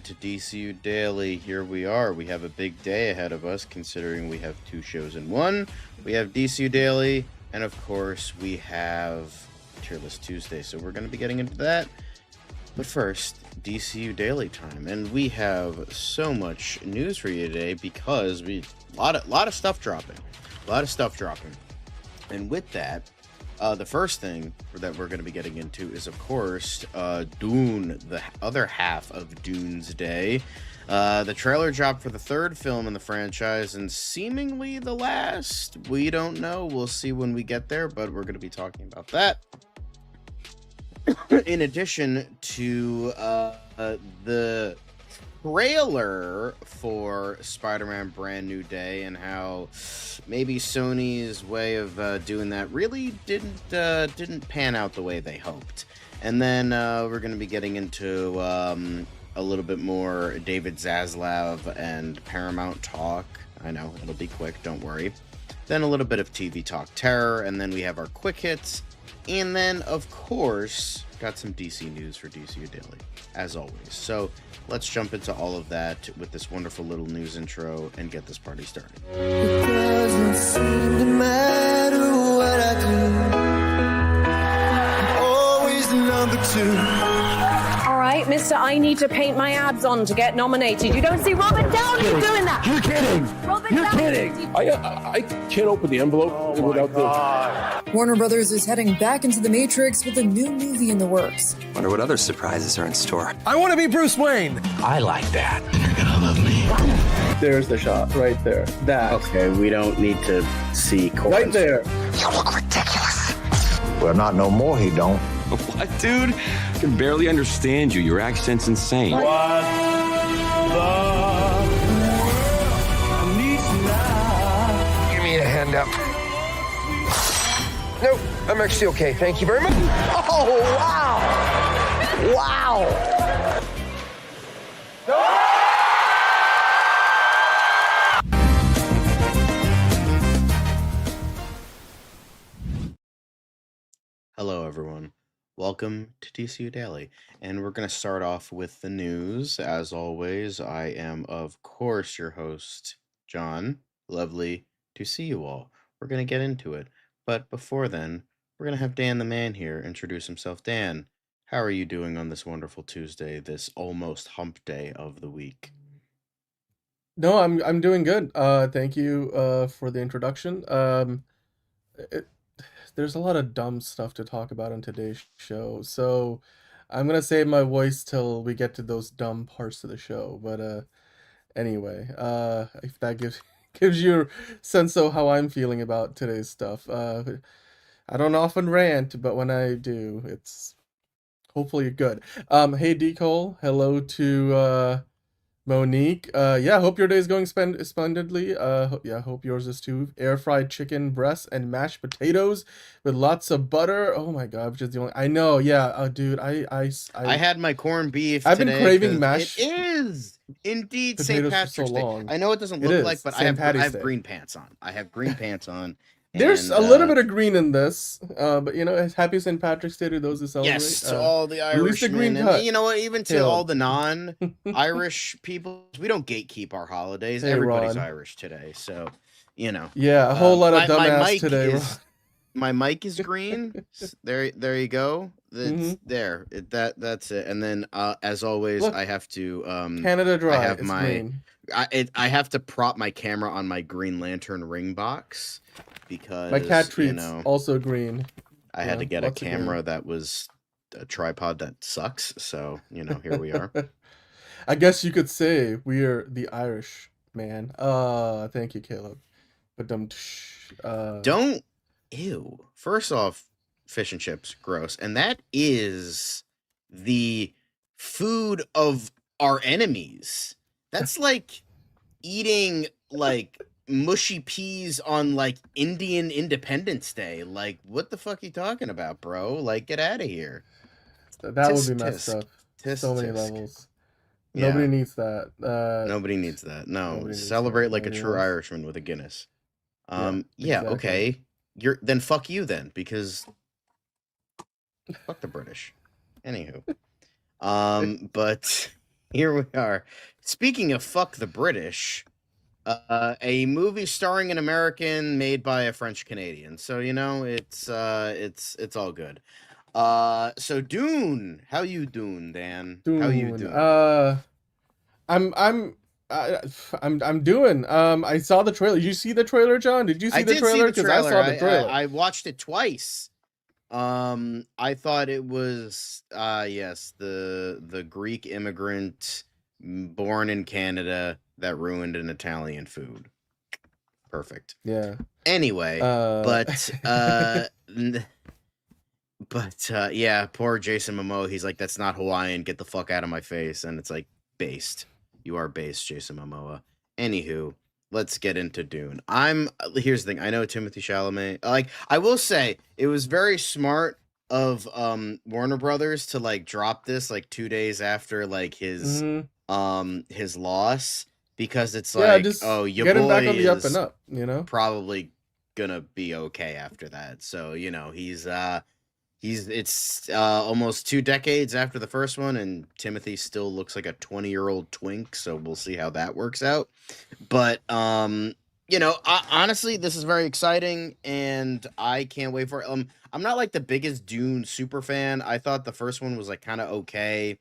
into DCU Daily. Here we are. We have a big day ahead of us, considering we have 2 shows in one. We have DCU Daily, and of course, we have Tier List Tuesday. So we're going to be getting into that. But first, DCU Daily time, and we have so much news for you today because a lot of stuff dropping, and with that. The first thing that we're going to be getting into is, of course, Dune, the other half of Dune's Day. The trailer dropped for the 3rd film in the franchise, and seemingly the last. We don't know. We'll see when we get there, but we're going to be talking about that. In addition to the trailer for Spider-Man Brand New Day and how maybe Sony's way of doing that really didn't pan out the way they hoped. And then we're going to be getting into a little bit more David Zaslav and Paramount talk. I know, it'll be quick, don't worry. Then a little bit of TVTalk Terror, and then we have our quick hits. And then, of course, got some DC news for DCU Daily, as always. So let's jump into all of that with this wonderful little news intro and get this party started. It doesn't seem to matter what I do. I'm always the number 2. All right, mister, I need to paint my abs on to get nominated. You don't see Robert Downey doing that. You're kidding. You're kidding. I can't open the envelope without the... Warner Brothers is heading back into the Matrix with a new movie in the works. Wonder what other surprises are in store. I want to be Bruce Wayne. I like that. You're gonna love me. There's the shot right there. That. Okay, we don't need to see Right there. You look ridiculous. Well, not no more, he don't. What, dude? I can barely understand you. Your accent's insane. What the needs now? Give me a hand up. Nope, I'm actually okay. Thank you very much. Oh, wow. Wow. Hello, everyone. Welcome to DCU Daily, and we're going to start off with the news. As always, I am, of course, your host, John. Lovely to see you all. We're going to get into it, but before then, we're going to have Dan the Man here introduce himself. Dan, how are you doing on this wonderful Tuesday, this almost hump day of the week? No, I'm doing good. Thank you for the introduction. There's a lot of dumb stuff to talk about on today's show, so I'm gonna save my voice till we get to those dumb parts of the show. But anyway, if that gives you a sense of how I'm feeling about today's stuff. I don't often rant, but when I do, it's hopefully good. Hey D Cole, hello to Monique. Yeah, hope your day is going splendidly. Hope yours is too. Air fried chicken breasts and mashed potatoes with lots of butter. Oh my god, which is the only I know. Yeah, dude, I had my corned beef. I've today been craving mashed. It is indeed St. potatoes for Patrick's so Day. long. I know it doesn't It look is, like, but I St. have Patty's Day. green pants on. I have green pants on. There's and, a little bit of green in this, but you know, happy St. Patrick's Day to those who celebrate. yes, to all the release the green Irishmen, cut. and you know what? Even to Tail. all the non-Irish people, we don't gatekeep our holidays. Hey, Everybody's Ron. Irish today, so you know. Yeah, a whole lot of my dumbass mic today. is my mic is green. There you go. It's there. That's it. And then, as always, Look, I have to Canada Dry. I have it's my- green. I have to prop my camera on my Green Lantern ring box because My cat treats you know, also green. I had to get a lots of green. camera that was a tripod that sucks. So you know, here we are. I guess you could say we're the Irish, man. Thank you, Caleb. But Don't ew. First off, fish and chips, gross, and that is the food of our enemies. That's like eating like mushy peas on like Indian Independence Day. Like, what the fuck you talking about, bro? Like, get out of here. that would Tisk, be messed tisk. up. Tisk, So many tisk. levels. Yeah. Nobody needs that. Nobody needs that. No, Nobody needs celebrate that. like a Nobody true else. Irishman with a Guinness. Yeah, Yeah, exactly. okay. Then fuck you then, because fuck the British. Anywho, but Here we are. Speaking of fuck the British, a movie starring an American made by a French Canadian. So it's all good. So Dune, how you doing, Dan? How you Dune. doing? I'm I'm I, I'm doing. I saw the trailer. Did you see the trailer, John? Did you see I the did see trailer? the Because I trailer. saw the trailer. I watched it twice. I thought it was yes, the Greek immigrant born in Canada that ruined an Italian food. Perfect. Yeah. Anyway, Uh, yeah, poor Jason Momoa. He's like, that's not Hawaiian. Get the fuck out of my face. And it's like, based. You are based, Jason Momoa. Anywho, let's get into Dune. Here's the thing. I know Timothy Chalamet. Like, I will say, it was very smart of Warner Brothers to like drop this like 2 days after like mhm. his loss, because it's Yeah, like, just oh, your get him boy back on the up and is up, you know? probably gonna be okay after that. So, he's it's almost 2 decades after the first one, and Timothy still looks like a 20-year-old twink, so we'll see how that works out. But honestly, this is very exciting, and I can't wait for it. I'm not like the biggest Dune super fan. I thought the first one was like kind of okay.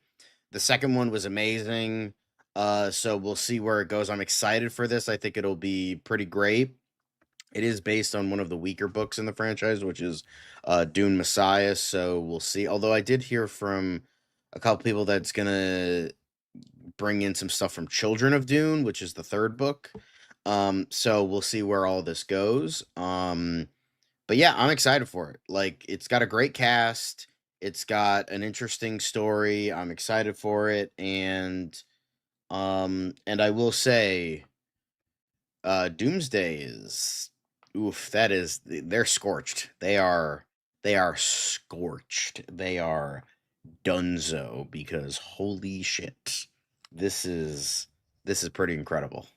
The second one was amazing. So we'll see where it goes. I'm excited for this. I think it'll be pretty great. It is based on one of the weaker books in the franchise, which is Dune Messiah. So we'll see. Although I did hear from a couple people that's gonna bring in some stuff from Children of Dune, which is the third book. So we'll see where all this goes. But yeah, I'm excited for it. Like, it's got a great cast. It's got an interesting story. I'm excited for it, and I will say, Doomsday is oof. They're scorched. They are scorched. They are dunzo, because holy shit, this is pretty incredible.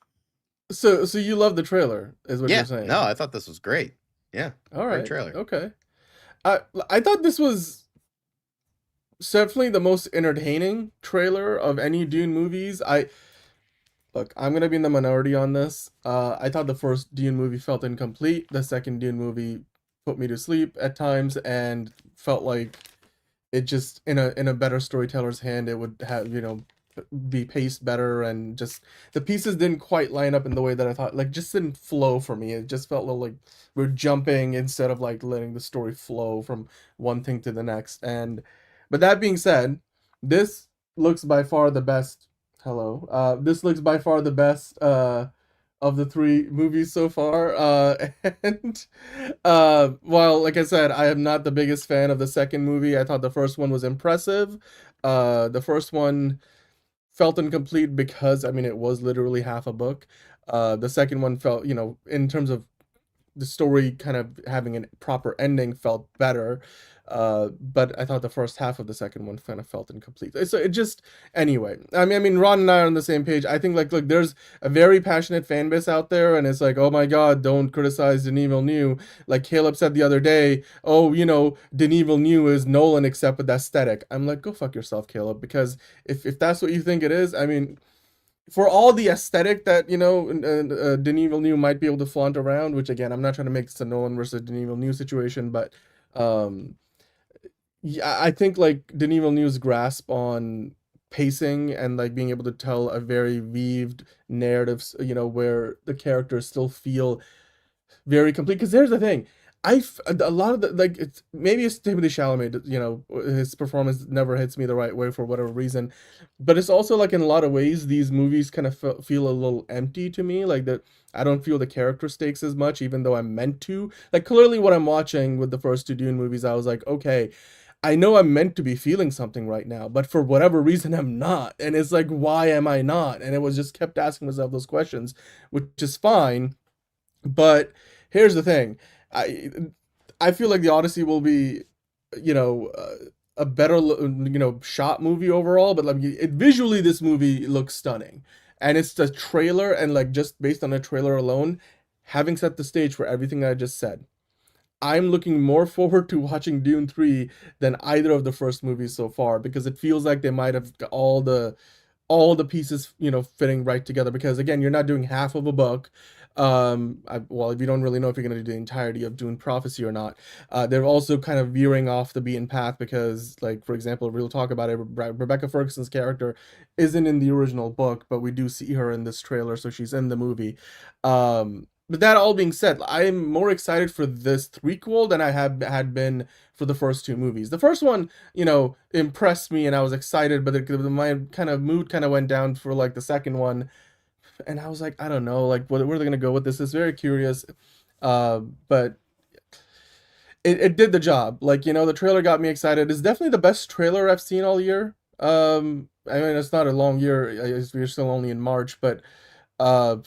So you love the trailer, is what Yeah, you're saying? no, I thought this was great. Yeah, All great right. trailer. Okay. I thought this was definitely the most entertaining trailer of any Dune movies. Look, I'm gonna be in the minority on this. I thought the first Dune movie felt incomplete. The second Dune movie put me to sleep at times and felt like it just in a better storyteller's hand, it would have, be paced better, and just the pieces didn't quite line up in the way that I thought. Like, just didn't flow for me. It just felt a little like we're jumping instead of like letting the story flow from one thing to the next. But that being said, this looks by far the best. Hello. This looks by far the best of the three movies so far. And while, like I said, I am not the biggest fan of the second movie. I thought the first one was impressive. The first one felt incomplete because, I mean, it was literally half a book. The second one felt, in terms of the story kind of having a proper ending, felt better. But I thought the first half of the second one kind of felt incomplete. So it just, anyway. I mean, Ron and I are on the same page. I think, like, look, there's a very passionate fan base out there, and it's like, oh my God, don't criticize Denis Villeneuve. Like Caleb said the other day, oh, Denis Villeneuve is Nolan except with aesthetic. I'm like, go fuck yourself, Caleb, because if that's what you think it is, I mean, for all the aesthetic that Denis Villeneuve might be able to flaunt around, which again, I'm not trying to make this a Nolan versus Denis Villeneuve situation, but yeah, I think like Denis Villeneuve's grasp on pacing and like being able to tell a very weaved narrative, where the characters still feel very complete. Because here's the thing, a lot of the, like, it's Timothée Chalamet, his performance never hits me the right way for whatever reason, but it's also like in a lot of ways these movies kind of feel a little empty to me. Like, that I don't feel the character stakes as much, even though I'm meant to. Like, clearly what I'm watching with the first two Dune movies, I was like, okay, I know I'm meant to be feeling something right now, but for whatever reason I'm not. And it's like, why am I not? And it was just kept asking myself those questions, which is fine. But here's the thing. I I feel like the Odyssey will be, a better, shot movie overall, but like visually this movie looks stunning. And it's the trailer, and like just based on the trailer alone, having set the stage for everything I just said, I'm looking more forward to watching Dune 3 than either of the first movies so far, because it feels like they might have got all the all the pieces, fitting right together, because again, you're not doing half of a book. Well, if you don't really know if you're going to do the entirety of Dune Prophecy or not, they're also kind of veering off the beaten path because, like, for example, we'll talk about it. Rebecca Ferguson's character isn't in the original book, but we do see her in this trailer, so she's in the movie. But that all being said, I'm more excited for this threequel than I had been for the first two movies. The first one, impressed me and I was excited, but my kind of mood kind of went down for like the second one, and I was like, I don't know, like where are they gonna go with this? It's very curious, but it did the job. Like, the trailer got me excited. It's definitely the best trailer I've seen all year. I mean, it's not a long year. We're still only in March, but uh,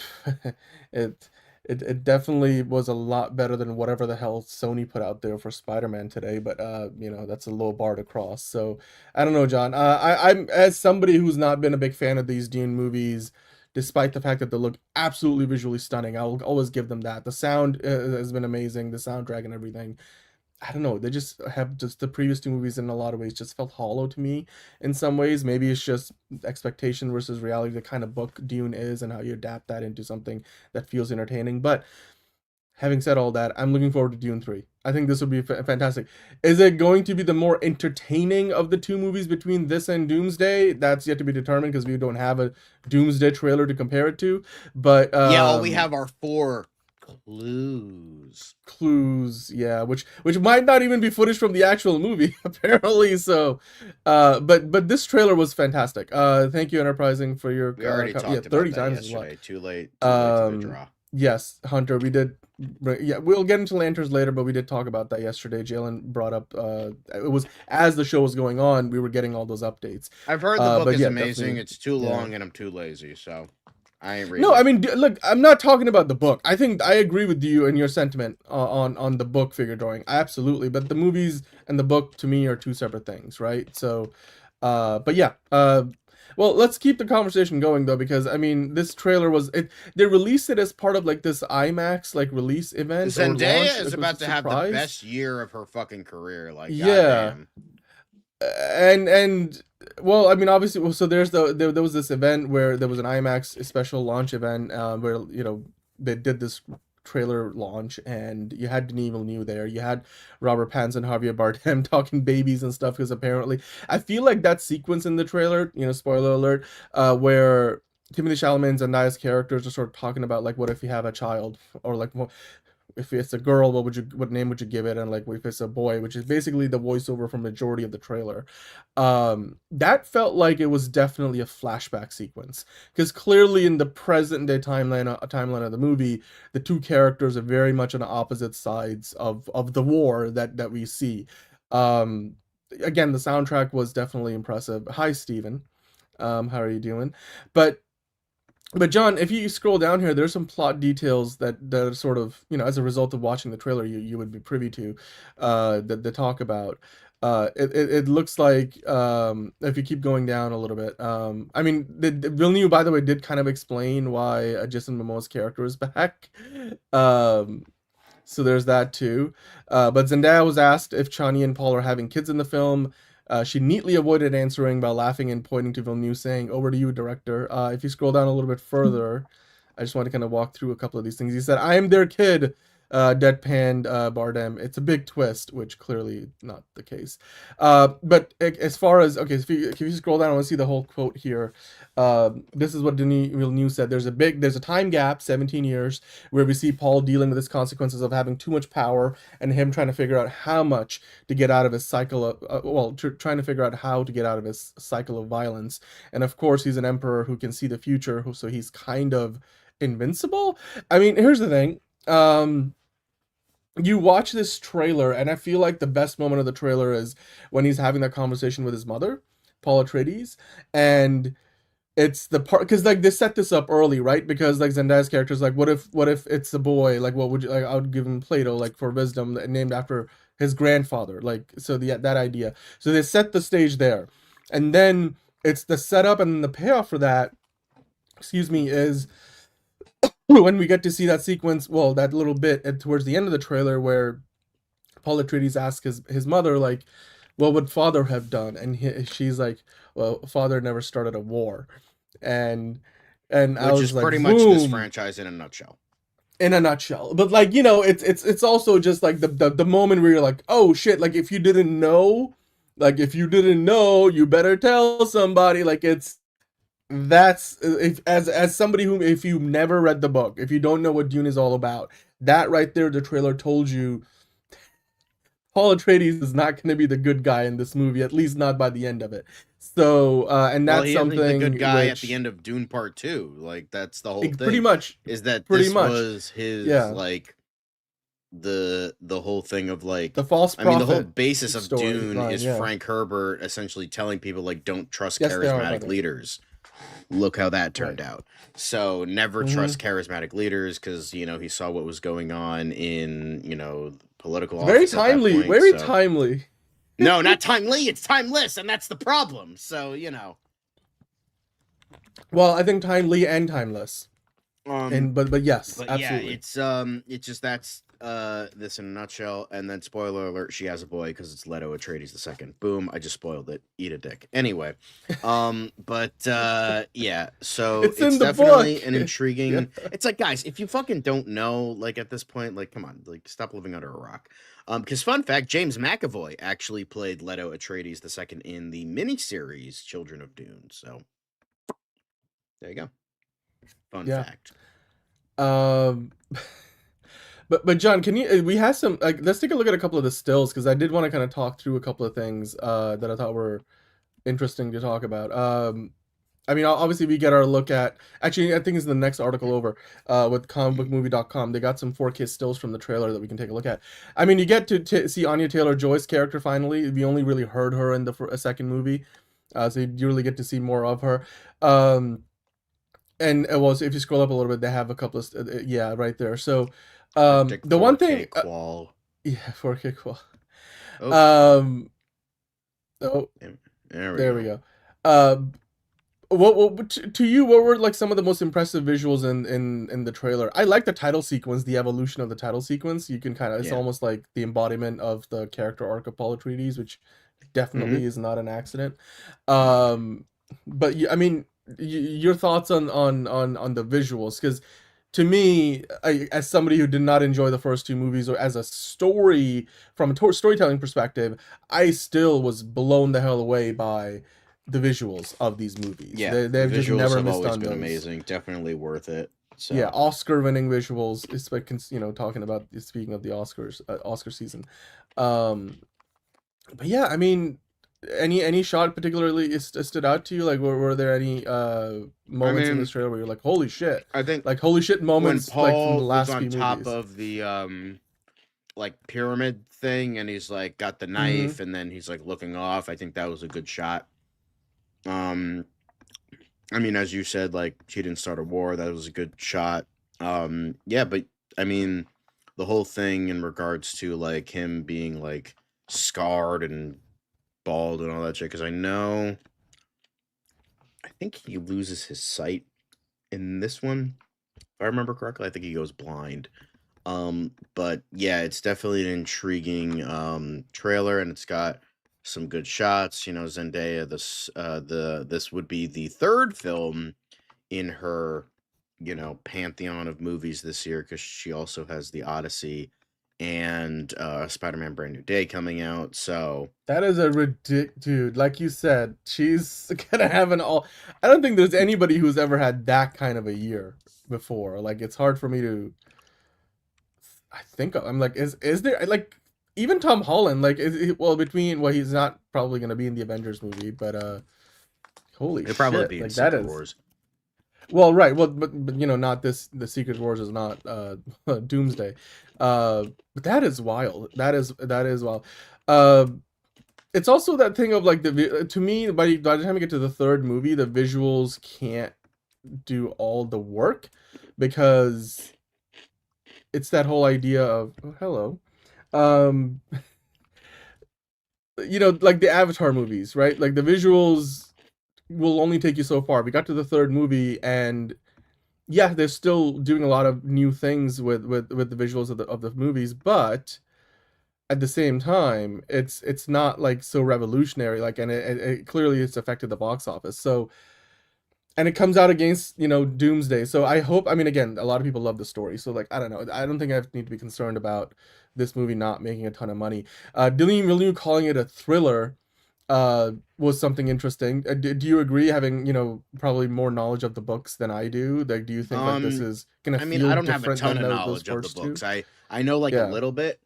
it it definitely was a lot better than whatever the hell Sony put out there for Spider-Man today. But that's a low bar to cross. So I don't know, John. I'm, as somebody who's not been a big fan of these Dune movies, despite the fact that they look absolutely visually stunning, I'll always give them that. The sound has been amazing, the soundtrack and everything. I don't know, they just have just the previous two movies in a lot of ways just felt hollow to me in some ways. Maybe it's just expectation versus reality, the kind of book Dune is and how you adapt that into something that feels entertaining. But having said all that, I'm looking forward to Dune 3. I think this will be fantastic. Is it going to be the more entertaining of the two movies between this and Doomsday? That's yet to be determined because we don't have a Doomsday trailer to compare it to. But all we have are 4 clues, yeah, which might not even be footage from the actual movie apparently. So but this trailer was fantastic. Thank you, Enterprising, for your we already talked about 30 that times yesterday. Too late to withdraw. Yes, Hunter, we did. Yeah, we'll get into lanterns later, but we did talk about that yesterday. Jalen brought up it was as the show was going on, we were getting all those updates. I've heard the book is amazing. It's too long and I'm too lazy, so I ain't reading. No, I mean, look, I'm not talking about the book. I think I agree with you and your sentiment on the book figure drawing. Absolutely. But the movies and the book to me are two separate things, right? So, but yeah. Well, let's keep the conversation going though, because I mean, this trailer they released it as part of like this IMAX like release event. Zendaya is about to have the best year of her fucking career. Like, yeah. Goddamn. And well, I mean, obviously, so there was this event where there was an IMAX special launch event where they did this trailer launch, and you had Denis Villeneuve there, you had Robert Pattinson, Javier Bardem talking babies and stuff, because apparently I feel like that sequence in the trailer, spoiler alert, where Timothée Chalamet and Zendaya's characters are sort of talking about like, what if you have a child, or like, if it's a girl, what name would you give it? And like, if it's a boy, which is basically the voiceover from majority of the trailer, that felt like it was definitely a flashback sequence, because clearly in the present day timeline of the movie, the two characters are very much on opposite sides of the war that we see. Again, the soundtrack was definitely impressive. Hi, Steven. How are you doing? But John, if you scroll down here, there's some plot details that are sort of, as a result of watching the trailer, you would be privy to, that they talk about. It looks like, if you keep going down a little bit, I mean, Villeneuve, by the way, did kind of explain why Jason Momoa's character is back. So there's that too. But Zendaya was asked if Chani and Paul are having kids in the film. She neatly avoided answering by laughing and pointing to Villeneuve, saying, "Over to you, director." If you scroll down a little bit further, I just want to kind of walk through a couple of these things. He said, "I am their kid," deadpanned Bardem. It's a big twist, which clearly not the case. But as far as, okay, if you scroll down, I want to see the whole quote here. This is what Denis Villeneuve said. There's a time gap, 17 years, where we see Paul dealing with his consequences of having too much power, and him trying to figure out how much to get out of his cycle of, trying to figure out how to get out of his cycle of violence. And of course, he's an emperor who can see the future, so he's kind of invincible. I mean, here's the thing. You watch this trailer, and I feel like the best moment of the trailer is when he's having that conversation with his mother, Paul Atreides, and it's the part, because like they set this up early, right? Because like Zendaya's character is like, what if it's a boy? Like, what would you like? I would give him Plato, like, for wisdom, named after his grandfather. Like, so that idea. So they set the stage there, and then it's the setup and the payoff for that. Is when we get to see that sequence, well, that little bit towards the end of the trailer where Paul Atreides asks his mother, like, what would father have done? And she's like, well, father never started a war. and I Which was is like, pretty much this boom, franchise in a nutshell. in a nutshell. But like, you know, it's also just like the moment where you're like, oh shit, like if you didn't know, you better tell somebody. Like that's if as somebody who, if you've never read the book, if you don't know what Dune is all about, that right there, the trailer told you Paul Atreides is not going to be the good guy in this movie, at least not by the end of it. So, and Well, that's he isn't something the good guy at which the end of Dune Part 2. Like, that's the whole thing. pretty much Is that pretty this much was his, yeah, like, the whole thing of, like... the false I mean, the whole prophet basis of story Dune line, is yeah. Frank Herbert essentially telling people, like, don't trust Yes, they are, by charismatic the way. leaders. Look how that turned Right. out. So never Mhm. trust charismatic leaders because, you know, he saw what was going on in, you know, political Very office at that timely, point, very so... timely. No, not timely, it's timeless, and that's the problem. So, you know. Well, I think timely and timeless. And but yes, But absolutely. yeah, it's just that's this in a nutshell. And then spoiler alert, she has a boy because it's Leto Atreides the second. Boom, I just spoiled it. Eat a dick. Anyway, but yeah, so It's in the definitely book. an intriguing. Yeah. It's like, guys, if you fucking don't know, like at this point, like come on, like stop living under a rock. Because fun fact, James McAvoy actually played Leto Atreides the second in the miniseries Children of Dune. So there you go. Fun Yeah. fact. But John, can you? We have some. Like, let's take a look at a couple of the stills because I did want to kind of talk through a couple of things that I thought were interesting to talk about. I mean, obviously we get our look at. Actually, I think it's the next article over with comicbookmovie.com. They got some 4K stills from the trailer that we can take a look at. I mean, you get to see Anya Taylor-Joy's character finally. We only really heard her in the second movie, so you really get to see more of her. And it was, if you scroll up a little bit, they have a couple of yeah, right there. So the one thing yeah, 4K qual. Oh, oh, there we go. What to you, what were like some of the most impressive visuals in the trailer? I like the title sequence, the evolution of the title sequence. You can kind of, it's almost like the embodiment of the character arc of Paul Atreides, which definitely is not an accident. But I mean, your thoughts on the visuals, because to me, as somebody who did not enjoy the first two movies, or as a story from a storytelling perspective, I still was blown the hell away by the visuals of these movies. Yeah, they've just never missed on been those. amazing. Definitely worth it. So. Yeah, Oscar-winning visuals. It's like, you know, talking about, speaking of the Oscars, Oscar season. But yeah, I mean, any shot particularly stood out to you? Like, were there any moments in this trailer where you're like, holy shit? I think like holy shit moments, when Paul like from the last was on few top movies. of the like pyramid thing, and he's like got the knife, and then he's like looking off. I think that was a good shot. I mean, as you said, like she didn't start a war. That was a good shot. Yeah, but I mean, the whole thing in regards to like him being like scarred and bald and all that shit. Because I think he loses his sight in this one. If I remember correctly, I think he goes blind. But yeah, it's definitely an intriguing trailer, and it's got some good shots. You know, Zendaya, this would be the third film in her, you know, pantheon of movies this year, because she also has The Odyssey and Spider-Man Brand New Day coming out. So that is a dude. Like you said, she's gonna have an all. I don't think there's anybody who's ever had that kind of a year before. Like, it's hard for me to. I think I'm like, is there like even Tom Holland, like, he's not probably gonna be in the Avengers movie, but holy shit, probably be in like Secret Wars. Well, right, well, but you know, not this. The Secret Wars is not Doomsday, but that is wild. That is wild. It's also that thing of like to me, by the time you get to the third movie, the visuals can't do all the work, because it's that whole idea of you know, like the Avatar movies, right? Like the visuals will only take you so far. We got to the third movie, and yeah, they're still doing a lot of new things with the visuals of the movies, but at the same time, it's not like so revolutionary. Like, and it clearly it's affected the box office. So and it comes out against, you know, Doomsday. So I hope, I mean, again, a lot of people love the story, so like, I don't know, I don't think I need to be concerned about this movie not making a ton of money. Dealing Villeneuve calling it a thriller was something interesting. Do you agree, having, you know, probably more knowledge of the books than I do? Like, do you think like this is gonna I mean, feel I don't have a different ton than of those knowledge of the first two? books. I know like a Yeah. little bit.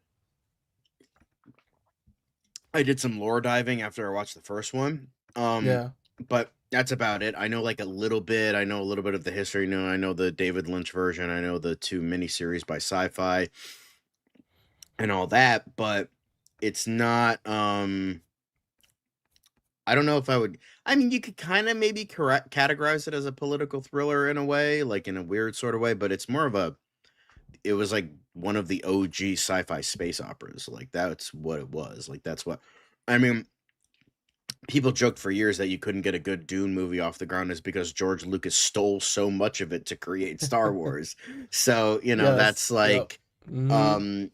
I did some lore diving after I watched the first one. Yeah. But that's about it. I know like a little bit. I know a little bit of the history. I know the David Lynch version. I know the 2 miniseries by Sci-Fi and all that, but it's not I don't know if I would. I mean, you could kind of maybe categorize it as a political thriller in a way, like in a weird sort of way, but it's more of a. It was like one of the OG sci-fi space operas. Like that's what it was. Like that's what. I mean, people joked for years that you couldn't get a good Dune movie off the ground is because George Lucas stole so much of it to create Star Wars. So that's Yes. Yep. like, Mhm.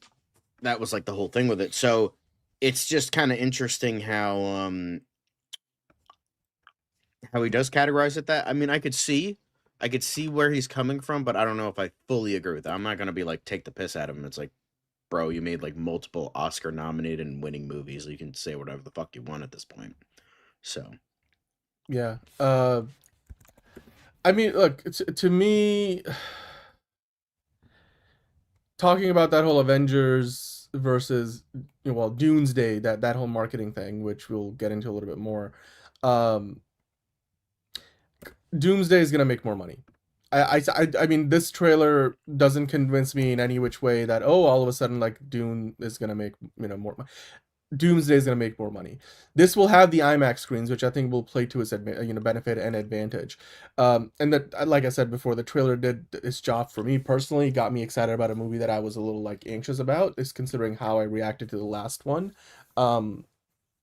that was like the whole thing with it. So it's just kind of interesting how he does categorize it that. I mean, I could see where he's coming from, but I don't know if I fully agree with that. I'm not gonna be like take the piss out of him. It's like, bro, you made like multiple Oscar nominated and winning movies. You can say whatever the fuck you want at this point. So Yeah. I mean, look, to me, talking about that whole Avengers versus, you know, well, Doomsday, that whole marketing thing, which we'll get into a little bit more. Um, Doomsday is gonna make more money. I mean, this trailer doesn't convince me in any which way that, oh, all of a sudden like Dune is gonna make, you know, more. Doomsday is going to make more money. This will have the IMAX screens, which I think will play to its benefit and advantage. And that, like I said before, the trailer did its job for me personally. Got me excited about a movie that I was a little like anxious about, is considering how I reacted to the last one. And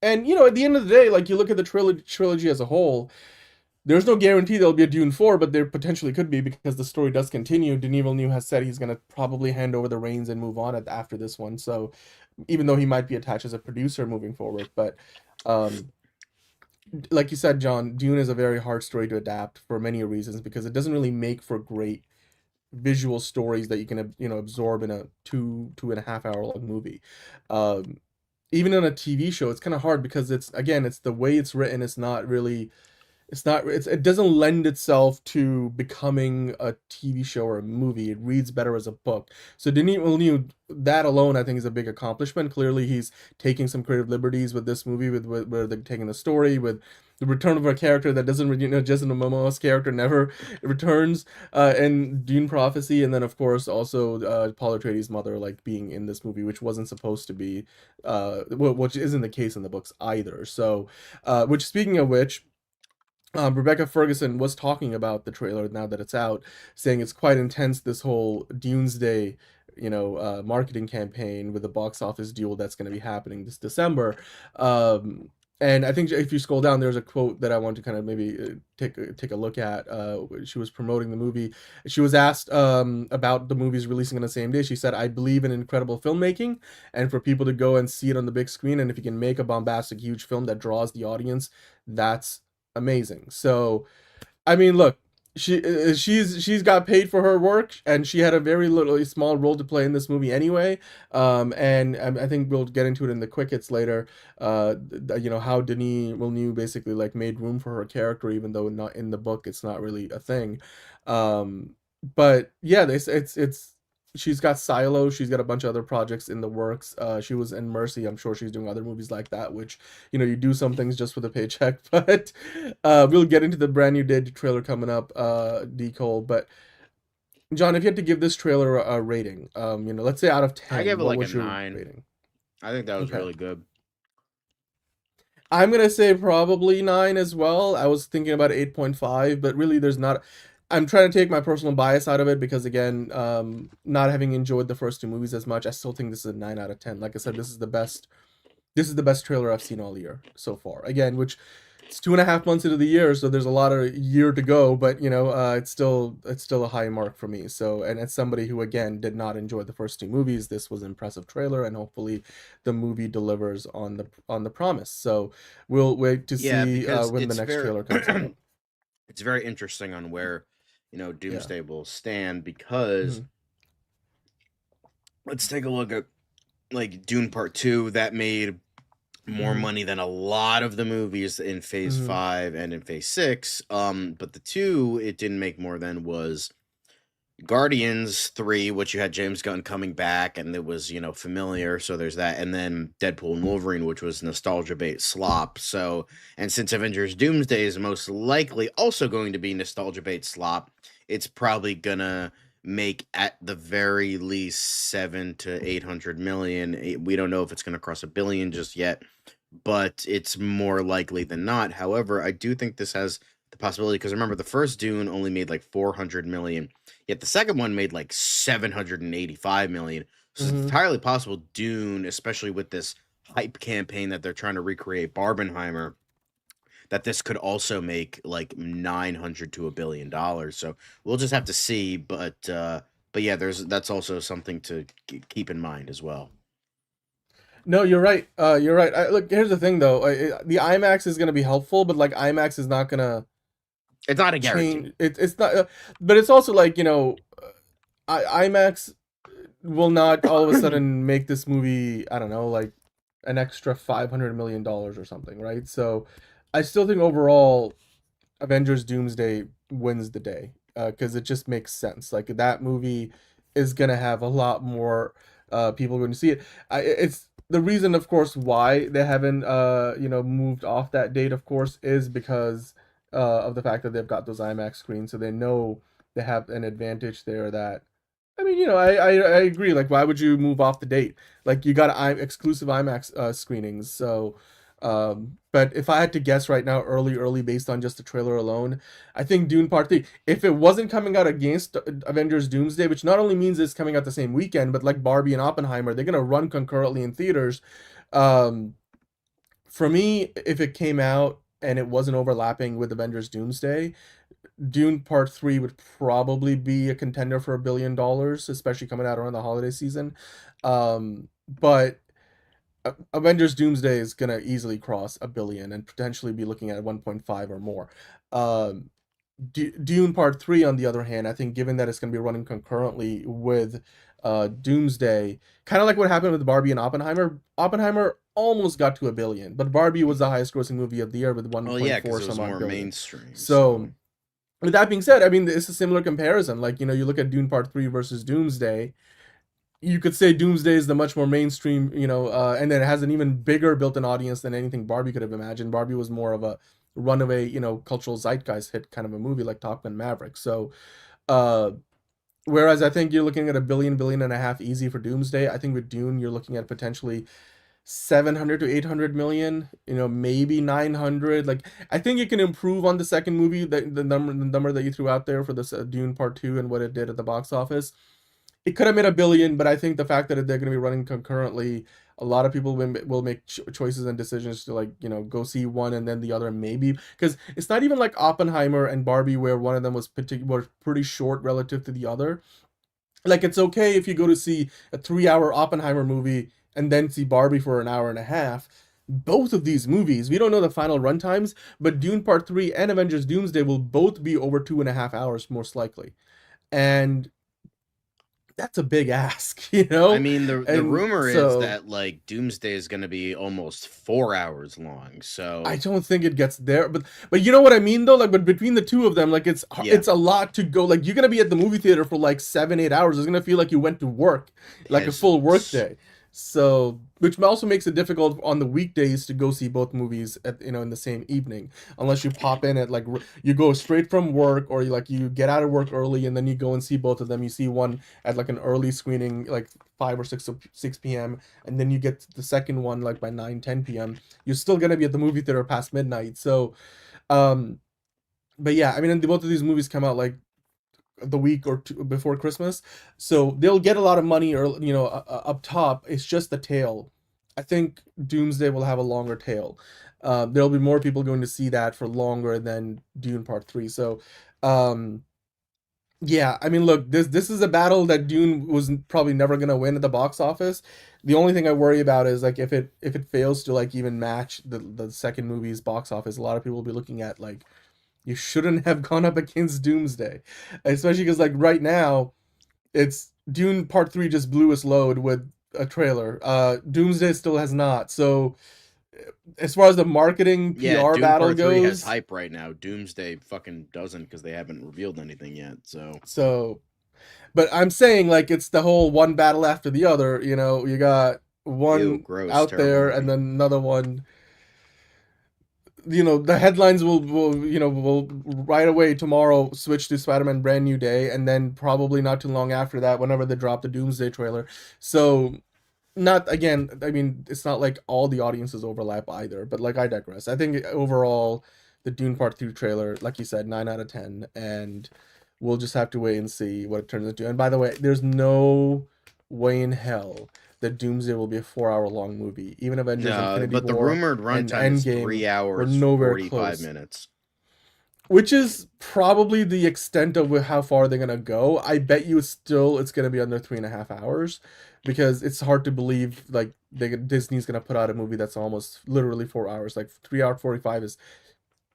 you know, at the end of the day, like you look at the trilogy as a whole, there's no guarantee there'll be a Dune 4, but there potentially could be because the story does continue. Denis Villeneuve has said he's going to probably hand over the reins and move on after this one. So even though he might be attached as a producer moving forward, but like you said, John, Dune is a very hard story to adapt for many reasons because it doesn't really make for great visual stories that you can, you know, absorb in a 2.5 hour long movie. Even on a TV show, it's kind of hard because it's the way it's written. It doesn't lend itself to becoming a TV show or a movie. It reads better as a book. So Denis Villeneuve, that alone I think is a big accomplishment. Clearly he's taking some creative liberties with this movie, with where they're taking the story, with the return of a character that doesn't, you know, Jason Momoa's character never returns, and Dune Prophecy, and then of course also Paul Atreides' mother like being in this movie, which wasn't supposed to be, which isn't the case in the books either. So, which, speaking of which, Rebecca Ferguson was talking about the trailer now that it's out, saying it's quite intense, this whole Doomsday, you know, marketing campaign with the box office duel that's going to be happening this December. And I think if you scroll down, there's a quote that I want to kind of maybe take a look at. She was promoting the movie. She was asked about the movies releasing on the same day. She said, "I believe in incredible filmmaking, and for people to go and see it on the big screen, and if you can make a bombastic, huge film that draws the audience, that's amazing." So, I mean, look, she's got paid for her work, and she had a very small role to play in this movie anyway. And I think we'll get into it in the quick hits later. You know, how Denis Villeneuve basically like made room for her character, even though not in the book it's not really a thing. But yeah, it's she's got Silo, she's got a bunch of other projects in the works. She was in Mercy. I'm sure she's doing other movies like that, which, you know, you do some things just for the paycheck. But we'll get into the brand new Day trailer coming up, D. Cole. But John, if you had to give this trailer a rating, you know, let's say out of 10, I gave it what like was a your 9. rating? I think that was Okay. really good. I'm gonna say probably 9 as well. I was thinking about 8.5, but really there's not. I'm trying to take my personal bias out of it because, again, not having enjoyed the first two movies as much, I still think this is a 9 out of 10. Like I said, this is the best trailer I've seen all year so far. Again, which it's 2.5 months into the year, so there's a lot of year to go, but you know, it's still a high mark for me. So, and as somebody who, again, did not enjoy the first two movies, this was an impressive trailer, and hopefully the movie delivers on the promise. So we'll wait to Yeah, see because when the next trailer comes out. it's very interesting on where, Doomsday will stand, Mhm. because let's take a look at like Dune Part 2 that made more Mhm. money than a lot of the movies in Phase Mhm. 5 and in Phase 6. But the two it didn't make more than was Guardians 3, which you had James Gunn coming back, and it was, familiar, so there's that. And then Deadpool and Wolverine, which was nostalgia bait slop. So, and since Avengers Doomsday is most likely also going to be nostalgia bait slop, it's probably gonna make at the very least 7 to 800 million. We don't know if it's gonna cross a billion just yet, but it's more likely than not. However, I do think this has the possibility, because remember, the first Dune only made like 400 million, yet the second one made like 785 million. So it's Mhm. entirely possible Dune, especially with this hype campaign that they're trying to recreate Barbenheimer, that this could also make like 900 to $1 billion. So we'll just have to see. But yeah, that's also something to keep in mind as well. No, you're right. You're right. Look, here's the thing though. The IMAX is gonna be helpful, but like IMAX is not gonna It's not a guarantee. change. It's not. But it's also like, IMAX will not all of a sudden make this movie, I don't know, like an extra $500 million or something, right? So I still think overall Avengers Doomsday wins the day, because it just makes sense. Like that movie is gonna have a lot more people going to see it. It's the reason, of course, why they haven't moved off that date. Of course, is because of the fact that they've got those IMAX screens, so they know they have an advantage there. That I mean, I agree. Like, why would you move off the date? Like, you got exclusive IMAX screenings. So, but if I had to guess right now, early, based on just the trailer alone, I think Dune Part 3, if it wasn't coming out against Avengers Doomsday, which not only means it's coming out the same weekend, but like Barbie and Oppenheimer, they're going to run concurrently in theaters. Um, for me, if it came out and it wasn't overlapping with Avengers Doomsday, Dune Part 3 would probably be a contender for $1 billion, especially coming out around the holiday season. But Avengers Doomsday is going to easily cross a billion and potentially be looking at 1.5 or more. Um, Dune Part 3, on the other hand, I think given that it's going to be running concurrently with Doomsday, kind of like what happened with Barbie and Oppenheimer. Oppenheimer almost got to a billion, but Barbie was the highest grossing movie of the year with 1.4 Well, yeah, because it was some odd more billion. mainstream. So, with that being said, I mean, it's a similar comparison. Like, you look at Dune Part 3 versus Doomsday. You could say Doomsday is the much more mainstream, and then it has an even bigger built-in audience than anything Barbie could have imagined. Barbie was more of a runaway, cultural zeitgeist hit kind of a movie like Top Gun Maverick. So, uh, whereas I think you're looking at a billion and a half easy for Doomsday, I think with Dune, you're looking at potentially 700 to 800 million, maybe 900. Like, I think it can improve on the second movie, the number that you threw out there for this Dune Part 2 and what it did at the box office. It could have made a billion, but I think the fact that they're going to be running concurrently, a lot of people will make choices and decisions to, like, go see one and then the other, maybe, because it's not even like Oppenheimer and Barbie where one of them was pretty short relative to the other. Like, it's okay if you go to see a 3-hour Oppenheimer movie and then see Barbie for an hour and a half. Both of these movies, we don't know the final runtimes, but Dune Part 3 and Avengers Doomsday will both be over 2.5 hours, most likely. And that's a big ask, I mean, the And rumor is so that like Doomsday is going to be almost 4 hours long. So I don't think it gets there, but you know what I mean though. Like, but between the two of them, like it's a lot to go. Like, you're gonna be at the movie theater for like 7-8 hours. It's gonna feel like you went to work, like a full work day. So, which also makes it difficult on the weekdays to go see both movies at in the same evening, unless you pop in at like you go straight from work, or you get out of work early and then you go and see both of them. You see one at like an early screening, like 5 or 6 p.m., and then you get the second one like by 9-10 p.m. You're still gonna be at the movie theater past midnight. So, but yeah, I mean, and both of these movies come out like the week or two before Christmas, so they'll get a lot of money, or up top. It's just the tail. I think Doomsday will have a longer tail. There'll be more people going to see that for longer than Dune Part 3. So, yeah, I mean, look, this is a battle that Dune was probably never gonna win at the box office. The only thing I worry about is like if it fails to like even match the second movie's box office, a lot of people will be looking at like You shouldn't have gone up against Doomsday, especially because like right now, it's Dune Part 3 just blew its load with a trailer. Doomsday still has not. So as far as the marketing Yeah, PR Doom battle Part 3 has goes, hype right now. Doomsday fucking doesn't because they haven't revealed anything yet. so but I'm saying like it's the whole one battle after the other, you know, you got Ew, one gross, out terrible there movie. and then another one. You know, the headlines will right away tomorrow switch to Spider-Man Brand New Day, and then probably not too long after that, whenever they drop the Doomsday trailer. So, not again, I mean, it's not like all the audiences overlap either, but like I digress. I think overall, the Dune Part 2 trailer, like you said, 9 out of 10, and we'll just have to wait and see what it turns into. And by the way, there's no way in hell that Doomsday will be a 4-hour long movie. Even Avengers No, Infinity but the War rumored and runtime is Endgame 3 were hours, nowhere 45 close. minutes. Which is probably the extent of how far they're gonna go. I bet you it's gonna be under 3.5 hours, because it's hard to believe like Disney's gonna put out a movie that's almost literally 4 hours. Like 3 hour 45 is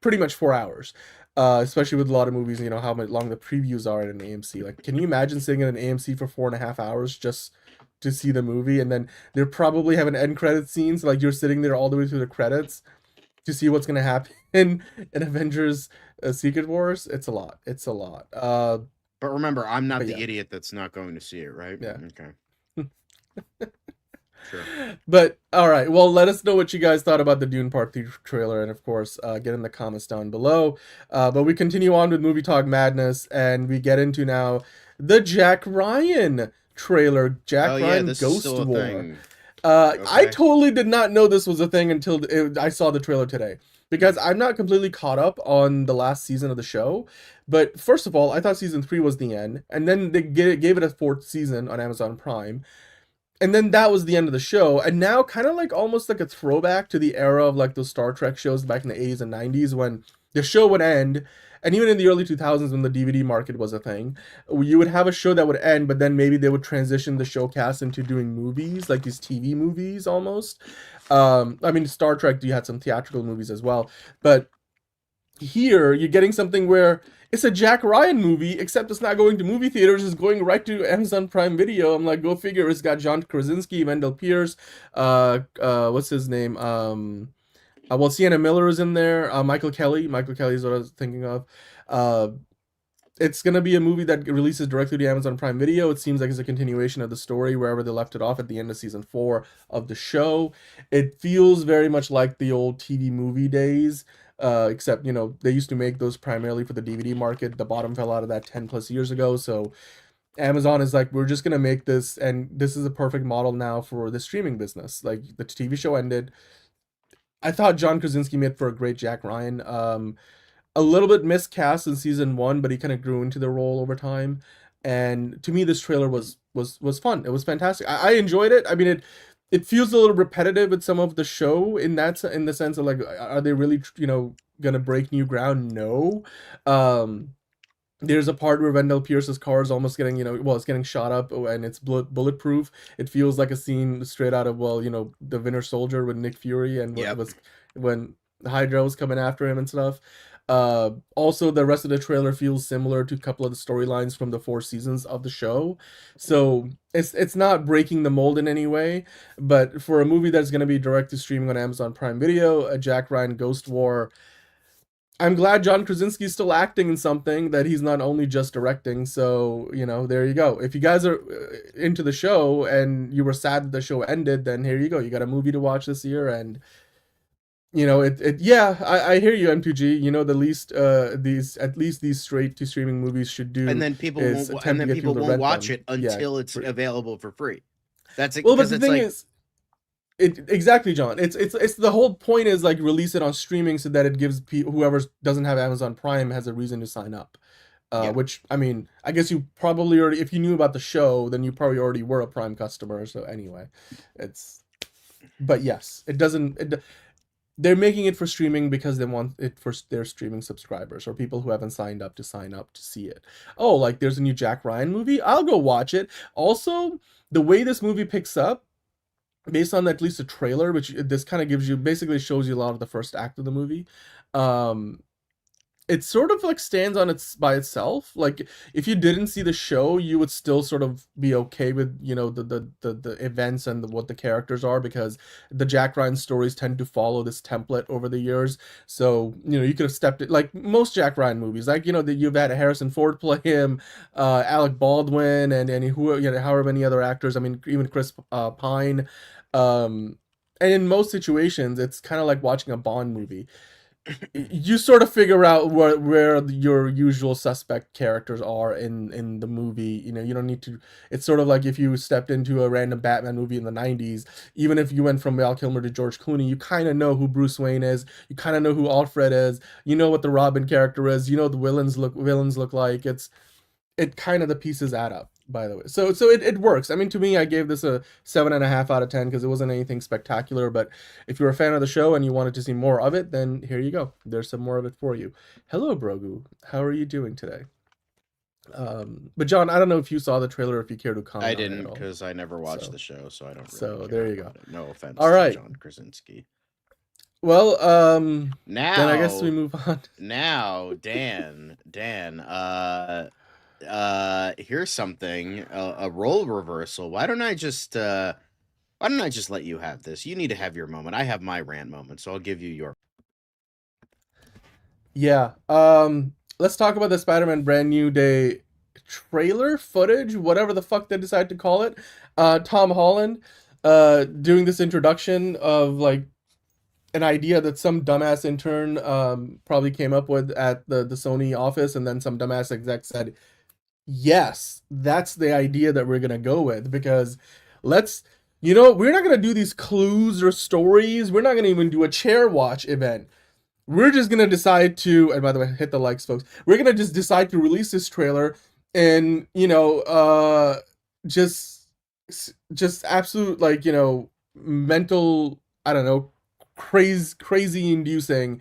pretty much 4 hours. Especially with a lot of movies, you know how long the previews are at an AMC. Like, can you imagine sitting in an AMC for 4.5 hours just to see the movie, and then they're probably having end credit scenes, like you're sitting there all the way through the credits to see what's gonna happen in Avengers Secret Wars. It's a lot. It's a lot. But remember, I'm not But the yeah. idiot that's not going to see it, right? Yeah. Okay. Sure. But all right, well, let us know what you guys thought about the Dune Part 3 trailer, and of course, get in the comments down below. But we continue on with Movie Talk Madness, and we get into now the Jack Ryan trailer. Jack Ryan this is Ghost still a War. thing. I Okay. totally did not know this was a thing until I saw the trailer today, because I'm not completely caught up on the last season of the show. But first of all, I thought season 3 was the end, and then they gave it a 4th season on Amazon Prime. And then that was the end of the show, and now kind of like almost like a throwback to the era of like those Star Trek shows back in the 80s and 90s, when the show would end, and even in the early 2000s when the DVD market was a thing, you would have a show that would end, but then maybe they would transition the show cast into doing movies, like these TV movies almost. I mean, Star Trek, you had some theatrical movies as well, but here you're getting something where it's a Jack Ryan movie, except it's not going to movie theaters, it's going right to Amazon Prime Video. I'm like, go figure. It's got John Krasinski, Wendell Pierce, what's his name? Well, Sienna Miller is in there, Michael Kelly is what I was thinking of. It's gonna be a movie that releases directly to Amazon Prime Video. It seems like it's a continuation of the story wherever they left it off at the end of season 4 of the show. It feels very much like the old TV movie days. Except, you know, they used to make those primarily for the DVD market. The bottom fell out of that 10 plus years ago. So Amazon is like, we're just going to make this, and this is a perfect model now for the streaming business. Like, the TV show ended. I thought John Krasinski made for a great Jack Ryan. A little bit miscast in season 1, but he kind of grew into the role over time. And to me, this trailer was fun. It was fantastic. I enjoyed it. I mean, it feels a little repetitive with some of the show in the sense of like, are they really, you know, gonna break new ground? No. There's a part where Wendell Pierce's car is almost getting, you know, well, it's getting shot up and it's bulletproof. It feels like a scene straight out of, well, you know, The Winter Soldier with Nick Fury, and Yep. when Hydra was coming after him and stuff. Also, the rest of the trailer feels similar to a couple of the storylines from the 4 seasons of the show. So it's not breaking the mold in any way, but for a movie that's going to be direct to streaming on Amazon Prime Video, a Jack Ryan Ghost War, I'm glad John Krasinski is still acting in something, that he's not only just directing. So, you know, there you go. If you guys are into the show and you were sad that the show ended, then here you go. You got a movie to watch this year, and you know, I hear you, M2G. You know, at least these straight to streaming movies should do. And then people is won't, attempt and to then get people to won't watch them. it until it's free. available for free. That's it. Well, but the it's thing like, is, exactly, John. It's the whole point is like release it on streaming so that it gives whoever doesn't have Amazon Prime has a reason to sign up. Yeah. Which, I mean, I guess you probably already, if you knew about the show, then you probably already were a Prime customer. So anyway, but yes, they're making it for streaming because they want it for their streaming subscribers or people who haven't signed up to sign up to see it. Oh, like there's a new Jack Ryan movie? I'll go watch it. Also, the way this movie picks up, based on at least a trailer, which this kind of gives you, basically shows you a lot of the first act of the movie. it sort of like stands on its by itself. Like if you didn't see the show, you would still sort of be okay with, you know, the events and what the characters are, because the Jack Ryan stories tend to follow this template over the years. So, you know, you could have stepped it like most Jack Ryan movies, like, you know, that you've had Harrison Ford play him, Alec Baldwin, and who, you know, however many other actors. I mean, even Chris Pine. And in most situations, it's kind of like watching a Bond movie. You sort of figure out where your usual suspect characters are in the movie. You know, you don't need to. It's sort of like if you stepped into a random Batman movie in the 90s, even if you went from Val Kilmer to George Clooney, you kind of know who Bruce Wayne is, you kind of know who Alfred is, you know what the Robin character is, you know the villains look like. It kind of, the pieces add up, by the way. So it works. I mean, to me, I gave this a 7.5 out of 10 because it wasn't anything spectacular. But if you're a fan of the show and you wanted to see more of it, then here you go. There's some more of it for you. Hello, Brogu. How are you doing today? But John, I don't know if you saw the trailer, or if you care to comment. I didn't, because I never watched the show, so I don't really So care there you go. about it. No offense All right. to John Krasinski. Well, now then I guess we move on. Now, Dan, here's something, a role reversal. Why don't I just let you have this? You need to have your moment. I have my rant moment, so I'll give you your. Yeah. Let's talk about the Spider-Man Brand New Day trailer footage, whatever the fuck they decide to call it. Tom Holland doing this introduction of like an idea that some dumbass intern probably came up with at the Sony office, and then some dumbass exec said, yes, that's the idea that we're gonna go with, because we're not gonna do these clues or stories. We're not gonna even do a chair watch event. We're just gonna decide to, and by the way, hit the likes, folks. We're gonna just decide to release this trailer, and just absolute, like, mental, I don't know, crazy inducing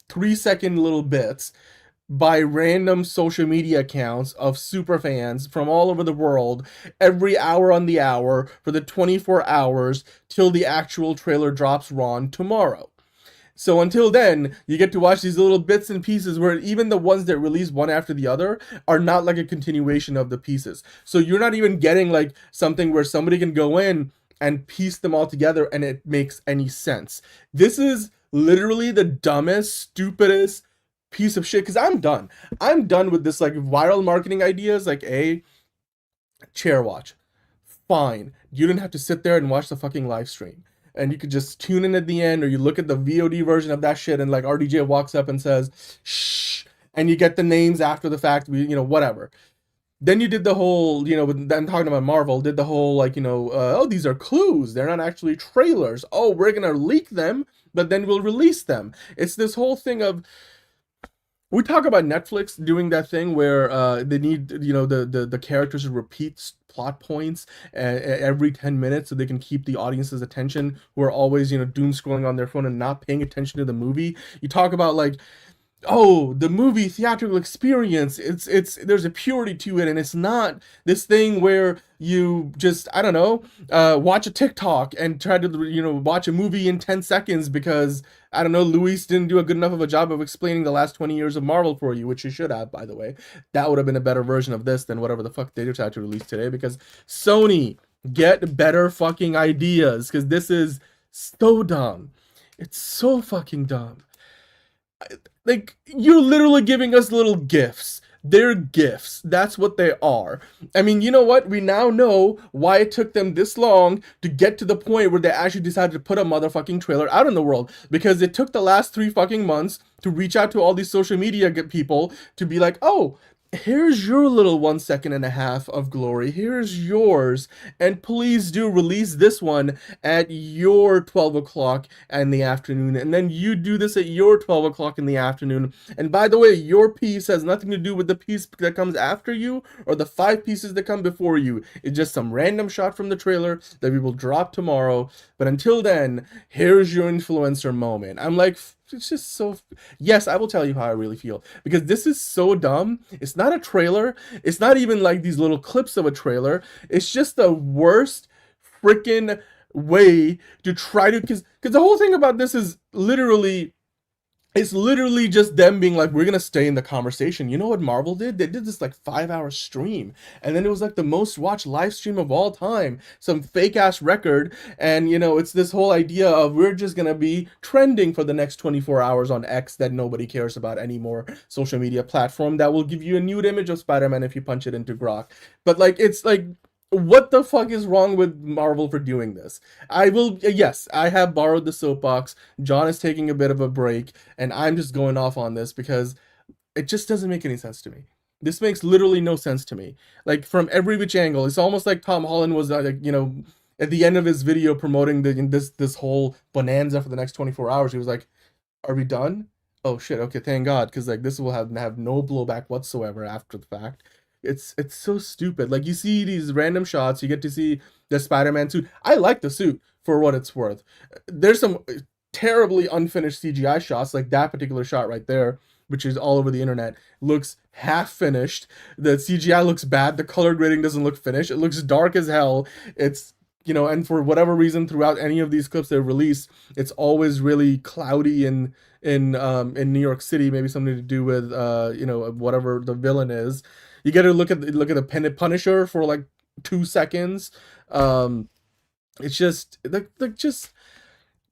3-second little bits by random social media accounts of super fans from all over the world every hour on the hour for the 24 hours till the actual trailer drops raw tomorrow. So until then, you get to watch these little bits and pieces where even the ones that release one after the other are not like a continuation of the pieces. So you're not even getting like something where somebody can go in and piece them all together and it makes any sense. This is literally the dumbest, stupidest piece of shit, because I'm done with this like viral marketing ideas, like chair watch. Fine, you didn't have to sit there and watch the fucking live stream, and you could just tune in at the end, or you look at the VOD version of that shit and like RDJ walks up and says shh, and you get the names after the fact, whatever. Then you did the whole, I'm talking about Marvel, did the whole like, oh, these are clues, they're not actually trailers, oh, we're gonna leak them but then we'll release them. It's this whole thing of, we talk about Netflix doing that thing where they need, the characters to repeat plot points every 10 minutes so they can keep the audience's attention, who are always, doom scrolling on their phone and not paying attention to the movie. You talk about like, oh, the movie theatrical experience, it's there's a purity to it, and it's not this thing where you just, I don't know, watch a TikTok and try to, watch a movie in 10 seconds because, I don't know, Luis didn't do a good enough of a job of explaining the last 20 years of Marvel for you, which you should have, by the way. That would have been a better version of this than whatever the fuck they decided to release today, because Sony, get better fucking ideas, because this is so dumb. It's so fucking dumb. Like, you're literally giving us little gifts. They're gifts. That's what they are. I mean, you know what? We now know why it took them this long to get to the point where they actually decided to put a motherfucking trailer out in the world. Because it took the last 3 fucking months to reach out to all these social media people to be like, oh, here's your little 1.5 seconds of glory. Here's yours. And please do release this one at your 12 o'clock in the afternoon. And then you do this at your 12 o'clock in the afternoon. And by the way, your piece has nothing to do with the piece that comes after you or the 5 pieces that come before you. It's just some random shot from the trailer that we will drop tomorrow. But until then, here's your influencer moment. I'm like, it's just so, yes, I will tell you how I really feel, because this is so dumb. It's not a trailer. It's not even like these little clips of a trailer. It's just the worst freaking way to try to, because the whole thing about this is literally, It's literally just them being like, we're gonna stay in the conversation. You know what Marvel did? They did this like 5-hour stream, and then it was like the most watched live stream of all time, some fake ass record. And it's this whole idea of we're just gonna be trending for the next 24 hours on X, that nobody cares about anymore, social media platform that will give you a nude image of Spider-Man if you punch it into Grok. But like, it's like, what the fuck is wrong with Marvel for doing this? Yes, I have borrowed the soapbox. John is taking a bit of a break, and I'm just going off on this because it just doesn't make any sense to me. This makes literally no sense to me. Like, from every which angle, it's almost like Tom Holland was, at the end of his video promoting this whole bonanza for the next 24 hours. He was like, "Are we done? Oh shit, okay, thank God, because like this will have no blowback whatsoever after the fact." It's so stupid. Like, you see these random shots, you get to see the Spider-Man suit. I like the suit for what it's worth. There's some terribly unfinished CGI shots, like that particular shot right there, which is all over the internet, looks half finished. The CGI looks bad. The color grading doesn't look finished. It looks dark as hell. It's and for whatever reason, throughout any of these clips they've released, it's always really cloudy in New York City. Maybe something to do with whatever the villain is. You get to look at the Punisher for like 2 seconds. It's just just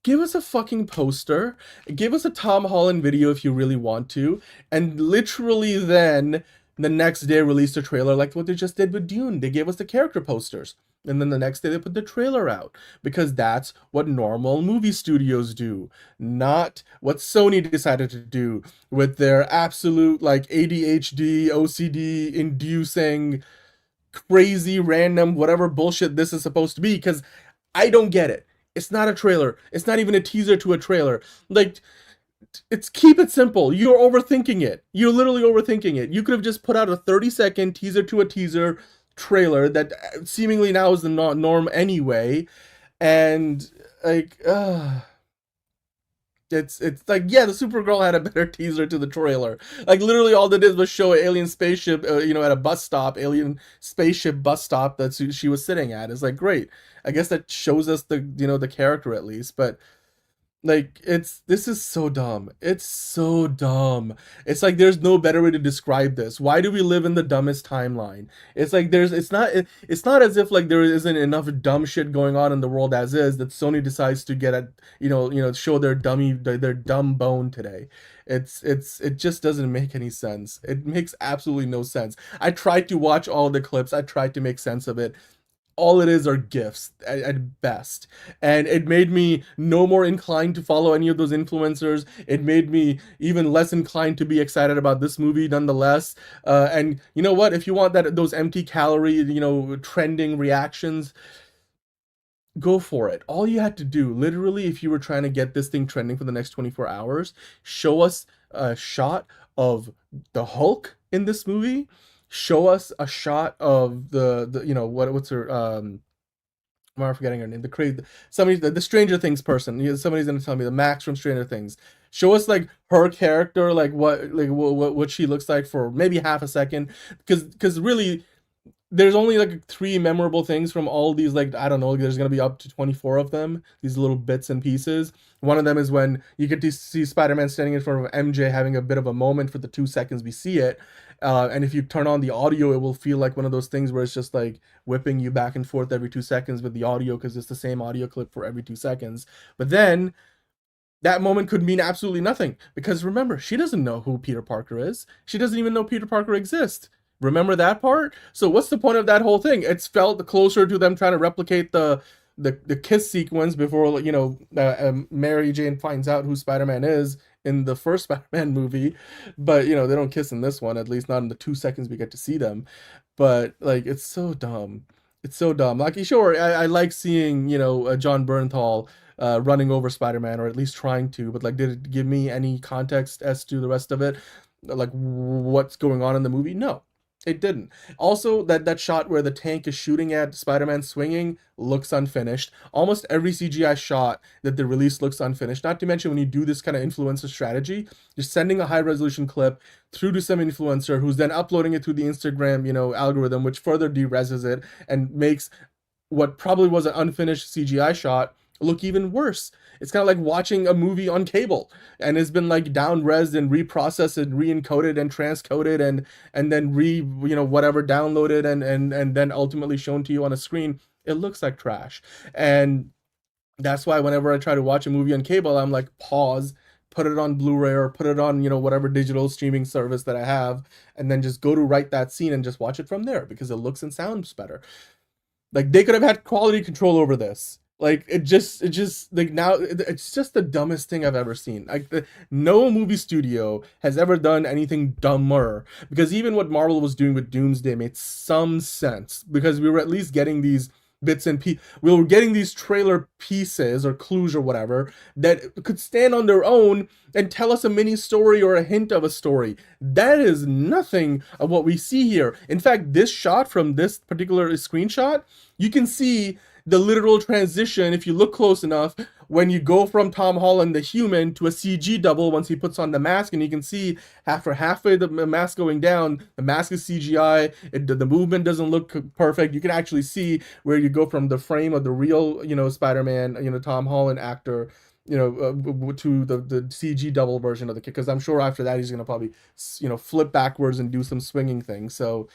give us a fucking poster, give us a Tom Holland video if you really want to, and literally then the next day release a trailer like what they just did with Dune. They gave us the character posters, and then the next day they put the trailer out, because that's what normal movie studios do, not what Sony decided to do with their absolute like ADHD, OCD inducing, crazy, random, whatever bullshit this is supposed to be, because I don't get it. It's not a trailer. It's not even a teaser to a trailer. Like, keep it simple. You're overthinking it. You're literally overthinking it. You could have just put out a 30-second teaser to a teaser trailer that seemingly now is the norm anyway, and like, it's like, yeah, the Supergirl had a better teaser to the trailer. Like, literally all they did was show an alien spaceship, at a bus stop, alien spaceship bus stop that she was sitting at. It's like, great. I guess that shows us the character at least, but like, this is so dumb. It's so dumb. It's like, there's no better way to describe this. Why do we live in the dumbest timeline? It's like, it's not as if like there isn't enough dumb shit going on in the world as is, that Sony decides to get at, show their dumb bone today. It just doesn't make any sense. It makes absolutely no sense. I tried to watch all the clips. I tried to make sense of it. All it is are gifs at best, and it made me no more inclined to follow any of those influencers. It made me even less inclined to be excited about this movie nonetheless. And you know what, if you want those empty calorie trending reactions, go for it. All you had to do, literally, if you were trying to get this thing trending for the next 24 hours, show us a shot of the Hulk in this movie. Show us a shot of the what's her I'm forgetting her name, the Stranger Things person. Somebody's gonna tell me, the Max from Stranger Things. Show us like her character, like what she looks like for maybe half a second, because really there's only like 3 memorable things from all these, like, I don't know, there's gonna be up to 24 of them, these little bits and pieces. One of them is when you get to see Spider-Man standing in front of MJ having a bit of a moment for the 2 seconds we see it. And if you turn on the audio, it will feel like one of those things where it's just like whipping you back and forth every 2 seconds with the audio, because it's the same audio clip for every 2 seconds. But then that moment could mean absolutely nothing, because remember, she doesn't know who Peter Parker is. She doesn't even know Peter Parker exists. Remember that part? So what's the point of that whole thing? It's felt closer to them trying to replicate the kiss sequence before Mary Jane finds out who Spider-Man is in the first Spider-Man movie, but they don't kiss in this one, at least not in the 2 seconds we get to see them. But like, it's so dumb. It's so dumb. Like, sure, I like seeing John Bernthal running over Spider-Man, or at least trying to, but like, did it give me any context as to the rest of it, like what's going on in the movie? No, it didn't. Also, that shot where the tank is shooting at Spider-Man swinging looks unfinished. Almost every CGI shot that they release looks unfinished. Not to mention, when you do this kind of influencer strategy, you're sending a high-resolution clip through to some influencer who's then uploading it to the Instagram, algorithm, which further de-reses it and makes what probably was an unfinished CGI shot look even worse. It's kind of like watching a movie on cable, and it's been like down-resed and reprocessed and re-encoded and transcoded and then whatever downloaded and then ultimately shown to you on a screen. It looks like trash. And that's why whenever I try to watch a movie on cable, I'm like, pause, put it on Blu-ray or put it on, whatever digital streaming service that I have, and then just go to write that scene and just watch it from there because it looks and sounds better. Like, they could have had quality control over this. Like, it just like, now it's just the dumbest thing I've ever seen. Like, no movie studio has ever done anything dumber, because even what Marvel was doing with Doomsday made some sense, because we were at least getting these bits and we were getting these trailer pieces or clues or whatever that could stand on their own and tell us a mini story or a hint of a story. That is nothing of what we see here. In fact, this shot from this particular screenshot, you can see the literal transition, if you look close enough, when you go from Tom Holland the human to a CG double once he puts on the mask, and you can see after halfway the mask going down, the mask is CGI, the movement doesn't look perfect. You can actually see where you go from the frame of the real, Spider-Man, Tom Holland actor, to the CG double version of the kid, because I'm sure after that he's going to probably, flip backwards and do some swinging things. So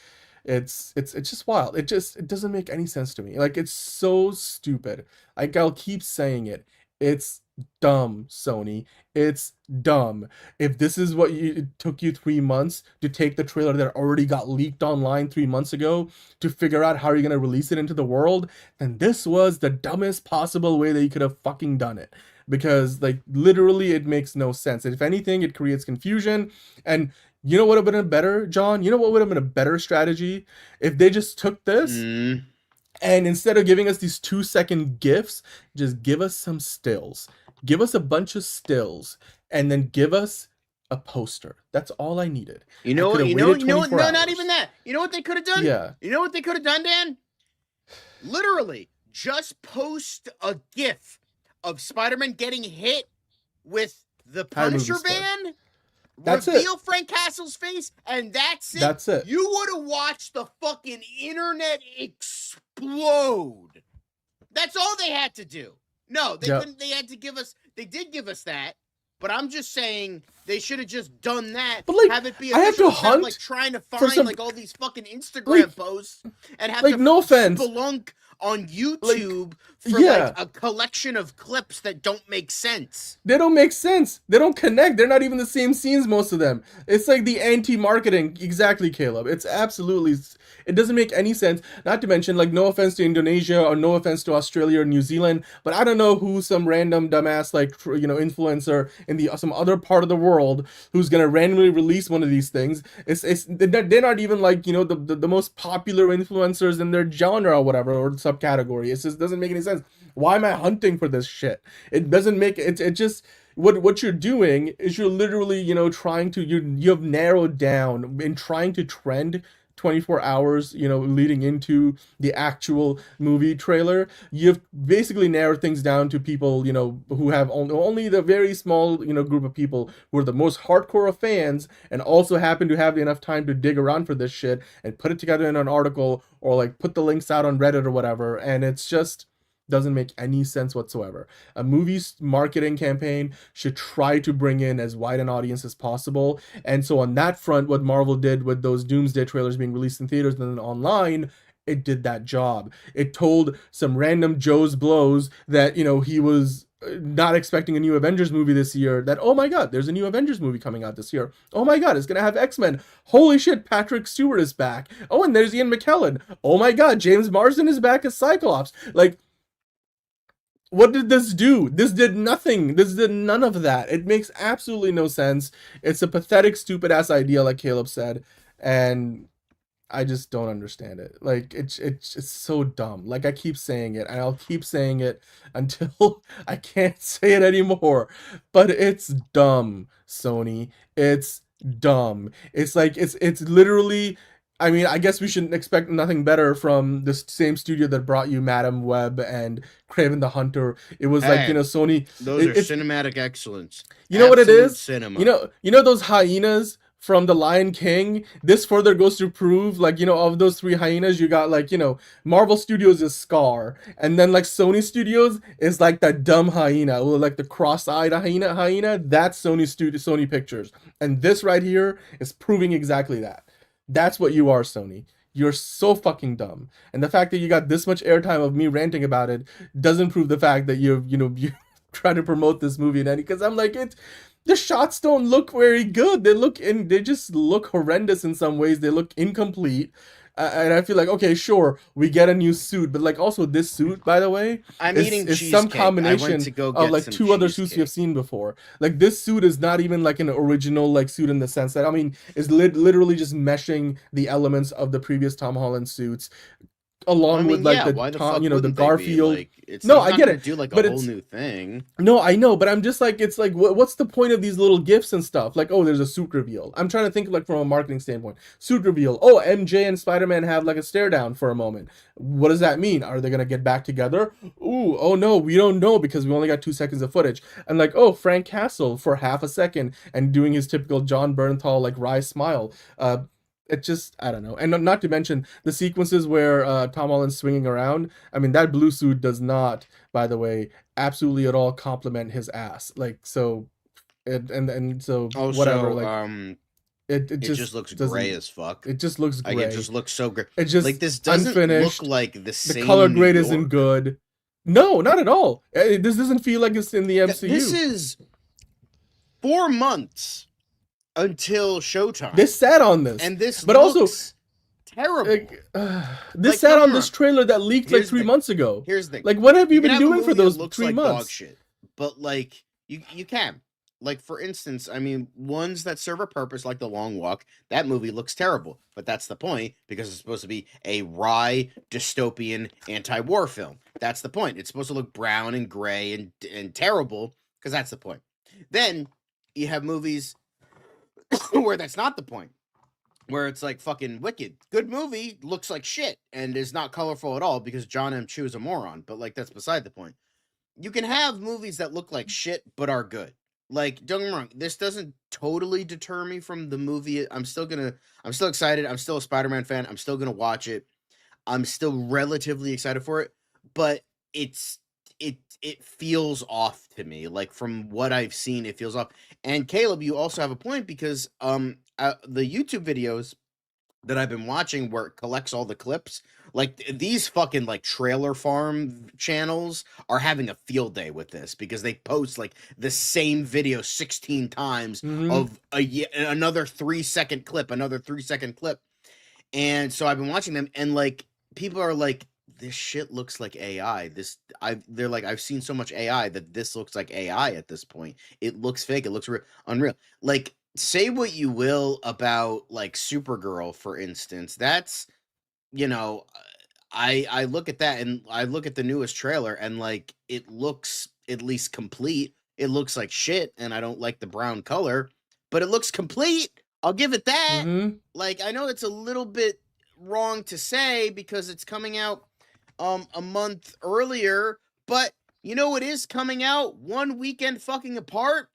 it's just wild. It doesn't make any sense to me. Like, it's so stupid. Like, I'll keep saying it. It's dumb, Sony. It's dumb. If this is what it took you 3 months to take the trailer that already got leaked online 3 months ago to figure out how you're going to release it into the world, then this was the dumbest possible way that you could have fucking done it. Because, like, literally it makes no sense. If anything, it creates confusion. And you know what would have been better, John? You know what would have been a better strategy? If they just took this and instead of giving us these 2-second GIFs, just give us some stills. Give us a bunch of stills and then give us a poster. That's all I needed. No, not even that. You know what they could have done? Yeah. You know what they could have done, Dan? Literally, just post a GIF of Spider-Man getting hit with the Punisher van. That's reveal it. Frank Castle's face, and that's it. That's it. You would have watched the fucking internet explode. That's all they had to do. No, they couldn't. They had to give us. They did give us that, but I'm just saying they should have just done that. But, like, have it be I have to hunt like trying to find some, like all these fucking Instagram posts and have like, to no offense, spelunk on YouTube for like a collection of clips that don't make sense. They don't make sense. They don't connect. They're not even the same scenes, most of them. It's like the anti-marketing. Exactly, Caleb. It's absolutely, it doesn't make any sense. Not to mention, like, no offense to Indonesia or no offense to Australia or New Zealand, but I don't know who some random dumbass, like, influencer in some other part of the world who's gonna randomly release one of these things. They're not even like, the most popular influencers in their genre or whatever, or subcategory. It just doesn't make any sense. Why am I hunting for this shit? It doesn't make it just what you're doing is you're literally, trying to you have narrowed down in trying to trend 24 hours, leading into the actual movie trailer. You've basically narrowed things down to people, who have only the very small, group of people who are the most hardcore of fans and also happen to have enough time to dig around for this shit and put it together in an article or like put the links out on Reddit or whatever. And it's just doesn't make any sense whatsoever. A movie's marketing campaign should try to bring in as wide an audience as possible. And so on that front, what Marvel did with those Doomsday trailers being released in theaters and then online, it did that job. It told some random Joe's Blows that, he was not expecting a new Avengers movie this year, that, oh my god, there's a new Avengers movie coming out this year. Oh my god, it's gonna have X-Men. Holy shit, Patrick Stewart is back. Oh, and there's Ian McKellen. Oh my god, James Marsden is back as Cyclops. Like, what did this do? This did nothing. This did none of that. It makes absolutely no sense. It's a pathetic, stupid-ass idea, like Caleb said, and I just don't understand it. Like, it's so dumb. Like, I keep saying it, and I'll keep saying it until I can't say it anymore. But it's dumb, Sony. It's dumb. It's like, it's literally... I mean, I guess we should expect nothing better from the same studio that brought you Madam Web and Kraven the Hunter. It was like, Sony... Those are cinematic excellence. You know what it is? Cinema. You know those hyenas from The Lion King. This further goes to prove, like, you know, of those three hyenas, you got, like, you know, Marvel Studios is Scar, and then, like, Sony Studios is, like, that dumb hyena, or, like, the cross-eyed hyena, that's Sony Pictures. And this right here is proving exactly that. That's what you are, Sony. You're so fucking dumb. And the fact that you got this much airtime of me ranting about it doesn't prove the fact that you try to promote this movie in any, because I'm like, the shots don't look very good. They just look horrendous in some ways. They look incomplete. And I feel like, okay, sure, we get a new suit, but like also this suit, by the way, is some combination of like two other suits you've seen before. Like this suit is not even like an original like suit in the sense that, I mean, is literally just meshing the elements of the previous Tom Holland suits, along with like the Garfield. I get it. Do like a whole new thing. No, I know, but I'm just like, it's like, what's the point of these little gifts and stuff? Like, oh, there's a suit reveal. I'm trying to think like from a marketing standpoint. Suit reveal. Oh, MJ and Spider-Man have like a stare down for a moment. What does that mean? Are they gonna get back together? Ooh, oh no, we don't know because we only got 2 seconds of footage. And like, oh, Frank Castle for half a second and doing his typical John Bernthal like wry smile. It just, I don't know. And not to mention the sequences where Tom Holland's swinging around. I mean, that blue suit does not, by the way, absolutely at all compliment his ass. Like, so, so whatever. Like, it just looks gray as fuck. It just looks gray. Like, it just looks so gray. It just like this doesn't unfinished. look like the same. The color grade isn't good. No, not at all. This doesn't feel like it's in the MCU. This is 4 months until Showtime. This sat on this, and this, but looks also terrible. This sat on this trailer that leaked like 3 months ago. Here's the thing. Like, what have you been doing for those 3 like months? Dog shit, but like you can. Like, for instance, I mean, ones that serve a purpose, like The Long Walk, that movie looks terrible. But that's the point, because it's supposed to be a wry, dystopian, anti-war film. That's the point. It's supposed to look brown and gray and terrible, because that's the point. Then, you have movies where that's not the point. Where it's like fucking Wicked. Good movie, looks like shit, and is not colorful at all, because John M. Chu is a moron. But, like, that's beside the point. You can have movies that look like shit, but are good. Like, don't get me wrong, this doesn't totally deter me from the movie. I'm still excited. I'm still a Spider-Man fan. I'm still gonna watch it. I'm still relatively excited for it, but it feels off to me. Like, from what I've seen, it feels off. And Caleb, you also have a point, because the YouTube videos that I've been watching where it collects all the clips, like these fucking like trailer farm channels are having a field day with this, because they post like the same video 16 times of another 3-second clip, and so I've been watching them, and like people are like, this shit looks like AI. They're like, I've seen so much AI that this looks like AI at this point. It looks fake. It looks unreal. Like, say what you will about like Supergirl, for instance. That's, you know, I look at that and I look at the newest trailer, and like it looks at least complete. It looks like shit, and I don't like the brown color, but it looks complete. I'll give it that. Like, I know it's a little bit wrong to say because it's coming out a month earlier, but you know what is coming out 1 weekend fucking apart?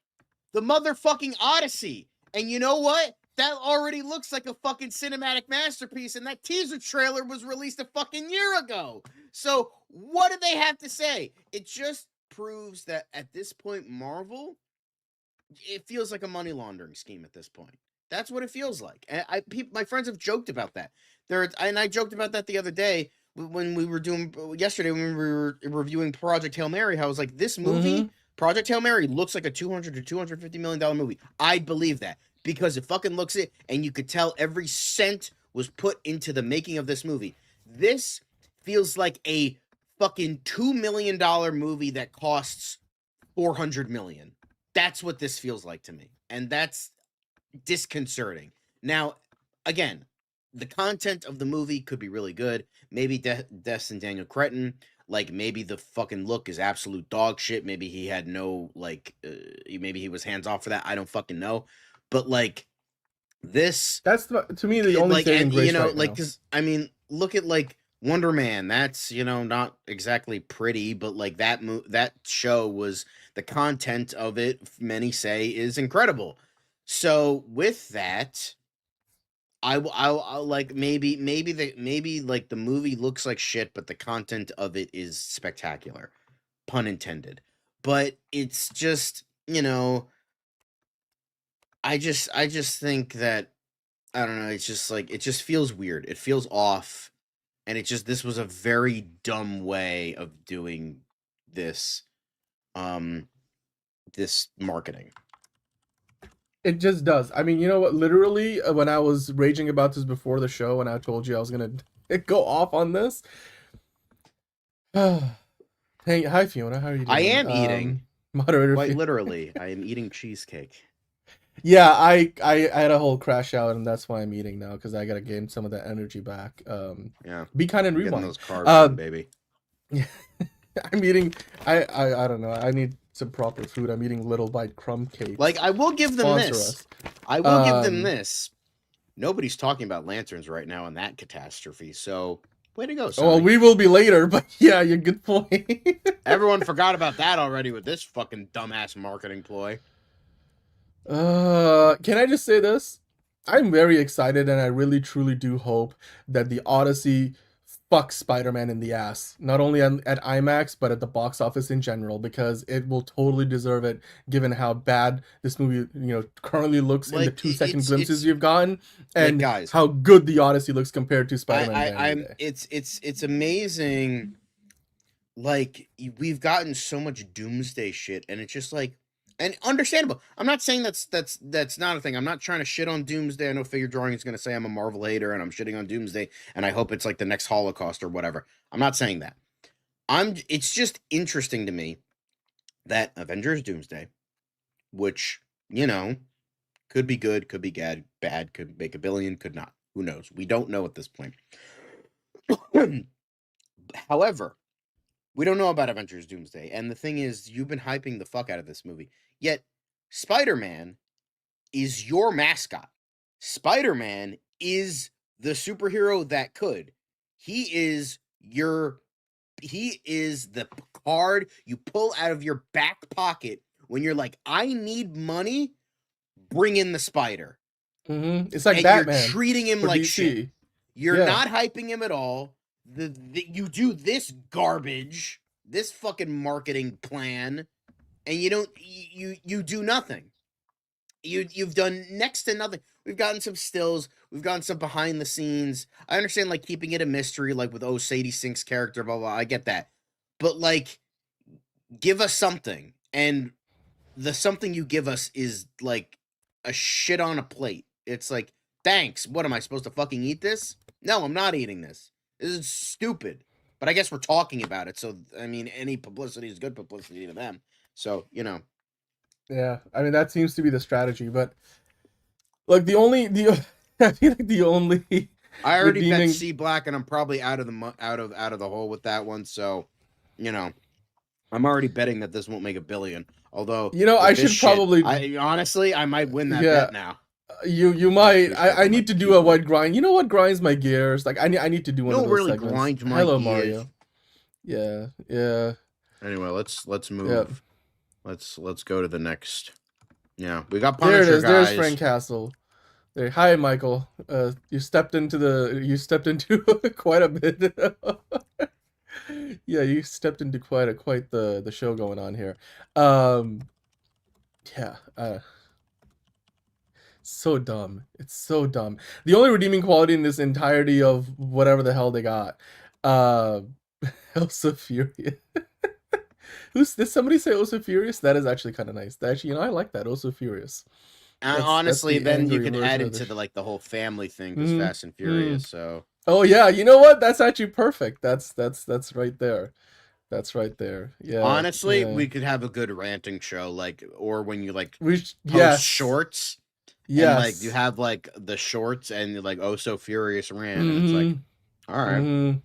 The motherfucking Odyssey. And you know what? That already looks like a fucking cinematic masterpiece, and that teaser trailer was released a fucking year ago. So what do they have to say? It just proves that at this point, Marvel, it feels like a money laundering scheme at this point. That's what it feels like. And my friends have joked about that. And I joked about that the other day when we were yesterday when we were reviewing Project Hail Mary. How I was like, this movie, Project Hail Mary, looks like a $200 to $250 million movie. I'd believe that, because it fucking looks it, and you could tell every cent was put into the making of this movie. This feels like a fucking $2 million movie that costs $400 million. That's what this feels like to me, and that's disconcerting. Now, again, the content of the movie could be really good. Maybe Destin Daniel Cretton, like, maybe the fucking look is absolute dog shit. Maybe he had no, like, maybe he was hands off for that. I don't fucking know. But, like, this... That's, to me, the only like, saving grace right like, now. because, I mean, look at, like, Wonder Man. That's, not exactly pretty, but, like, that show was... The content of it, many say, is incredible. So with that, I'll like maybe like the movie looks like shit, but the content of it is spectacular, pun intended. But it's just, I just think that, I don't know, it's just like, it just feels weird. It feels off, and this was a very dumb way of doing this this marketing. It just does. I mean, you know what? Literally, when I was raging about this before the show, and I told you I was gonna go off on this. Hey, hi Fiona, how are you doing? I am eating. Moderator. Quite literally, I am eating cheesecake. Yeah, I had a whole crash out, and that's why I'm eating now, because I gotta gain some of that energy back. Yeah. Be kind and Getting rewind. those carbs in, baby. Yeah, I'm eating. I don't know. I need some proper food. I'm eating little bite crumb cake. Like, I will give them Sponsor this. us. I will give them this. Nobody's talking about lanterns right now in that catastrophe. So, way to go, Sony. Well, we will be later, but yeah, you're good point. Everyone forgot about that already with this fucking dumbass marketing ploy. Can I just say this? I'm very excited, and I really truly do hope that the Odyssey fucks Spider-Man in the ass, not only at IMAX but at the box office in general, because it will totally deserve it, given how bad this movie currently looks, in the 2-second glimpses you've gotten, and guys, how good the Odyssey looks compared to Spider-Man. It's amazing. Like, we've gotten so much doomsday shit, and it's just like, and understandable. I'm not saying that's not a thing. I'm not trying to shit on Doomsday. I know Figure Drawing is going to say I'm a Marvel hater and I'm shitting on Doomsday, and I hope it's like the next Holocaust or whatever. I'm not saying that. It's just interesting to me that Avengers Doomsday, which, could be good, could be bad, could make $1 billion, could not. Who knows? We don't know at this point. However, we don't know about Avengers Doomsday, and the thing is, you've been hyping the fuck out of this movie. Yet, Spider-Man is your mascot. Spider-Man is the superhero that could. He is the card you pull out of your back pocket when you're like, I need money, bring in the Spider. Mm-hmm. It's like and Batman. You're treating him like DC. shit. You're not hyping him at all. You do this garbage, this fucking marketing plan, and you do nothing. You've done next to nothing. We've gotten some stills, we've gotten some behind the scenes. I understand, like, keeping it a mystery, like with Sadie Sink's character, blah blah. I get that, but like, give us something, and the something you give us is like a shit on a plate. It's like, thanks. What am I supposed to fucking eat this? No, I'm not eating this. This is stupid. But I guess we're talking about it, so, I mean, any publicity is good publicity to them. So, Yeah, I mean, that seems to be the strategy, but like I feel like the only I already bet C Black, and I'm probably out of the hole with that one, so, I'm already betting that this won't make $1 billion. Although, I should probably honestly, I might win that bet now. You might. I need to do a white grind. You know what grinds my gears? Like, I need to do one of those really segments. grinds my Hello, gears. Mario. Yeah. Anyway, let's move. Yep. Let's go to the next. Yeah, we got Punisher, there it is. guys. There's Frank Castle. There. Hi, Michael. You stepped into quite a bit. Yeah, you stepped into quite the show going on here. So dumb. It's so dumb. The only redeeming quality in this entirety of whatever the hell they got. Also Furious. Did somebody say Also Furious? That is actually kind of nice. Actually, I like that. Also Furious. Honestly, then you can add it to the whole family thing, because Fast and Furious. So. Oh yeah, you know what? That's actually perfect. That's right there. That's right there. Yeah. Honestly, we could have a good ranting show, or when you post shorts. Yes. And, you have the shorts and Oh So Furious rant. And it's all right. Mm-hmm.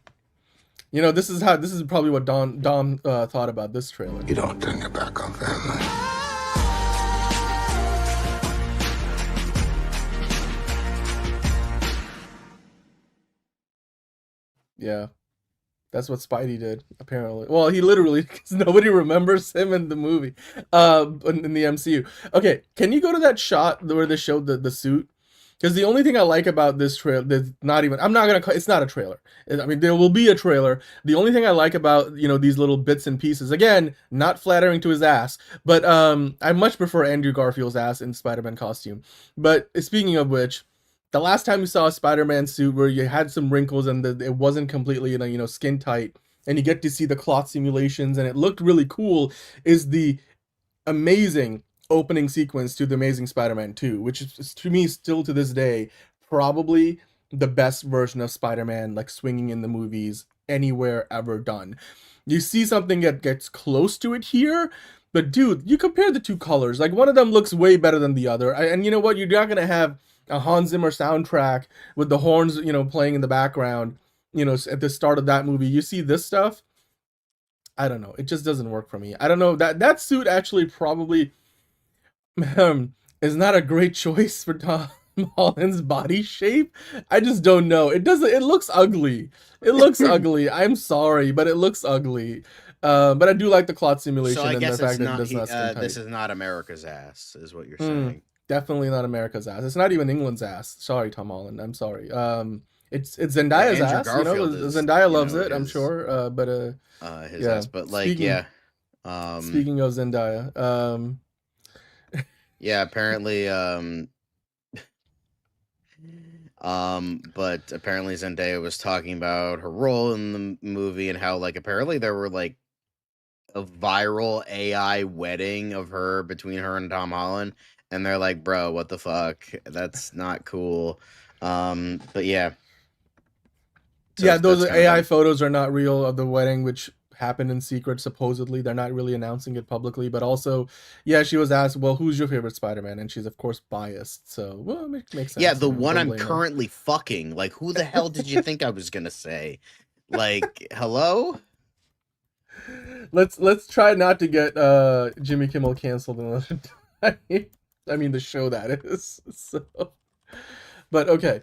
This is probably what Dom thought about this trailer. You don't turn your back on family. Yeah. That's what Spidey did, apparently. Well, he literally, because nobody remembers him in the movie, in the MCU. Okay, can you go to that shot where they showed the suit? Because the only thing I like about this trailer, it's not a trailer. I mean, there will be a trailer. The only thing I like about, these little bits and pieces, again, not flattering to his ass, but I much prefer Andrew Garfield's ass in Spider-Man costume. But speaking of which, the last time you saw a Spider-Man suit where you had some wrinkles and it wasn't completely, skin tight, and you get to see the cloth simulations and it looked really cool, is the amazing opening sequence to The Amazing Spider-Man 2, which is, to me, still to this day, probably the best version of Spider-Man, like, swinging in the movies anywhere ever done. You see something that gets close to it here, but dude, you compare the two colors, like, one of them looks way better than the other, and you know what, you're not gonna have a Hans Zimmer soundtrack with the horns, playing in the background, at the start of that movie. You see this stuff, I don't know, it just doesn't work for me. I don't know, that suit actually probably is not a great choice for Tom Holland's body shape. I just don't know. It looks ugly. It looks ugly. I'm sorry, but it looks ugly. But I do like the cloth simulation, So I and guess the fact it's that it does not skin tight. this is not America's ass, is what you're saying. Definitely not America's ass. It's not even England's ass. Sorry, Tom Holland. I'm sorry. It's Zendaya's Andrew ass. Garfield is, Zendaya loves it, I'm sure. But his yeah. ass. But like, Speaking of Zendaya, yeah, apparently, but apparently Zendaya was talking about her role in the movie and how, like, apparently there were, like, a viral AI wedding of her between her and Tom Holland, and they're like, bro, what the fuck? That's not cool. But yeah. So yeah, those that's AI photos are not real of the wedding, which happened in secret, supposedly. They're not really announcing it publicly, but also, yeah, she was asked, well, who's your favorite Spider-Man? And she's, of course, biased, so, well, it makes sense. Yeah, the one I'm currently fucking. Like, who the hell did you think I was gonna say? Like, hello? Let's try not to get Jimmy Kimmel canceled another time. I mean, the show, that is. So, but okay.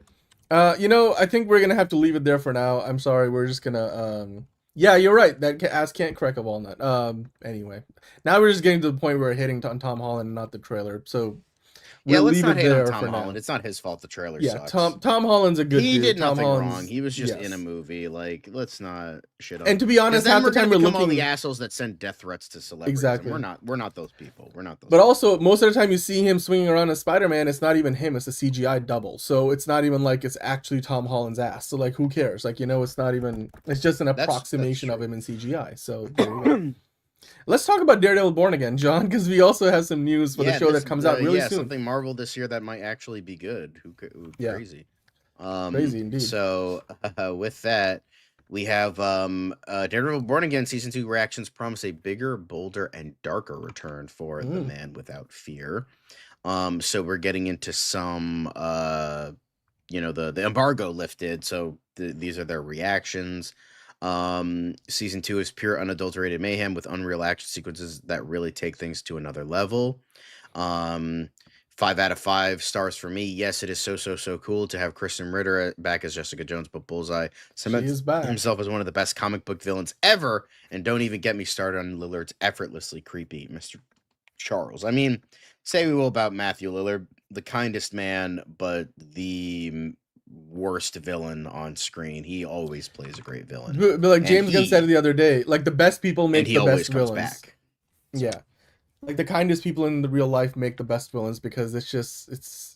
I think we're gonna have to leave it there for now. I'm sorry, we're just gonna yeah, you're right. That ass can't crack a walnut. Anyway, now we're just getting to the point where we're hitting on Tom Holland and not the trailer. So we'll leave it there for now. It's not his fault the trailer sucks. Tom Holland's a good dude. He did nothing wrong. He was just in a movie. Like, let's not shit on And to be honest, half the time we're looking all the assholes that send death threats to celebrities. Exactly. We're not those people. We're not those. But also, most of the time you see him swinging around as Spider-Man, it's not even him. It's a CGI double. So it's not even like it's actually Tom Holland's ass. So like, who cares? Like, it's not even. It's just an approximation of him in CGI. So there you go. Let's talk about Daredevil Born Again, John, because we also have some news for the show that comes out really soon. Something Marvel this year that might actually be good. Crazy. Crazy indeed. So with that, we have Daredevil Born Again Season 2 reactions promise a bigger, bolder, and darker return for the Man Without Fear. So we're getting into some, the embargo lifted, so these are their reactions. Season 2 is pure unadulterated mayhem with unreal action sequences that really take things to another level. 5 out of 5 stars for me. Yes, it is so cool to have Kristen Ritter back as Jessica Jones, but Bullseye cements himself as one of the best comic book villains ever. And don't even get me started on Lillard's effortlessly creepy Mr. Charles. I mean, say we will about Matthew Lillard, the kindest man, but the worst villain on screen. He always plays a great villain. But like James Gunn said the other day, like the best people make the best villains. Back. Yeah. Like the kindest people in the real life make the best villains because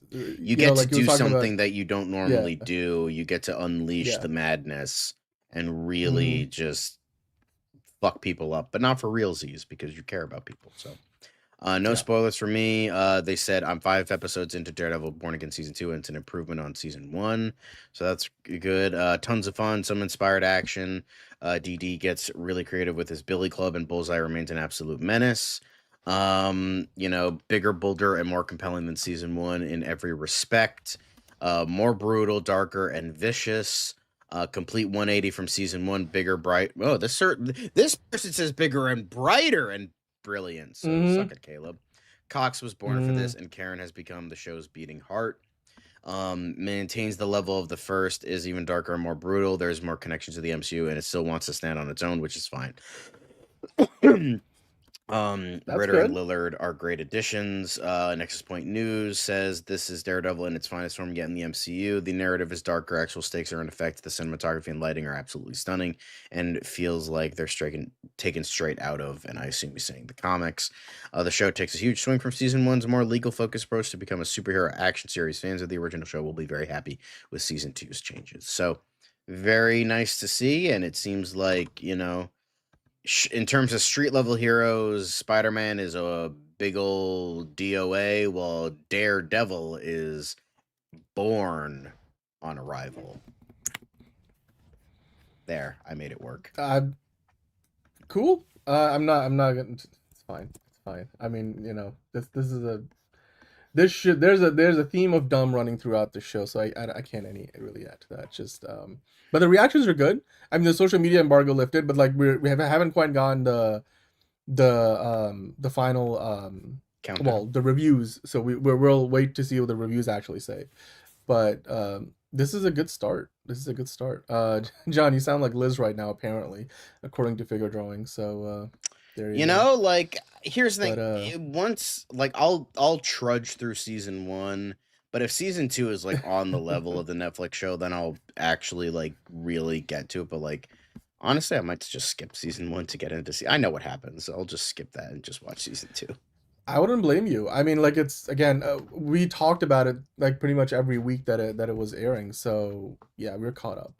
you get to do something that you don't normally do. You get to unleash the madness and really just fuck people up, but not for realsies because you care about people. So no spoilers for me. They said I'm 5 episodes into Daredevil Born Again Season 2, and it's an improvement on Season 1. So that's good. Tons of fun, some inspired action. DD gets really creative with his Billy Club, and Bullseye remains an absolute menace. Bigger, bolder, and more compelling than Season 1 in every respect. More brutal, darker, and vicious. Complete 180 from Season 1. Bigger, bright. Oh, this person says bigger and brighter and brilliant. So suck it, Caleb. Cox was born for this, and Karen has become the show's beating heart. maintains the level of the first, is even darker and more brutal. There's more connection to the MCU, and it still wants to stand on its own, which is fine. That's Ritter and good. Lillard are great additions. Nexus Point News says this is Daredevil in its finest form yet in the MCU. The narrative is darker, actual stakes are in effect. The cinematography and lighting are absolutely stunning, and it feels like they're taken straight out of, and I assume he's saying, the comics. The show takes a huge swing from season one's more legal focused approach to become a superhero action series. Fans of the original show will be very happy with season two's changes. So, very nice to see, and it seems like, in terms of street level heroes, Spider-Man is a big old DOA, while Daredevil is born on arrival. There, I made it work. Cool. I'm not gonna. It's fine. It's fine. I mean, this is there's a theme of dumb running throughout the show, so I can't really add to that. Just but the reactions are good. I mean, the social media embargo lifted, but like we haven't quite gotten the final Countdown. well, the reviews. So we'll wait to see what the reviews actually say. But this is a good start. John, you sound like Liz right now, apparently, according to figure drawing. So there you go. Like, here's the thing. But, Once, like, I'll trudge through season one, but if season two is like on the level of the Netflix show, then I'll actually like really get to it. But like, honestly, I might just skip season one to get into I know what happens. I'll just skip that and just watch season two. I wouldn't blame you. I mean, like, it's again, we talked about it like pretty much every week that it was airing. So yeah, we're caught up.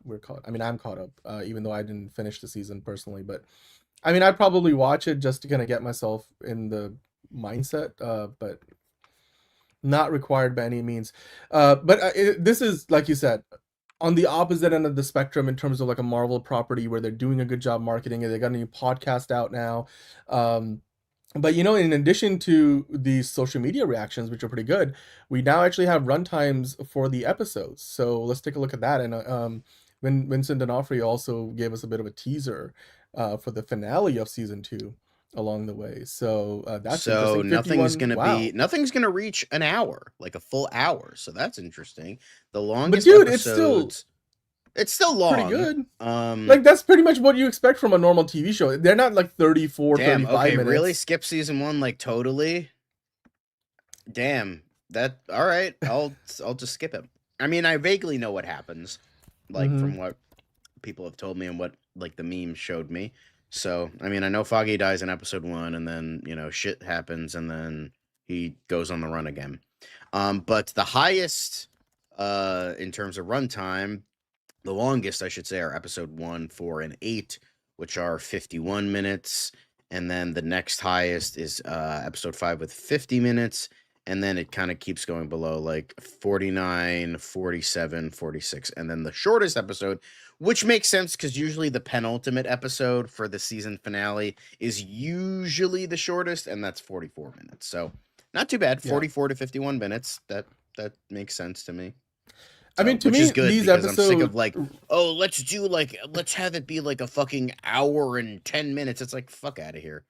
I mean, I'm caught up, even though I didn't finish the season personally. But I mean, I'd probably watch it just to kind of get myself in the mindset. But not required by any means. But this is, like you said, on the opposite end of the spectrum in terms of like a Marvel property where they're doing a good job marketing it. They got a new podcast out now. But in addition to these social media reactions, which are pretty good, we now actually have runtimes for the episodes. So let's take a look at that. And when Vincent D'Onofrio also gave us a bit of a teaser for the finale of season 2 along the way. So that's so interesting. nothing's gonna reach an hour, like a full hour. So that's interesting. The longest, but dude, episodes, it's still long. Pretty good. Like, that's pretty much what you expect from a normal TV show. They're not like 34, 35 minutes. Really? Skip season 1 like totally? Damn. That all right. I'll just skip it. I mean, I vaguely know what happens, like from what people have told me and what like the memes showed me. So, I mean, I know Foggy dies in episode 1 and then, shit happens and then he goes on the run again. But the highest in terms of runtime, the longest, I should say, are episode 1, 4, and 8, which are 51 minutes. And then the next highest is episode 5 with 50 minutes. And then it kind of keeps going below, like 49, 47, 46. And then the shortest episode, which makes sense because usually the penultimate episode for the season finale is usually the shortest, and that's 44 minutes. So not too bad. 44 to 51 minutes. That makes sense to me. I mean, to me, is good these because episodes... I'm sick of like, let's have it be like a fucking hour and 10 minutes. It's like, fuck out of here.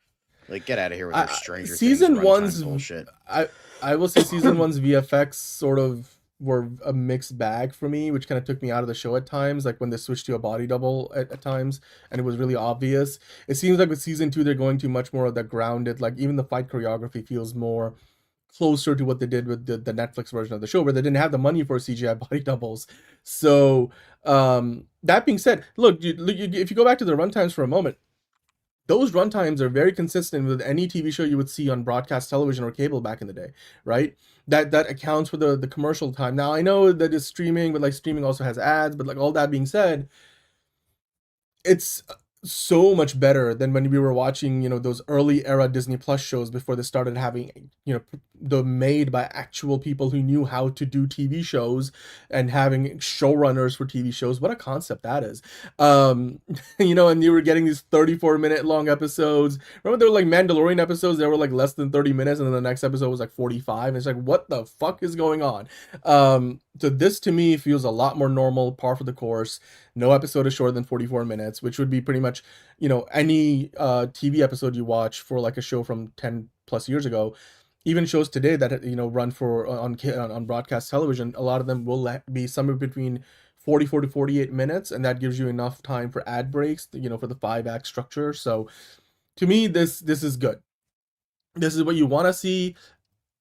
Like, get out of here with your Stranger season Things one's bullshit. I will say season 1's VFX sort of were a mixed bag for me, which kind of took me out of the show at times, like when they switched to a body double at times, and it was really obvious. It seems like with season 2, they're going to much more of the grounded, like even the fight choreography feels more closer to what they did with the Netflix version of the show, where they didn't have the money for CGI body doubles. So that being said, look, if you go back to the runtimes for a moment, those runtimes are very consistent with any TV show you would see on broadcast television or cable back in the day, right? That accounts for the commercial time. Now, I know that it's streaming, but like streaming also has ads, but like all that being said, it's so much better than when we were watching, those early era Disney Plus shows before they started having, the made by actual people who knew how to do TV shows and having showrunners for TV shows. What a concept that is. And you were getting these 34-minute long episodes. Remember there were like Mandalorian episodes that were like less than 30 minutes and then the next episode was like 45. It's like, what the fuck is going on? So this to me feels a lot more normal, par for the course. No episode is shorter than 44 minutes, which would be pretty much, any TV episode you watch for like a show from 10 plus years ago. even shows today that run for on broadcast television, a lot of them will be somewhere between 44 to 48 minutes, and that gives you enough time for ad breaks, for the 5-act structure. So to me, this is good. This is what you want to see.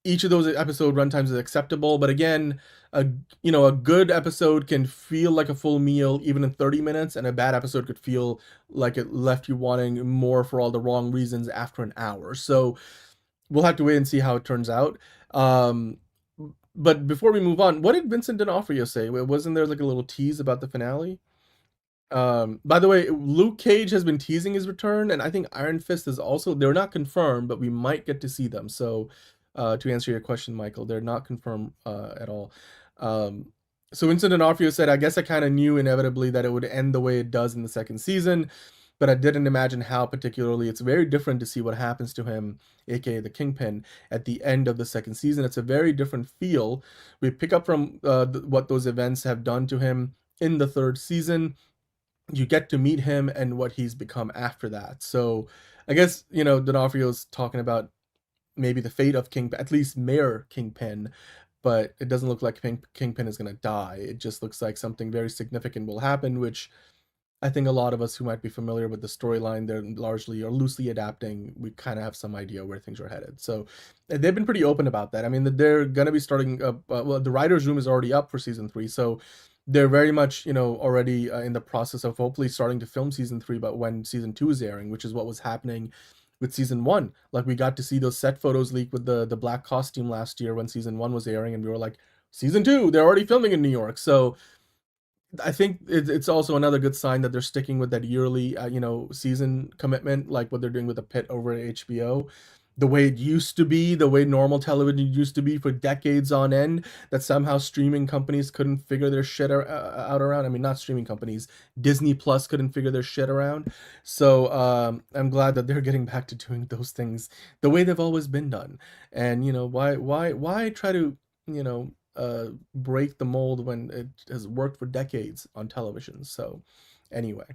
Each of those episode runtimes is acceptable, but again, a good episode can feel like a full meal even in 30 minutes, and a bad episode could feel like it left you wanting more for all the wrong reasons after an hour. So we'll have to wait and see how it turns out. But before we move on, what did Vincent D'Onofrio say? Wasn't there like a little tease about the finale? By the way, Luke Cage has been teasing his return, and I think Iron Fist is also, they're not confirmed, but we might get to see them. So to answer your question, Michael, they're not confirmed at all. So Vincent D'Onofrio said, I guess I kind of knew inevitably that it would end the way it does in the second season, but I didn't imagine how particularly. It's very different to see what happens to him, aka the Kingpin, at the end of the second season. It's a very different feel. We pick up from what those events have done to him in the third season. You get to meet him and what he's become after that. So I guess, D'Onofrio's talking about maybe the fate of Kingpin, at least Mayor Kingpin, but it doesn't look like Kingpin is going to die. It just looks like something very significant will happen, which I think a lot of us who might be familiar with the storyline, they're largely or loosely adapting, we kind of have some idea where things are headed. So they've been pretty open about that. I mean, they're going to be starting well, the writer's room is already up for season 3, so they're very much, already in the process of hopefully starting to film season 3, but when season 2 is airing, which is what was happening with season 1. Like, we got to see those set photos leak with the black costume last year when season 1 was airing, and we were like, season 2, they're already filming in New York. So I think it's also another good sign that they're sticking with that yearly, season commitment, like what they're doing with The Pit over at HBO. The way it used to be, the way normal television used to be for decades on end, that somehow streaming companies couldn't figure their shit out around. I mean, not streaming companies, Disney Plus couldn't figure their shit around. So I'm glad that they're getting back to doing those things the way they've always been done. And why try to break the mold when it has worked for decades on television? So anyway,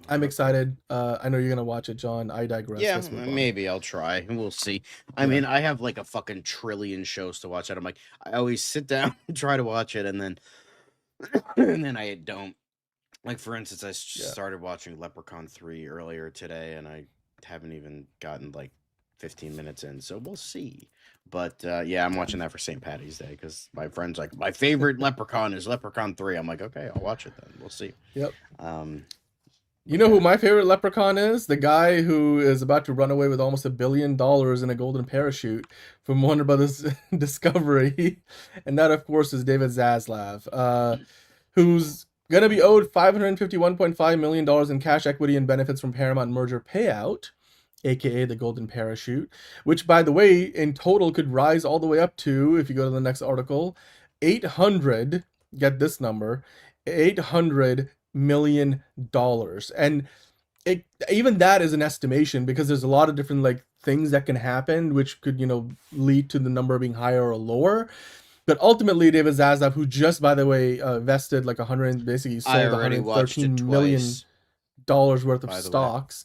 I'm excited. I know you're gonna watch it, John. I digress. Yeah, Let's move on. maybe I'll try. We'll see. I mean, I have like a fucking trillion shows to watch. I'm like, I always sit down and try to watch it, and then I don't. Like, for instance, I started watching Leprechaun 3 earlier today, and I haven't even gotten like 15 minutes in, so we'll see. But yeah, I'm watching that for St. Patty's Day because my friend's like, my favorite Leprechaun is Leprechaun 3. I'm like, okay, I'll watch it then. We'll see. Yep. You know who my favorite leprechaun is? The guy who is about to run away with almost $1 billion in a golden parachute from Warner Brothers Discovery. And that, of course, is David Zaslav, who's going to be owed $551.5 million in cash equity and benefits from Paramount merger payout, aka the golden parachute, which, by the way, in total could rise all the way up to, if you go to the next article, 800, get this number, $800 million. And even that is an estimation because there's a lot of different like things that can happen which could lead to the number being higher or lower. But ultimately, David Zaslav, who just, by the way, vested like basically sold $113 million worth of stocks,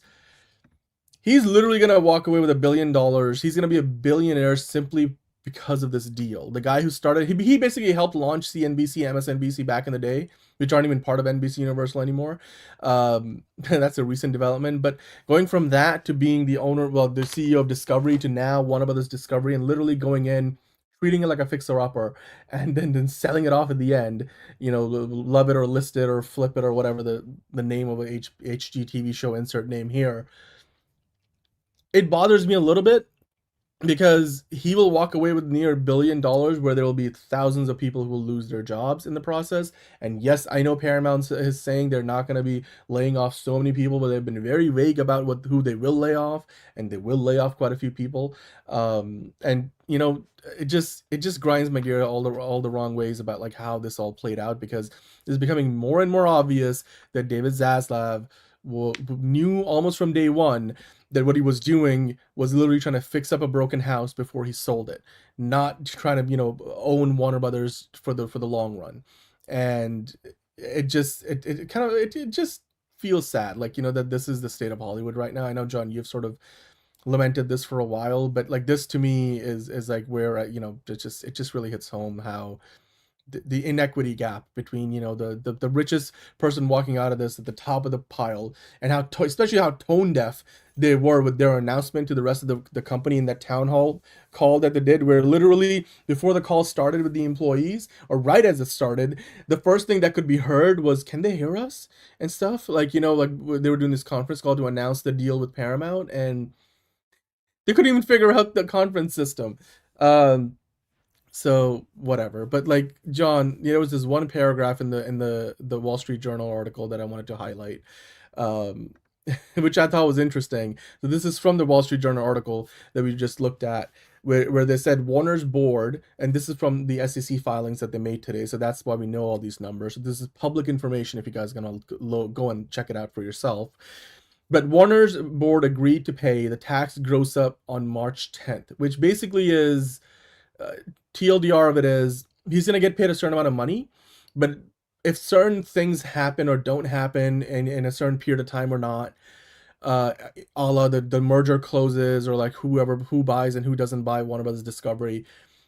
he's literally gonna walk away with $1 billion. He's gonna be a billionaire simply because of this deal. The guy who started, he basically helped launch CNBC, MSNBC back in the day, which aren't even part of NBC Universal anymore. That's a recent development. But going from that to being the owner, the CEO of Discovery, to now Warner Brothers Discovery, and literally going in, treating it like a fixer-upper, and then selling it off at the end, love it or list it or flip it or whatever the name of a HGTV show, insert name here. It bothers me a little bit, because he will walk away with near $1 billion where there will be thousands of people who will lose their jobs in the process. And yes, I know Paramount is saying they're not going to be laying off so many people, but they've been very vague about who they will lay off, and they will lay off quite a few people. And it just grinds my gear all the wrong ways about like how this all played out, because it's becoming more and more obvious that David Zaslav knew almost from day one that what he was doing was literally trying to fix up a broken house before he sold it, not trying to own Warner Brothers for the long run. And it just feels sad, like that this is the state of Hollywood right now. I know, John, you've sort of lamented this for a while, but like this to me is like where it just really hits home how the inequity gap between the richest person walking out of this at the top of the pile, and how especially how tone deaf they were with their announcement to the rest of the company in that town hall call that they did, where literally before the call started with the employees, or right as it started, the first thing that could be heard was, can they hear us and stuff, like like they were doing this conference call to announce the deal with Paramount, and they couldn't even figure out the conference system. So whatever. But like, John, there was this one paragraph in the Wall Street Journal article that I wanted to highlight, um, which I thought was interesting. So this is from the Wall Street Journal article that we just looked at, where they said Warner's board, and this is from the SEC filings that they made today. So that's why we know all these numbers. So this is public information if you guys are gonna go and check it out for yourself. But Warner's board agreed to pay the tax gross up on March 10th, which basically is, TLDR of it is, he's going to get paid a certain amount of money, but if certain things happen or don't happen in a certain period of time or not, a la the merger closes, or like who buys and who doesn't buy Warner Brothers Discovery,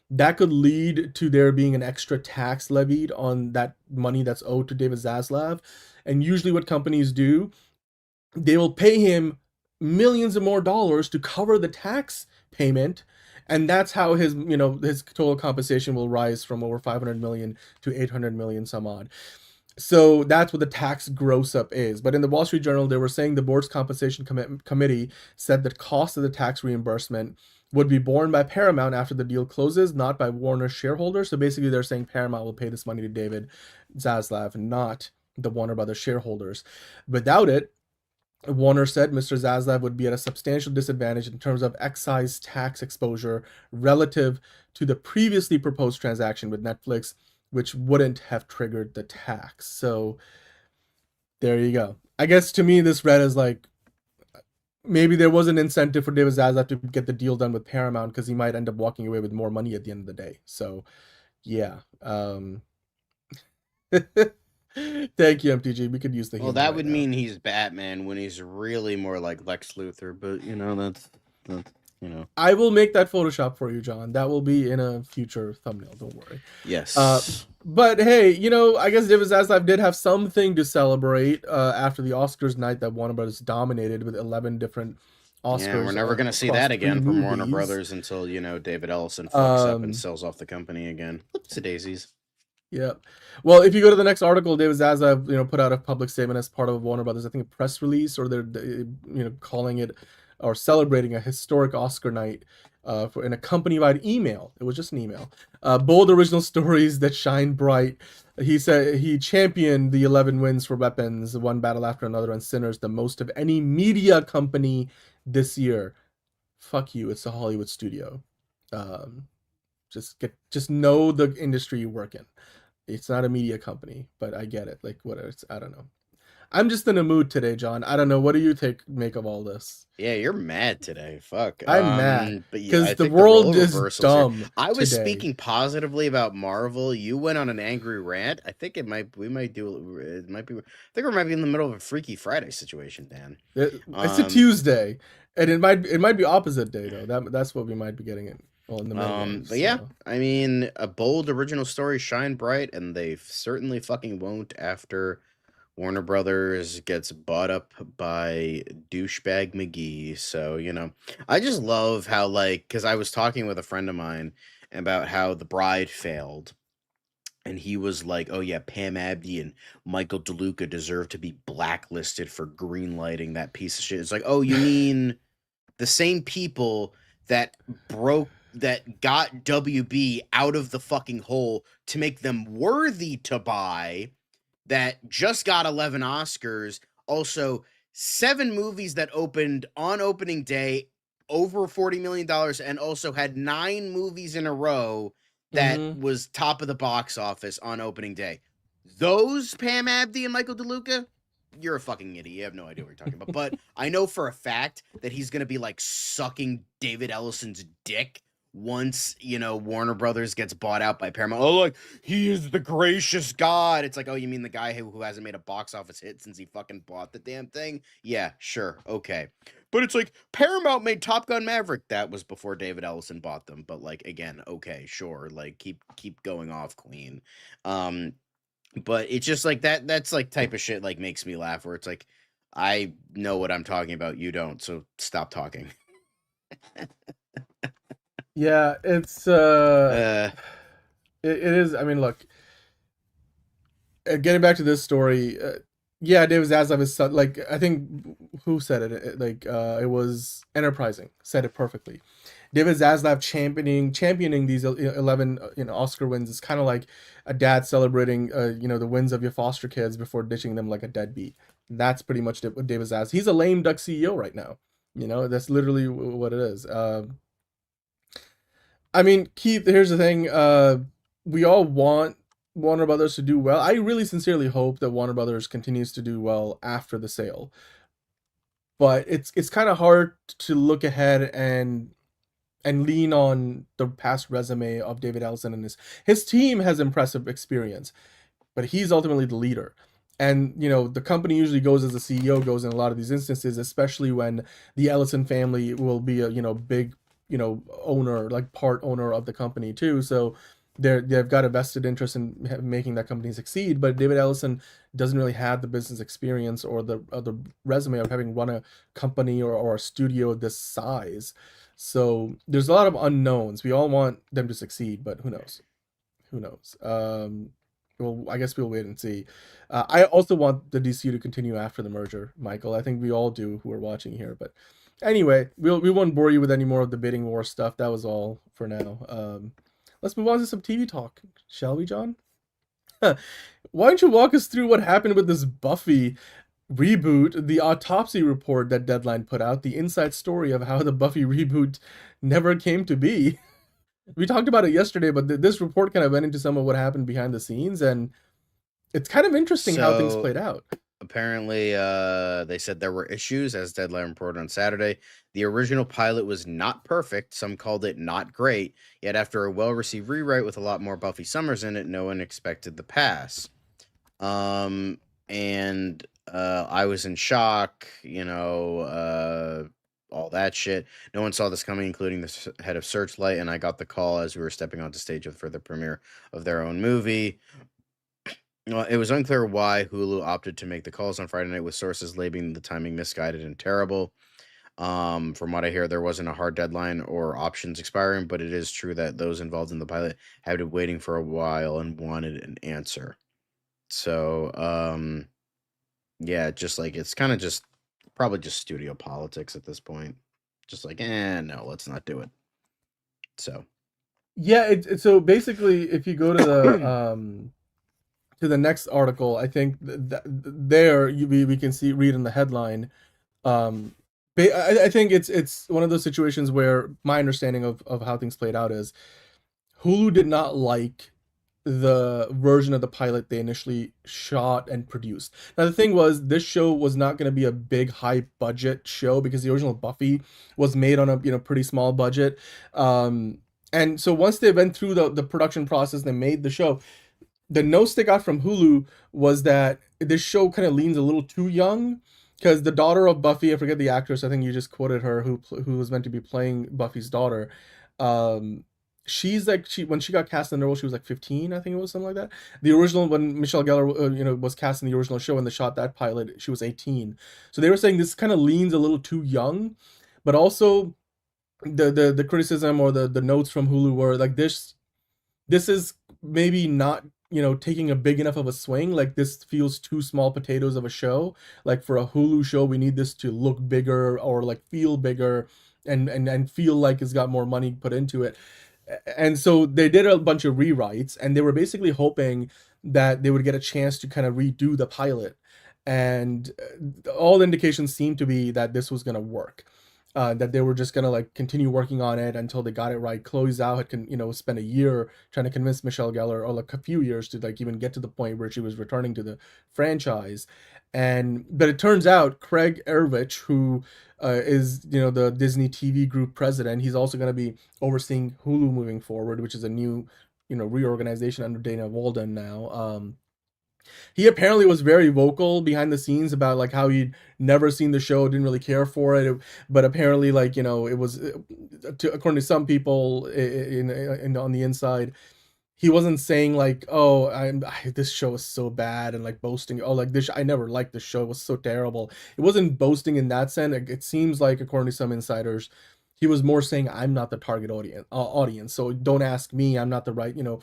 that could lead to there being an extra tax levied on that money that's owed to David Zaslav. And usually what companies do, they will pay him millions of more dollars to cover the tax payment, and that's how his his total compensation will rise from over 500 million to 800 million some odd. So that's what the tax gross up is. But in the Wall Street Journal, they were saying the board's compensation committee said that cost of the tax reimbursement would be borne by Paramount after the deal closes, not by Warner shareholders. So basically they're saying Paramount will pay this money to David Zaslav, not the Warner Brothers shareholders. Without it, Warner said Mr. Zaslav would be at a substantial disadvantage in terms of excise tax exposure relative to the previously proposed transaction with Netflix, which wouldn't have triggered the tax. So there you go. I guess to me this read as like, maybe there was an incentive for David Zaslav to get the deal done with Paramount, because he might end up walking away with more money at the end of the day. So yeah. Thank you, MTG. We could use the. Well, that would mean he's Batman when he's really more like Lex Luthor, but that's I will make that Photoshop for you, John. That will be in a future thumbnail. Don't worry. Yes. But hey, I guess David Zaslav did have something to celebrate after the Oscars night that Warner Brothers dominated with 11 different Oscars. Yeah, we're never gonna see that again from Warner Brothers until David Ellison fucks up and sells off the company again. Whoops, daisies. Yeah. Well, if you go to the next article, David Zaslav, put out a public statement as part of Warner Brothers, I think a press release, or they're calling it or celebrating a historic Oscar night in a company-wide email. It was just an email. Bold original stories that shine bright. He said he championed the 11 wins for Weapons, one battle after another, and Sinners, the most of any media company this year. Fuck you, it's a Hollywood studio. Just know the industry you work in. It's not a media company, but I get it. Like, I don't know. I'm just in a mood today, John. I don't know. What do you make of all this? Yeah, you're mad today. Fuck. I'm mad because the world is dumb. I was speaking positively about Marvel. You went on an angry rant. I think we might be in the middle of a Freaky Friday situation, Dan. It's a Tuesday, and it might be opposite day though. That's what we might be getting in. Well, in the middle but yeah, I mean, a bold original story shine bright, and they certainly fucking won't after Warner Brothers gets bought up by douchebag McGee. So, I just love how, because I was talking with a friend of mine about how The Bride failed, and he was like, oh yeah, Pam Abdi and Michael DeLuca deserve to be blacklisted for greenlighting that piece of shit. It's like, oh, you mean the same people that got WB out of the fucking hole to make them worthy to buy, that just got 11 Oscars, also 7 movies that opened on opening day over $40 million, and also had 9 movies in a row that was top of the box office on opening day. Those Pam Abdi and Michael DeLuca, you're a fucking idiot. You have no idea what you're talking about. But I know for a fact that he's going to be sucking David Ellison's dick once, Warner Brothers gets bought out by Paramount. Oh, he is the gracious God. It's like, oh, you mean the guy who hasn't made a box office hit since he fucking bought the damn thing? Yeah, sure. Okay. but it's like Paramount made Top Gun Maverick. That was before David Ellison bought them. But like again, okay, sure, like keep going off, Queen. But it's just like that's like type of shit like makes me laugh where it's like I know what I'm talking about, you don't, so stop talking. Yeah, it's it is. I mean, look, getting back to this story, yeah, David Zaslav is like, I think who said it? Like it was Enterprising said it perfectly. David Zaslav championing these 11 Oscar wins is kind of like a dad celebrating the wins of your foster kids before ditching them like a deadbeat. That's pretty much what David Zaslav. He's a lame duck CEO right now. That's literally what it is. I mean, Keith, here's the thing. We all want Warner Brothers to do well. I really sincerely hope that Warner Brothers continues to do well after the sale. But it's kind of hard to look ahead and lean on the past resume of David Ellison, and his team has impressive experience, but he's ultimately the leader. And the company usually goes as the CEO goes in a lot of these instances, especially when the Ellison family will be a big owner, like part owner of the company too. So they've got a vested interest in making that company succeed. But David Ellison doesn't really have the business experience or the resume of having run a company or a studio of this size. So there's a lot of unknowns. We all want them to succeed, but who knows? Well, I guess we'll wait and see. I also want the DCU to continue after the merger, Michael. I think we all do who are watching here. But anyway, we won't bore you with any more of the bidding war stuff. That was all for now. Let's move on to some TV talk, shall we, John? Why don't you walk us through what happened with this Buffy reboot, the autopsy report that Deadline put out, the inside story of how the Buffy reboot never came to be. We talked about it yesterday, but this report kind of went into some of what happened behind the scenes, and it's kind of interesting how things played out. Apparently, they said there were issues, as Deadline reported on Saturday. The original pilot was not perfect. Some called it not great. Yet after a well-received rewrite with a lot more Buffy Summers in it, no one expected the pass. And I was in shock, all that shit. No one saw this coming, including the head of Searchlight, and I got the call as we were stepping onto stage for the premiere of their own movie. It was unclear why Hulu opted to make the calls on Friday night, with sources labeling the timing misguided and terrible. From what I hear, there wasn't a hard deadline or options expiring, but it is true that those involved in the pilot had been waiting for a while and wanted an answer. So, yeah, just like it's kind of just probably just studio politics at this point. Just like, no, let's not do it. So, yeah, so basically, if you go to the next article, I think there we can read in the headline. I think it's one of those situations where my understanding of how things played out is Hulu did not like the version of the pilot they initially shot and produced. Now the thing was, this show was not going to be a big high budget show because the original Buffy was made on a pretty small budget. And so once they went through the production process, they made the show. The notes they got from Hulu was that this show kind of leans a little too young, because the daughter of Buffy, I forget the actress, I think you just quoted her, who was meant to be playing Buffy's daughter. She's like, when she got cast in the role, she was like 15, I think it was, something like that. The original, when Michelle Gellar, was cast in the original show and they shot that pilot, she was 18. So they were saying this kind of leans a little too young, but also the criticism or the notes from Hulu were like, this is maybe not, taking a big enough of a swing. Like, this feels too small potatoes of a show. Like, for a Hulu show, we need this to look bigger or like feel bigger and feel like it's got more money put into it. And so they did a bunch of rewrites, and they were basically hoping that they would get a chance to kind of redo the pilot. And all the indications seemed to be that this was going to work. That they were just going to like continue working on it until they got it right. Chloe Zhao had spent a year trying to convince Michelle Gellar, or like a few years, to like even get to the point where she was returning to the franchise. But it turns out Craig Erwich, who is the Disney TV Group president, he's also going to be overseeing Hulu moving forward, which is a new reorganization under Dana Walden now. He apparently was very vocal behind the scenes about like how he'd never seen the show, didn't really care for it, but apparently like, you know, it was according to some people in on the inside, he wasn't saying like, oh, this show is so bad and like boasting, oh, like this, I never liked this show, it was so terrible. It wasn't boasting in that sense. It seems like, according to some insiders, he was more saying, I'm not the target audience, so don't ask me, I'm not the right, you know,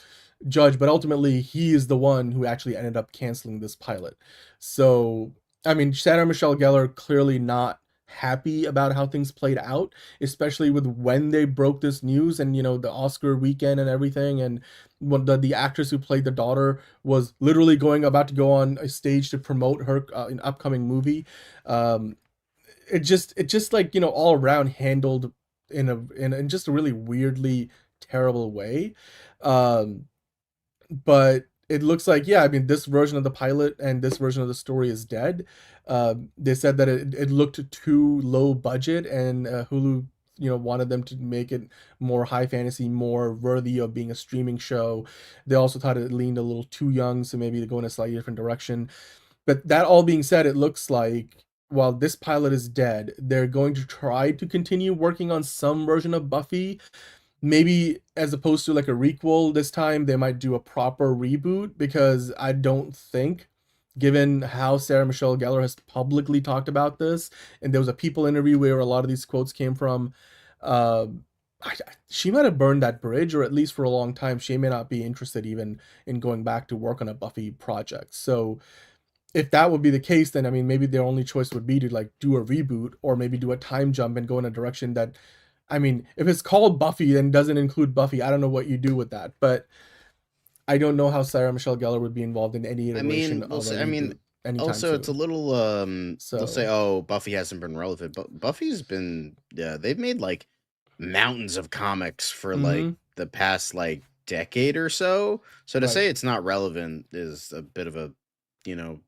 judge. But ultimately, he is the one who actually ended up canceling this pilot. So, I mean, Sarah Michelle Gellar clearly not happy about how things played out, especially with when they broke this news and, you know, the Oscar weekend and everything. And when the actress who played the daughter was literally about to go on a stage to promote her an upcoming movie. It just like, you know, all around handled in just a really weirdly terrible way. But it looks like, yeah, I mean, this version of the pilot and this version of the story is dead. They said that it looked too low budget, and Hulu, you know, wanted them to make it more high fantasy, more worthy of being a streaming show. They also thought it leaned a little too young, so maybe to go in a slightly different direction. But that all being said, it looks like while this pilot is dead, they're going to try to continue working on some version of Buffy. Maybe as opposed to like a requel this time, they might do a proper reboot, because I don't think, given how Sarah Michelle Gellar has publicly talked about this, and there was a People interview where a lot of these quotes came from, she might have burned that bridge, or at least for a long time, she may not be interested even in going back to work on a Buffy project. So if that would be the case, then I mean, maybe their only choice would be to like do a reboot, or maybe do a time jump and go in a direction that, I mean, if it's called Buffy and doesn't include Buffy, I don't know what you do with that. But I don't know how Sarah Michelle Gellar would be involved in any iteration of a reboot anytime also soon. it's a little they'll say, oh, Buffy hasn't been relevant, but Buffy's been, they've made like mountains of comics for like the past like decade or so. So to say it's not relevant is a bit of a, you know,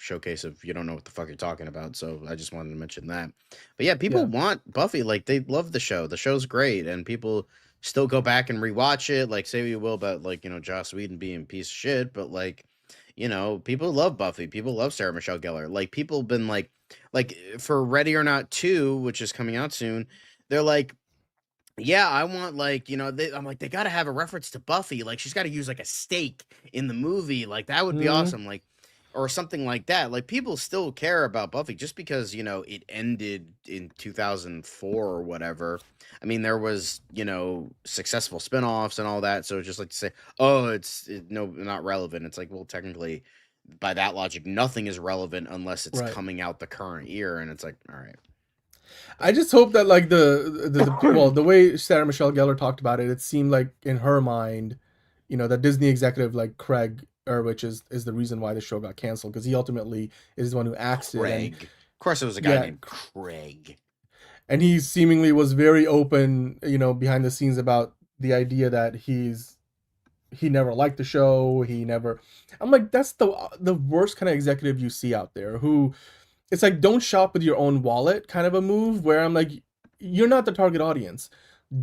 showcase of you don't know what the fuck you're talking about. So I just wanted to mention that. But yeah, people want Buffy, like they love the show. The show's great, and people still go back and rewatch it. Like, say what you will about like, you know, Joss Whedon being a piece of shit, but like, you know, people love Buffy. People love Sarah Michelle Gellar. Like, people been like for Ready or Not 2, which is coming out soon, they're like, yeah, I want like, you know, I'm like, they got to have a reference to Buffy. Like, she's got to use like a steak in the movie. Like, that would be awesome. Like, or something like that. Like, people still care about Buffy just because, you know, it ended in 2004 or whatever. I mean, there was, you know, successful spinoffs and all that. So just like to say, oh, no, not relevant. It's like, well, technically, by that logic, nothing is relevant unless it's coming out the current year. And it's like, all right. I just hope that like the way Sarah Michelle Gellar talked about it, it seemed like in her mind, you know, that Disney executive like Craig Erwich is the reason why the show got canceled, because he ultimately is the one who axed it. And, of course, it was a guy named Craig. And he seemingly was very open, you know, behind the scenes about the idea that he never liked the show. I'm like, that's the worst kind of executive you see out there, who it's like, don't shop with your own wallet kind of a move, where I'm like, you're not the target audience.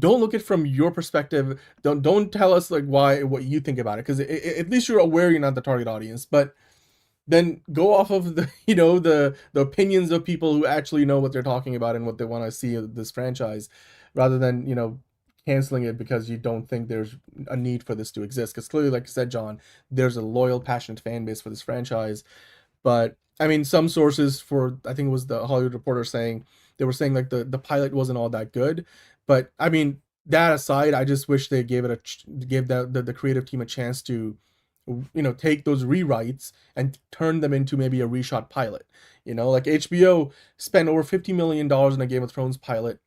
Don't look at it from your perspective. Don't tell us like what you think about it, because at least you're aware you're not the target audience. But then go off of the, you know, the opinions of people who actually know what they're talking about and what they want to see of this franchise, rather than, you know, canceling it because you don't think there's a need for this to exist. Because clearly, like I said, John, there's a loyal, passionate fan base for this franchise. But I mean, some sources I think it was the Hollywood Reporter they were saying like the pilot wasn't all that good. But I mean, that aside, I just wish they gave the creative team a chance to, you know, take those rewrites and turn them into maybe a reshot pilot. You know, like HBO spent over $50 million in a Game of Thrones pilot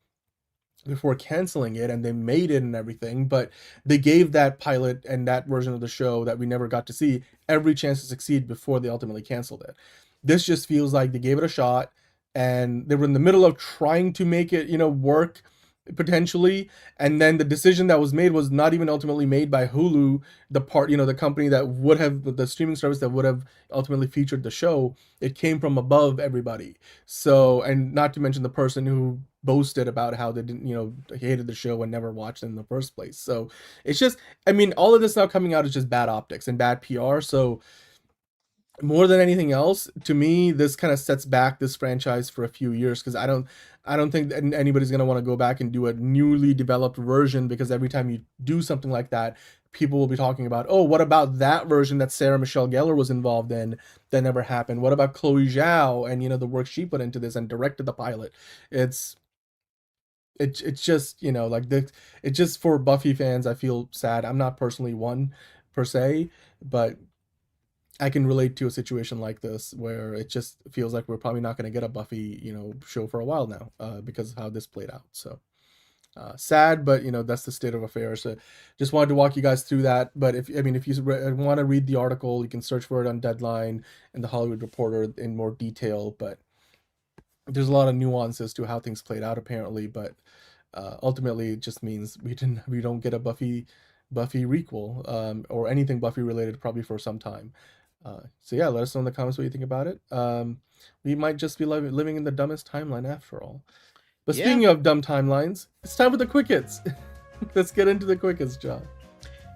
before canceling it, and they made it and everything, but they gave that pilot and that version of the show that we never got to see every chance to succeed before they ultimately canceled it. This just feels like they gave it a shot, and they were in the middle of trying to make it, you know, work potentially, and then the decision that was made was not even ultimately made by Hulu, the company that would have, the streaming service that would have ultimately featured the show. It came from above everybody. So, and not to mention the person who boasted about how they didn't, you know, hated the show and never watched it in the first place. So it's just, I mean, all of this now coming out is just bad optics and bad PR. So more than anything else, to me, this kind of sets back this franchise for a few years, because I don't think that anybody's going to want to go back and do a newly developed version, because every time you do something like that, people will be talking about, oh, what about that version that Sarah Michelle Gellar was involved in that never happened? What about Chloe Zhao and, the work she put into this and directed the pilot? It's just, it's just for Buffy fans, I feel sad. I'm not personally one per se, but I can relate to a situation like this where it just feels like we're probably not going to get a Buffy, show for a while now, because of how this played out. So sad, but that's the state of affairs. So just wanted to walk you guys through that. But if you want to read the article, you can search for it on Deadline and the Hollywood Reporter in more detail. But there's a lot of nuances to how things played out apparently. But ultimately, it just means we don't get a Buffy requel, or anything Buffy related probably for some time. So yeah, let us know in the comments what you think about it. We might just be living in the dumbest timeline after all. But speaking of dumb timelines, it's time for the quick hits. Let's get into the quick hits, John.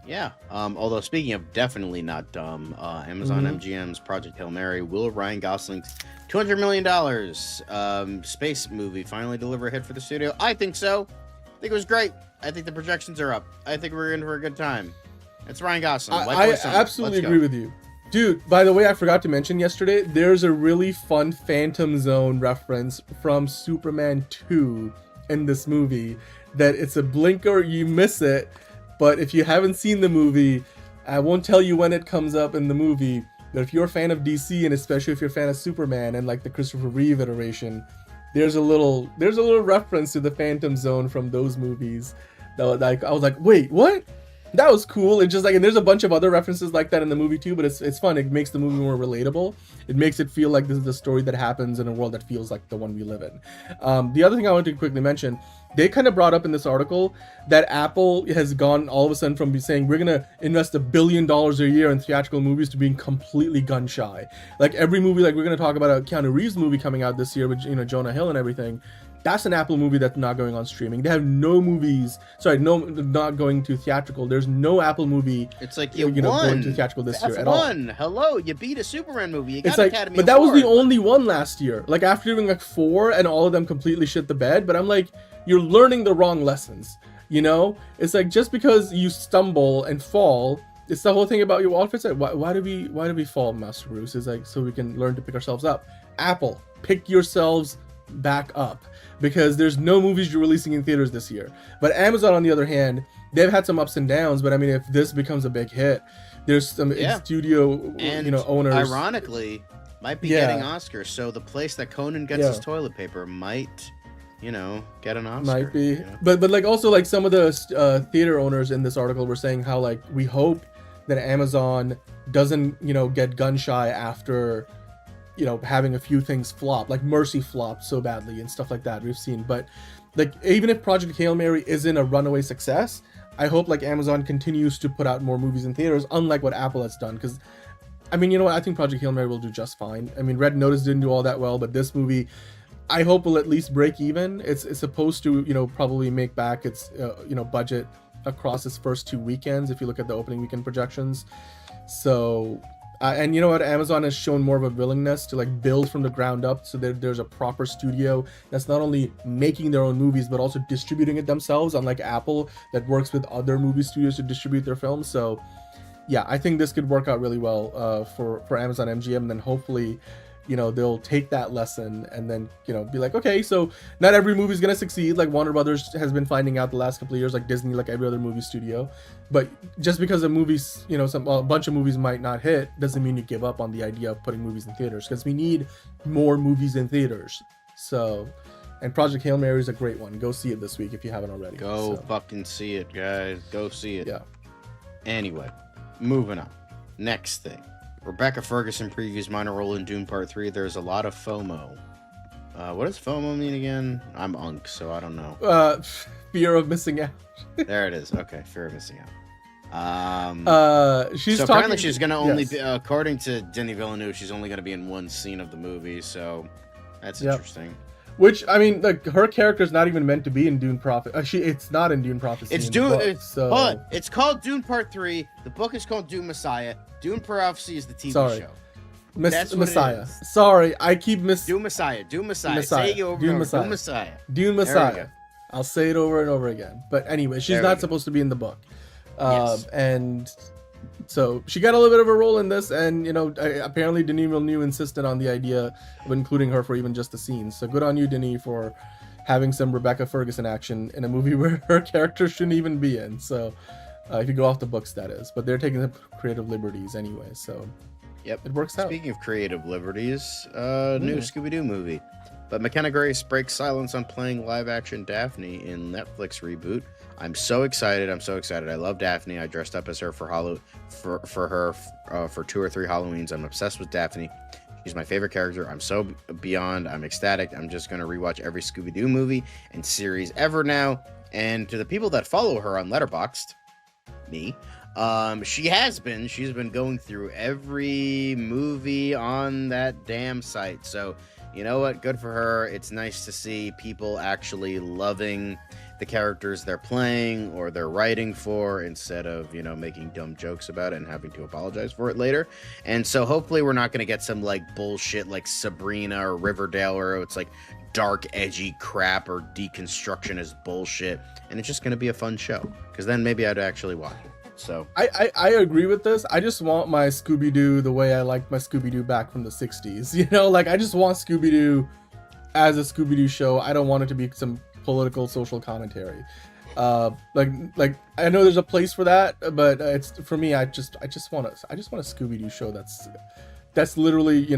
Yeah. Although speaking of definitely not dumb, Amazon MGM's Project Hail Mary will Ryan Gosling's $200 million space movie finally deliver a hit for the studio? I think so. I think it was great. I think the projections are up. I think we're in for a good time. It's Ryan Gosling. I absolutely agree with you. Dude, by the way, I forgot to mention yesterday, there's a really fun Phantom Zone reference from Superman 2 in this movie, that it's a blinker, you miss it, but if you haven't seen the movie, I won't tell you when it comes up in the movie, but if you're a fan of DC, and especially if you're a fan of Superman and like the Christopher Reeve iteration, there's a little reference to the Phantom Zone from those movies. That was like, I was like, wait, what? That was cool. It's just like, and there's a bunch of other references like that in the movie too, but it's fun. It makes the movie more relatable. It makes it feel like this is the story that happens in a world that feels like the one we live in. The other thing I wanted to quickly mention, they kind of brought up in this article that Apple has gone all of a sudden from saying we're going to invest $1 billion a year in theatrical movies to being completely gun shy. Like every movie, like we're going to talk about a Keanu Reeves movie coming out this year with, Jonah Hill and everything. That's an Apple movie that's not going on streaming. They have no movies. Sorry, not going to theatrical. There's no Apple movie. It's like you won. Going to theatrical this year at all. Hello, you beat a Superman movie. You got it's like, Academy but that Award. was the only one last year. Like after doing like 4 and all of them completely shit the bed. But I'm like, you're learning the wrong lessons. It's like just because you stumble and fall. It's the whole thing about your outfits. Like, why do we fall, Master Bruce? It's like so we can learn to pick ourselves up. Apple, pick yourselves back up, because there's no movies you're releasing in theaters this year. But Amazon, on the other hand, they've had some ups and downs, but I mean, if this becomes a big hit, there's some studio and owners ironically might be getting Oscars, so the place that Conan gets his toilet paper might get an Oscar. Might be. But like also like some of the theater owners in this article were saying how like we hope that Amazon doesn't get gun shy after having a few things flop, like Mercy flopped so badly and stuff like that we've seen. But like even if Project Hail Mary isn't a runaway success, I hope like Amazon continues to put out more movies in theaters, unlike what Apple has done. Because I mean, I think Project Hail Mary will do just fine. I mean, Red Notice didn't do all that well, but this movie I hope will at least break even. It's supposed to probably make back its budget across its first 2 weekends if you look at the opening weekend projections. So and you know what, Amazon has shown more of a willingness to like build from the ground up, so there's a proper studio that's not only making their own movies but also distributing it themselves, unlike Apple that works with other movie studios to distribute their films. So yeah, I think this could work out really well for Amazon MGM, and then hopefully they'll take that lesson and then be like, okay, so not every movie is gonna succeed, like Warner Brothers has been finding out the last couple of years, like Disney, like every other movie studio. But just because a movie's a bunch of movies might not hit doesn't mean you give up on the idea of putting movies in theaters, because we need more movies in theaters. So, and Project Hail Mary is a great one. Go see it this week if you haven't already. Go fucking see it, guys. Go see it. Yeah. Anyway, moving on. Next thing. Rebecca Ferguson previews minor role in Dune Part 3. There's a lot of FOMO. What does FOMO mean again? I'm Unk, so I don't know. Fear of missing out. There it is. Okay, fear of missing out. Apparently she's gonna only be, according to Denis Villeneuve, she's only gonna be in one scene of the movie, so that's interesting. Which, I mean, like, her character's not even meant to be in Dune Prophecy. It's not in Dune Prophecy. It's Dune. But it's called Dune Part 3. The book is called Dune Messiah. Dune Prophecy is the TV show. That's what it Messiah. is. Sorry, I keep Do Messiah. Do Messiah. Messiah. Say it over Dune and over. Messiah. Do Messiah. Dune There we Messiah. go. I'll say it over and over again. But anyway, she's There we not go. supposed to be in the book. Yes. And so she got a little bit of a role in this, and apparently Denis Villeneuve insisted on the idea of including her for even just a scene. So good on you, Denis, for having some Rebecca Ferguson action in a movie where her character shouldn't even be in. So if you go off the books, that is. But they're taking some creative liberties anyway, so Yep. it works out. Speaking of creative liberties, new Scooby-Doo movie. But McKenna Grace breaks silence on playing live-action Daphne in Netflix reboot. I'm so excited. I love Daphne. I dressed up as her for her for 2 or 3 Halloweens. I'm obsessed with Daphne. She's my favorite character. I'm so beyond. I'm ecstatic. I'm just going to rewatch every Scooby-Doo movie and series ever now. And to the people that follow her on Letterboxd, me, she's been going through every movie on that damn site. So you know what? Good for her. It's nice to see people actually loving the characters they're playing or they're writing for, instead of, making dumb jokes about it and having to apologize for it later. And so hopefully we're not going to get some like bullshit like Sabrina or Riverdale, where it's like dark, edgy crap or deconstructionist bullshit. And it's just going to be a fun show, because then maybe I'd actually watch it. So I agree with this. I just want my Scooby-Doo the way I liked my Scooby-Doo back from the 60s. Like I just want Scooby-Doo as a Scooby-Doo show. I don't want it to be some political social commentary. Like I know there's a place for that, but it's for me. I just want a Scooby-Doo show that's literally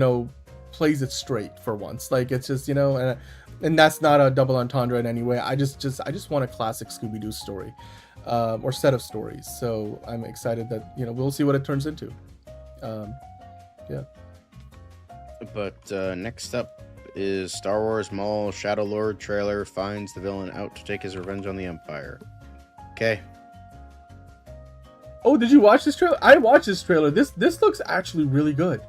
plays it straight for once. Like it's just and that's not a double entendre in any way. I just want a classic Scooby-Doo story. Or set of stories. So I'm excited that we'll see what it turns into. Yeah. But next up is Star Wars Maul Shadow Lord trailer finds the villain out to take his revenge on the Empire. Okay. Oh, did you watch this trailer? I watched this trailer. This looks actually really good.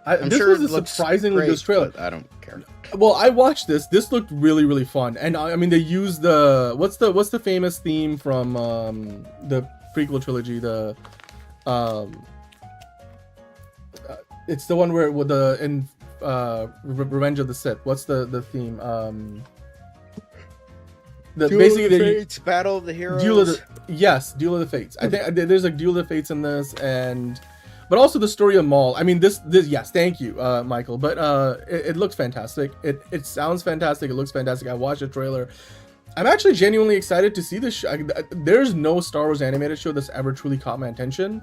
I'm this sure was it a looks surprisingly great, good trailer. but I don't care. Well, I watched this. This looked really, really fun. And I mean, they used what's the famous theme from the prequel trilogy? It's the one where with Revenge of the Sith. What's the theme? Fates, Battle of the Heroes. Duel of the Fates. I think there's a Duel of the Fates in this, but also the story of Maul. I mean, this yes, thank you, Michael. But it looks fantastic. It sounds fantastic. It looks fantastic. I watched the trailer. I'm actually genuinely excited to see this show. There's no Star Wars animated show that's ever truly caught my attention,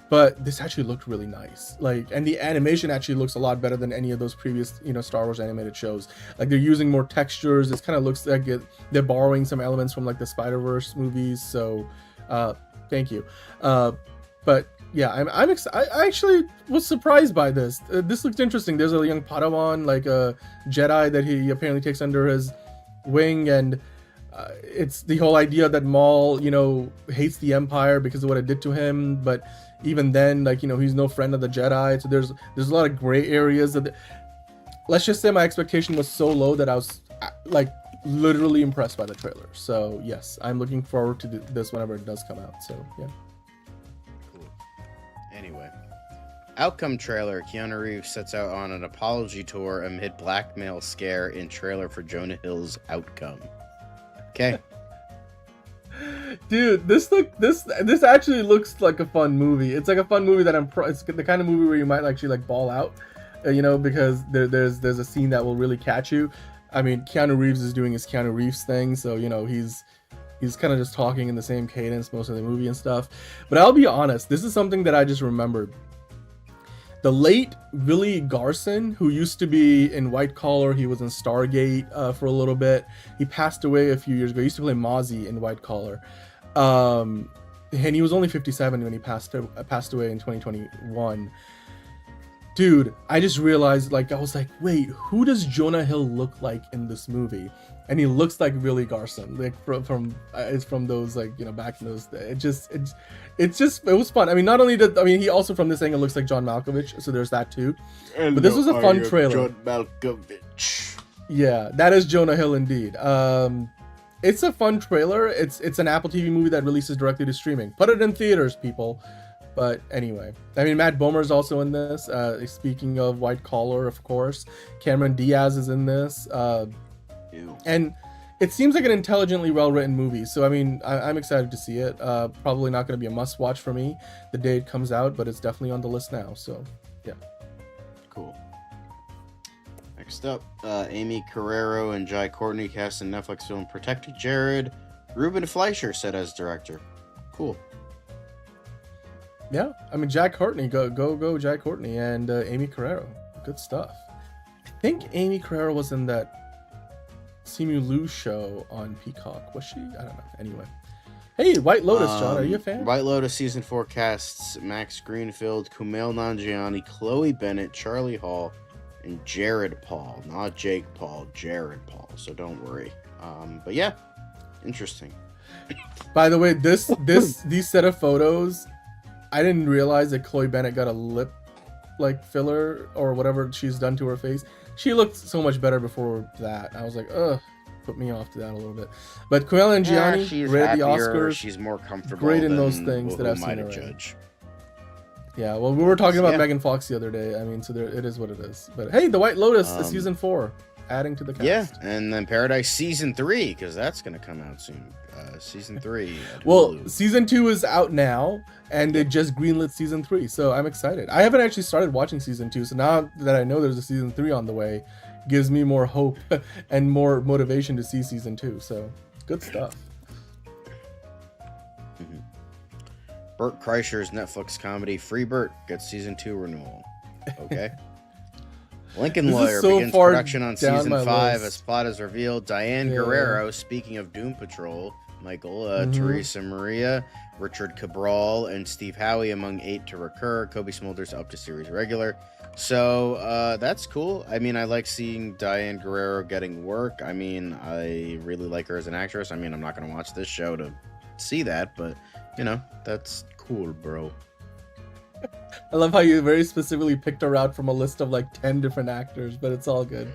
but this actually looked really nice. And the animation actually looks a lot better than any of those previous, Star Wars animated shows. Like they're using more textures. It kind of looks like they're borrowing some elements from like the Spider-Verse movies. So, thank you. But yeah, I'm excited. I actually was surprised by this. This looks interesting. There's a young Padawan, like a Jedi, that he apparently takes under his wing, and it's the whole idea that Maul, hates the Empire because of what it did to him. But even then, he's no friend of the Jedi. So there's a lot of gray areas. Let's just say my expectation was so low that I was literally impressed by the trailer. So yes, I'm looking forward to this whenever it does come out. So yeah. Anyway, outcome trailer. Keanu Reeves sets out on an apology tour amid blackmail scare in trailer for Jonah Hill's Outcome. Okay. Dude, this actually looks like a fun movie. It's like a fun movie that it's the kind of movie where you might actually ball out, because there's a scene that will really catch you. I mean, Keanu Reeves is doing his Keanu Reeves thing, so he's kind of just talking in the same cadence most of the movie and stuff. But I'll be honest, this is something that I just remembered. The late Willie Garson, who used to be in White Collar, he was in Stargate for a little bit. He passed away a few years ago. He used to play Mozzie in White Collar. And he was only 57 when he passed away in 2021. Dude, I just realized, I was like, wait, who does Jonah Hill look like in this movie? And he looks like Willie Garson, it's from those back in those days. It was fun. I mean, not only he also from this angle looks like John Malkovich, so there's that too. But this was a fun trailer. John Malkovich. Yeah, that is Jonah Hill indeed. It's a fun trailer. It's an Apple TV movie that releases directly to streaming. Put it in theaters, people. But anyway, I mean, Matt Bomer's also in this. Speaking of White Collar, of course, Cameron Diaz is in this. And it seems like an intelligently well-written movie. So, I mean, I'm excited to see it. Probably not going to be a must-watch for me the day it comes out, but it's definitely on the list now. So, yeah. Cool. Next up, Amy Carrero and Jai Courtney cast in Netflix film Protecting Jared. Ruben Fleischer set as director. Cool. Yeah, I mean, Jack Courtney, go, Jack Courtney, and Amy Carrero. Good stuff. I think Amy Carrero was in that Simu Liu show on Peacock. Was she? I don't know. Anyway. Hey, White Lotus, John, are you a fan? White Lotus season 4 casts Max Greenfield, Kumail Nanjiani, Chloe Bennett, Charlie Hall, and Jared Paul. Not Jake Paul, Jared Paul. So don't worry. But yeah, interesting. By the way, these set of photos, I didn't realize that Chloe Bennett got a lip like filler or whatever she's done to her face. She looked so much better before that. I was like, ugh, put me off to that a little bit. But Kumail Nanjiani, she's great at the happier, Oscars. she's more comfortable. Great in than those things that I've might seen have her in. judged. Yeah, well, we were talking about Megan Fox the other day. I mean, so it is what it is. But hey, The White Lotus is season 4, adding to the cast. Yeah, and then Paradise season 3, because that's going to come out soon. Season 3. Well, season 2 is out now, and they just greenlit season 3, so I'm excited. I haven't actually started watching season 2, so now that I know there's a season 3 on the way, gives me more hope and more motivation to see season 2. So good stuff. Bert Kreischer's Netflix comedy Free Bert gets season 2 renewal. Okay. Lincoln Lawyer so begins far production on down season my 5 list. as plot is revealed. Diane Guerrero, speaking of Doom Patrol, Michael, Teresa Maria, Richard Cabral, and Steve Howie among 8 to recur. Kobe Smulders up to series regular. So that's cool. I mean, I like seeing Diane Guerrero getting work. I mean, I really like her as an actress. I mean, I'm not going to watch this show to see that, but, you know, that's cool, bro. I love how you very specifically picked her out from a list of like 10 different actors, but it's all good.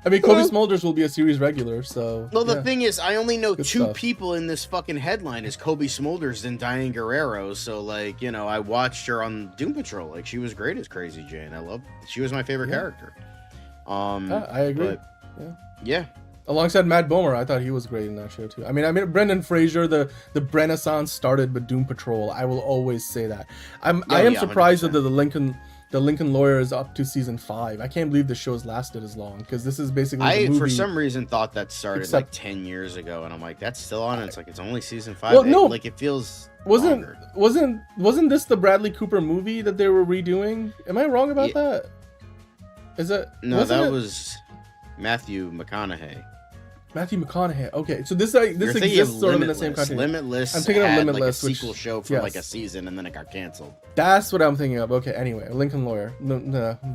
I mean, Kobe Smulders will be a series regular, so... Well, the thing is, I only know Good 2 stuff. people in this fucking headline is Kobe Smulders and Diane Guerrero, so, like, you know, I watched her on Doom Patrol. Like, she was great as Crazy Jane. She was my favorite character. I agree. But, yeah. Alongside Matt Bomer, I thought he was great in that show, too. I mean, Brendan Fraser, the Renaissance started with Doom Patrol. I will always say that. I am surprised 100%. that the Lincoln Lawyer is up to season 5. I can't believe the show's lasted as long, because this is basically the movie. For some reason, thought that started like 10 years ago, and I'm like, that's still on. And it's like, it's only season 5. Well, no. Like, it feels longer. Wasn't this the Bradley Cooper movie that they were redoing? Am I wrong about that? Is it? No, that was Matthew McConaughey. Matthew McConaughey. Okay, so this exists sort of in the same country. Limitless. I'm thinking of had, Limitless, like a which sequel show for like a season, and then it got canceled. That's what I'm thinking of. Okay, anyway, Lincoln Lawyer. No,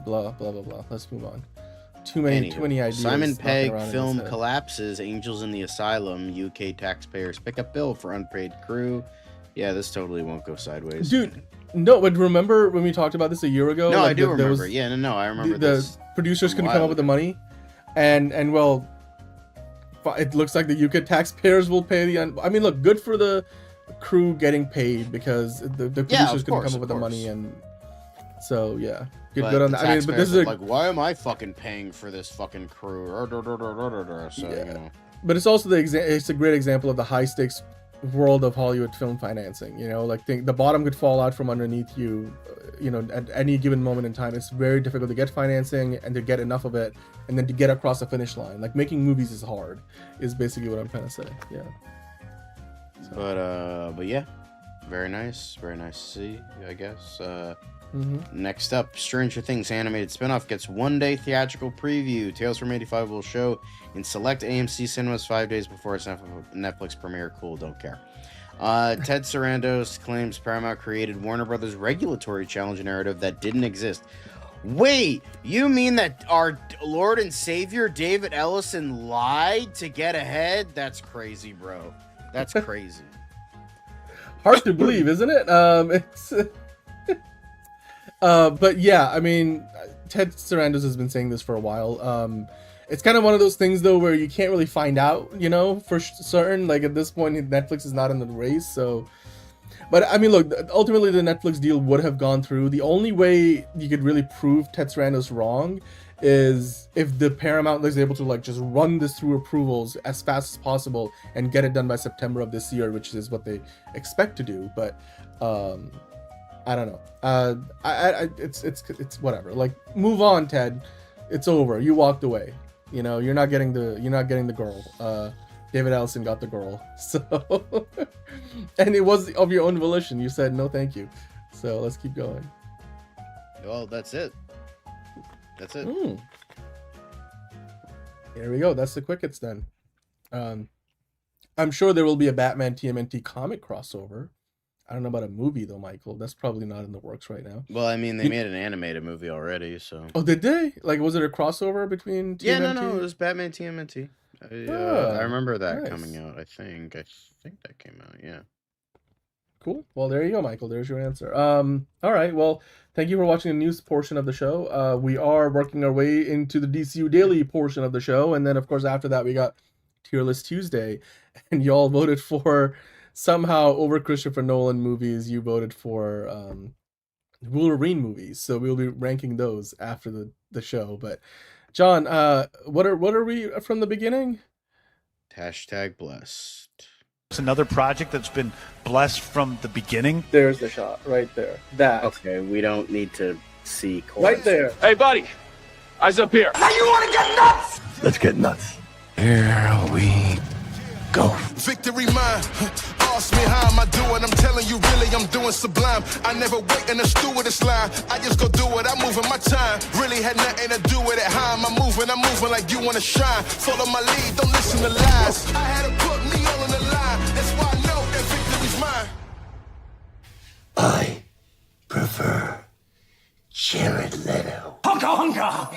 blah blah blah blah. Let's move on. Too many ideas. Simon Pegg knocking around in film his head. collapses. Angels in the Asylum. UK taxpayers pick up bill for unpaid crew. Yeah, this totally won't go sideways, dude. No, but remember when we talked about this a year ago? No, like I do remember. Was, No, I remember the this. Producers couldn't come up with the money, and well, it looks like the UK taxpayers will pay the. I mean, look, good for the crew getting paid, because the producers couldn't come up with the money, and so yeah, good on that. I mean, but this is like, why am I fucking paying for this fucking crew? So you know. But it's also it's a great example of the high stakes world of Hollywood film financing. You know, like the bottom could fall out from underneath you. You know, at any given moment in time, it's very difficult to get financing and to get enough of it, and then to get across the finish line. Like, making movies is hard, is basically what I'm trying to say. Yeah. So. But yeah, very nice to see, I guess. Next up, Stranger Things animated spinoff gets 1-day theatrical preview. Tales from 85 will show in select AMC cinemas 5 days before its Netflix premiere. Cool, don't care. Ted Sarandos claims Paramount created Warner Brothers regulatory challenge narrative that didn't exist. Wait, you mean that our Lord and Savior David Ellison lied to get ahead? That's crazy, bro. That's crazy. Hard to believe, isn't it? It's but yeah, I mean, Ted Sarandos has been saying this for a while. It's kind of one of those things, though, where you can't really find out, you know, for certain. Like, at this point, Netflix is not in the race, so But I mean, look, ultimately the Netflix deal would have gone through. The only way you could really prove Ted Sarandos wrong is if the Paramount is able to like just run this through approvals as fast as possible and get it done by September of this year, which is what they expect to do. But I don't know. It's whatever. Like, move on, Ted. It's over. You walked away. You know, you're not getting the girl. David Ellison got the girl. So, and it was of your own volition. You said no, thank you. So let's keep going. Well, that's it. That's it. Here we go. That's the quick hits then. I'm sure there will be a Batman TMNT comic crossover. I don't know about a movie though, Michael. That's probably not in the works right now. Well, I mean, they made an animated movie already, so. Oh, did they? Like, was it a crossover between TMNT? Yeah, no, it was Batman TMNT. I remember that coming out. I think that came out. Yeah. Cool. Well, there you go, Michael. There's your answer. All right. Well, thank you for watching the news portion of the show. We are working our way into the DCU Daily portion of the show, and then of course after that we got Tier List Tuesday, and y'all voted for somehow over Christopher Nolan movies. You voted for Wolverine movies, so we'll be ranking those after the show. But John, what are we from the beginning? Hashtag blessed. It's another project that's been blessed from the beginning. There's the shot right there. That. Okay, we don't need to see chorus. Right there. Hey, buddy. Eyes up here. Now you want to get nuts? Let's get nuts. Here we go. Victory mine. Ask me how am I doing? I'm telling you, really, I'm doing sublime. I never wait in the stewardess line. I just go do it. I'm moving my time. Really had nothing to do with it. How am I moving? I'm moving like you want to shine. Follow my lead. Don't listen to lies. I had to put me all on the line. That's why I know that victory's mine. I prefer Jared Leto. Honka honka.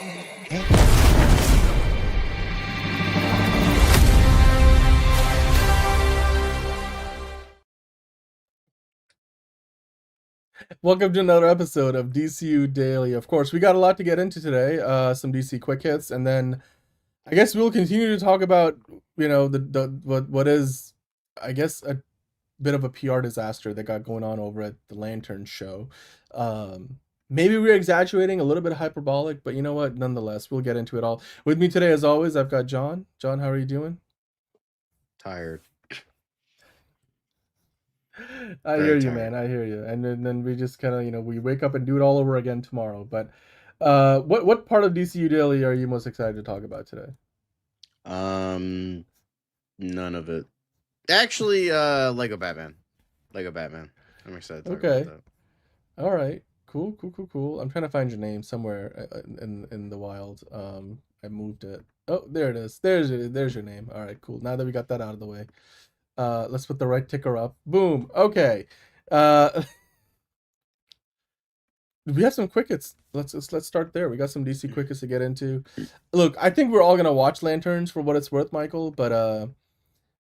Welcome to another episode of DCU Daily. Of course, we got a lot to get into today. Some DC quick hits, and then I guess we'll continue to talk about, you know, what is, I guess, a bit of a PR disaster that got going on over at the Lantern show. Maybe we're exaggerating, a little bit hyperbolic, but you know what? Nonetheless, we'll get into it all. With me today, as always, I've got John. John, how are you doing? Tired. I hear you, man. I hear you. And then we just kind of, you know, we wake up and do it all over again tomorrow. But what part of DCU Daily are you most excited to talk about today? None of it. Actually, Lego Batman. I'm excited to talk about that. All right. Cool. I'm trying to find your name somewhere in the wild. I moved it. Oh, there it is. There's your name. All right, cool. Now that we got that out of the way. Let's put the right ticker up. Boom. Okay. We have some quick hits. Let's start there. We got some DC quick hits to get into. Look, I think we're all gonna watch Lanterns for what it's worth, Michael. But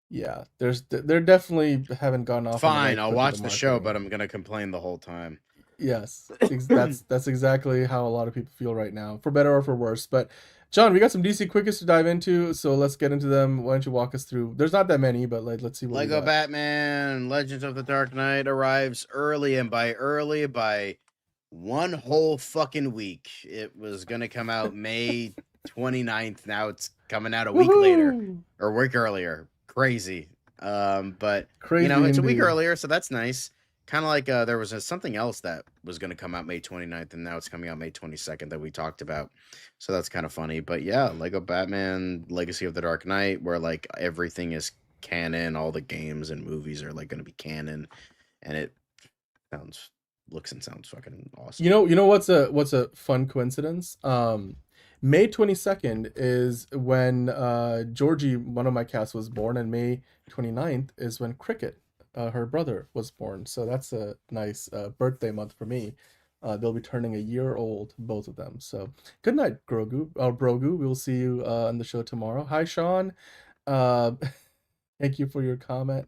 yeah, they're definitely haven't gone off. Fine, I'll watch the show, but I'm gonna complain the whole time. Yes, that's exactly how a lot of people feel right now, for better or for worse. But John, we got some DC quickest to dive into, so let's get into them. Why don't you walk us through? There's not that many, but let's see what Lego Batman Legends of the Dark Knight arrives early, and by one whole fucking week. It was gonna come out May 29th. Now it's coming out a week later, or a week earlier. Crazy. But crazy, you know, it's indeed. A week earlier, so that's nice. Kind of like there was something else that was going to come out May 29th, and now it's coming out May 22nd that we talked about. So that's kind of funny. But yeah, Lego Batman Legacy of the Dark Knight, where like everything is canon, all the games and movies are like going to be canon, and it looks and sounds fucking awesome. You know what's a fun coincidence? May 22nd is when Georgie, one of my cats, was born, and May 29th is when Cricket, her brother, was born. So that's a nice birthday month for me. They'll be turning a year old, both of them. So good night, Brogu. We'll see you on the show tomorrow. Hi, Sean. Thank you for your comment.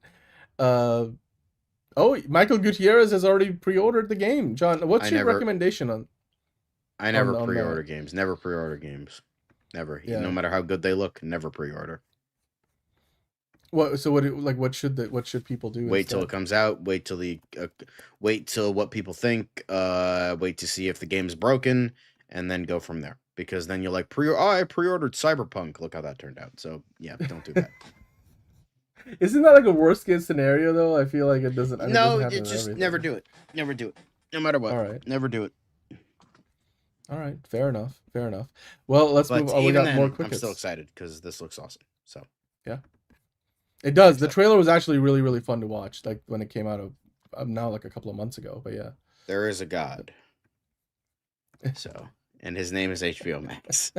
Oh, Michael Gutierrez has already pre-ordered the game. John, what's your recommendation on? I never pre-order games. Never pre-order games. Never. Yeah. No matter how good they look, never pre-order. What? So what should people do? Wait till instead? it comes out. Wait till what people think. Wait to see if the game's broken, and then go from there. Because then you're like, I pre-ordered Cyberpunk. Look how that turned out. So yeah, don't do that. Isn't that like a worst case scenario though? I feel like it doesn't. I mean, it No, doesn't happen in just everything. never do it. Never do it. No matter what. All right. Never do it. All right. Fair enough. Fair enough. Well, let's But move. Oh, we even got then, more quick I'm hits. still excited because this looks awesome. So Yeah. It does. The trailer was actually really, really fun to watch. Like when it came out of now like a couple of months ago. But yeah. there is a God. So, and his name is HBO Max.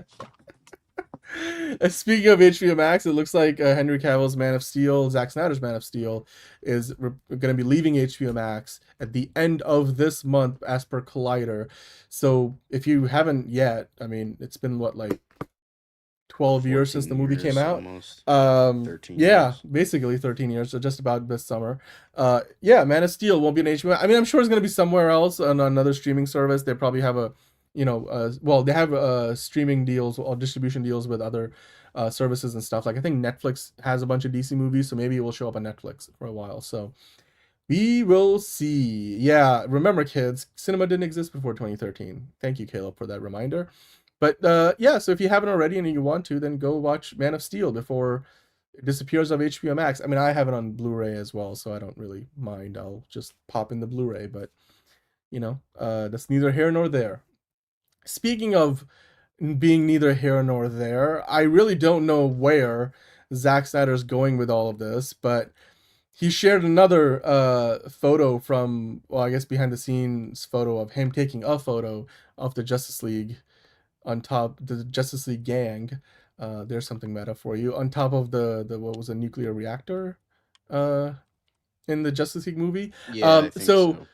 Speaking of HBO Max, it looks like Henry Cavill's Man of Steel, Zack Snyder's Man of Steel, is going to be leaving HBO Max at the end of this month, as per Collider. So if you haven't yet, I mean, it's been what, like 12 years since the movie came out. Almost. 13 years. Basically 13 years, so just about this summer. Yeah, Man of Steel won't be an HBO. I mean, I'm sure it's going to be somewhere else on another streaming service. They probably have a, they have streaming deals or distribution deals with other services and stuff. Like I think Netflix has a bunch of DC movies, so maybe it will show up on Netflix for a while. So we will see. Yeah, remember kids, cinema didn't exist before 2013. Thank you, Caleb, for that reminder. But yeah, so if you haven't already and you want to, then go watch Man of Steel before it disappears off HBO Max. I mean, I have it on Blu-ray as well, so I don't really mind. I'll just pop in the Blu-ray, but that's neither here nor there. Speaking of being neither here nor there, I really don't know where Zack Snyder's going with all of this, but he shared another photo from, well, I guess behind the scenes photo of him taking a photo of the Justice League on top, the Justice League gang. There's something meta for you. On top of the what was a nuclear reactor in the Justice League movie. Yeah, I think so.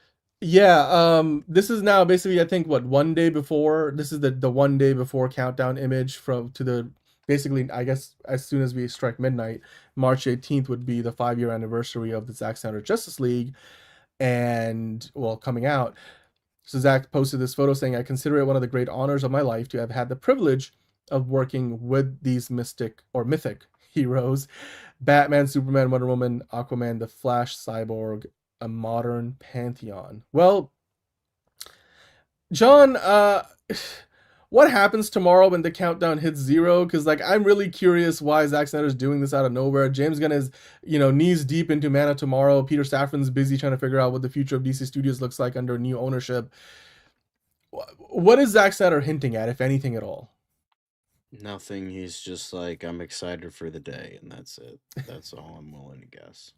Yeah, this is now basically, I think, what, one day before. This is the one day before countdown image to the, basically, I guess, as soon as we strike midnight, March 18th would be the 5-year anniversary of the Zack Snyder Justice League, and, well, coming out. So Zack posted this photo saying, I consider it one of the great honors of my life to have had the privilege of working with these mythic heroes: Batman, Superman, Wonder Woman, Aquaman, The Flash, Cyborg, a modern pantheon. Well, John, what happens tomorrow when the countdown hits 0? Because, like, I'm really curious why Zack Snyder's doing this out of nowhere. James Gunn is, knees deep into Man of Tomorrow. Peter Safran's busy trying to figure out what the future of DC Studios looks like under new ownership. What is Zack Snyder hinting at, if anything at all? Nothing. He's just like, I'm excited for the day, and that's it. That's all I'm willing to guess.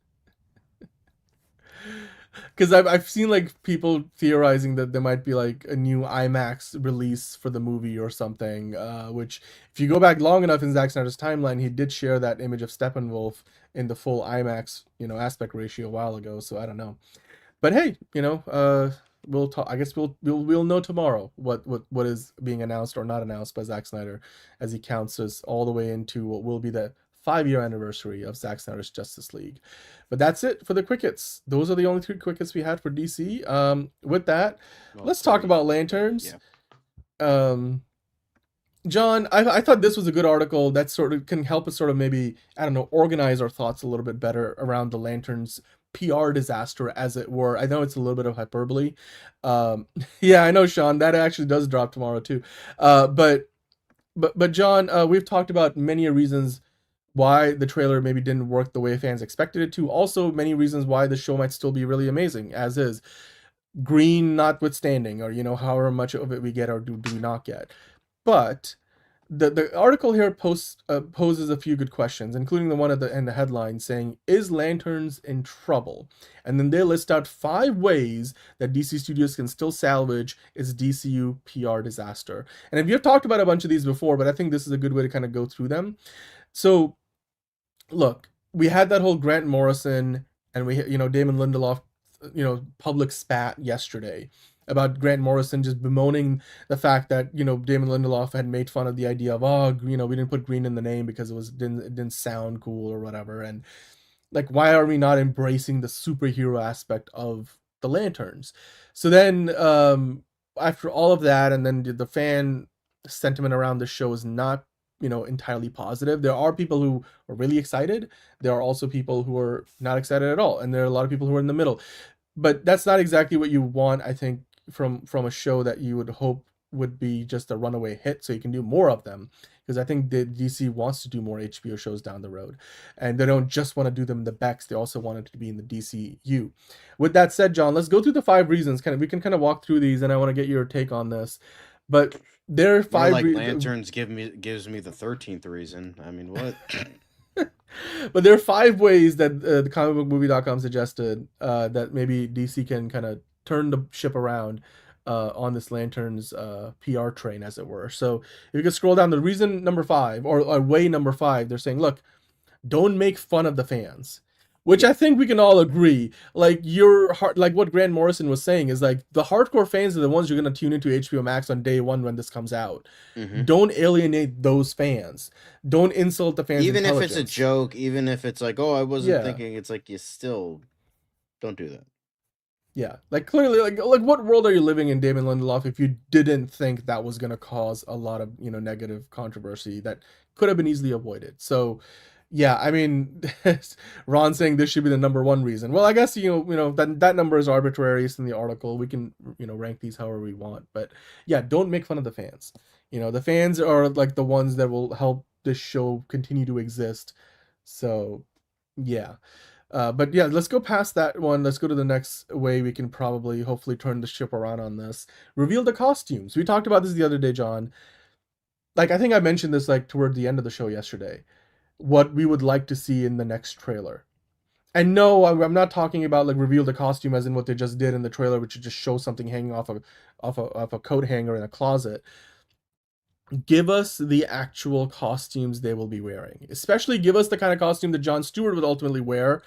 Because I've seen like people theorizing that there might be like a new IMAX release for the movie or something, which if you go back long enough in Zack Snyder's timeline, he did share that image of Steppenwolf in the full IMAX aspect ratio a while ago. So I don't know, but hey, we'll talk. I guess we'll know tomorrow what is being announced or not announced by Zack Snyder as he counts us all the way into what will be the 5-year anniversary of Zack Snyder's Justice League. But that's it for the quick hits. Those are the only 3 quick hits we had for DC. With that, let's talk about Lanterns. Yeah. John, I thought this was a good article that sort of can help us sort of maybe, I don't know, organize our thoughts a little bit better around the Lanterns PR disaster, as it were. I know it's a little bit of hyperbole. Yeah, I know, Sean, that actually does drop tomorrow too. But John, we've talked about many reasons why the trailer maybe didn't work the way fans expected it to. Also, many reasons why the show might still be really amazing, as is. Green notwithstanding, or, however much of it we get or do we not get. But the article here poses a few good questions, including the one in the headline saying, is Lanterns in trouble? And then they list out 5 ways that DC Studios can still salvage its DCU PR disaster. And we've talked about a bunch of these before, but I think this is a good way to kind of go through them. So, look, we had that whole Grant Morrison and Damon Lindelof, public spat yesterday about Grant Morrison just bemoaning the fact that, Damon Lindelof had made fun of the idea of, we didn't put green in the name because it didn't sound cool or whatever. And like, why are we not embracing the superhero aspect of the Lanterns? So then, after all of that, and then the fan sentiment around the show is not, entirely positive. There are people who are really excited. There are also people who are not excited at all, and there are a lot of people who are in the middle. But that's not exactly what you want, I think, from a show that you would hope would be just a runaway hit, so you can do more of them. Because I think the DC wants to do more HBO shows down the road, and they don't just want to do them in the Bex; they also want it to be in the DCU. With that said, John, let's go through the 5 reasons. We can kind of walk through these, and I want to get your take on this. But there are 5 Lanterns gives me the 13th reason. I mean, what? But there are 5 ways that the comicbookmovie.com suggested that maybe DC can kind of turn the ship around on this Lanterns PR train, as it were. So if you could scroll down to reason number 5, or way number 5, they're saying, look, don't make fun of the fans. Which I think we can all agree. Like what Grant Morrison was saying is like the hardcore fans are the ones you're going to tune into HBO Max on day 1 when this comes out. Mm-hmm. Don't alienate those fans. Don't insult the fans. Even if it's a joke, even if it's like, oh, I wasn't thinking, it's like you still don't do that. Yeah, like clearly, like what world are you living in, Damon Lindelof, if you didn't think that was going to cause a lot of negative controversy that could have been easily avoided? So. Yeah, I mean, Ron saying this should be the number 1 reason. Well, I guess that number is arbitrary. It's in the article. We can rank these however we want. But yeah, don't make fun of the fans. The fans are like the ones that will help this show continue to exist. So yeah, but yeah, let's go past that one. Let's go to the next way we can probably hopefully turn the ship around on this. Reveal the costumes. We talked about this the other day, John. Like I think I mentioned this like toward the end of the show yesterday. What we would like to see in the next trailer. And no, I'm not talking about like reveal the costume as in what they just did in the trailer, which is just show something hanging off a coat hanger in a closet. Give us the actual costumes they will be wearing. Especially give us the kind of costume that Jon Stewart would ultimately wear,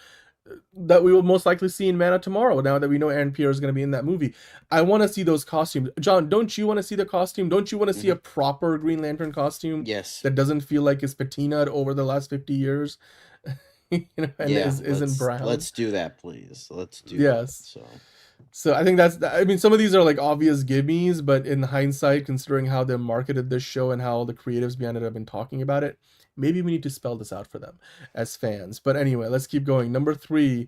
that we will most likely see in Man of Tomorrow, now that we know Aaron Pierre is going to be in that movie. I want to see those costumes. John, don't you want to see the costume? Don't you want to see a proper Green Lantern costume? Yes. That doesn't feel like it's patinaed over the last 50 years? Isn't brown. Let's do that, please. Let's do that. So I think some of these are like obvious gimmies, but in hindsight, considering how they marketed this show and how the creatives behind it have been talking about it, maybe we need to spell this out for them as fans. But anyway, let's keep going. Number 3,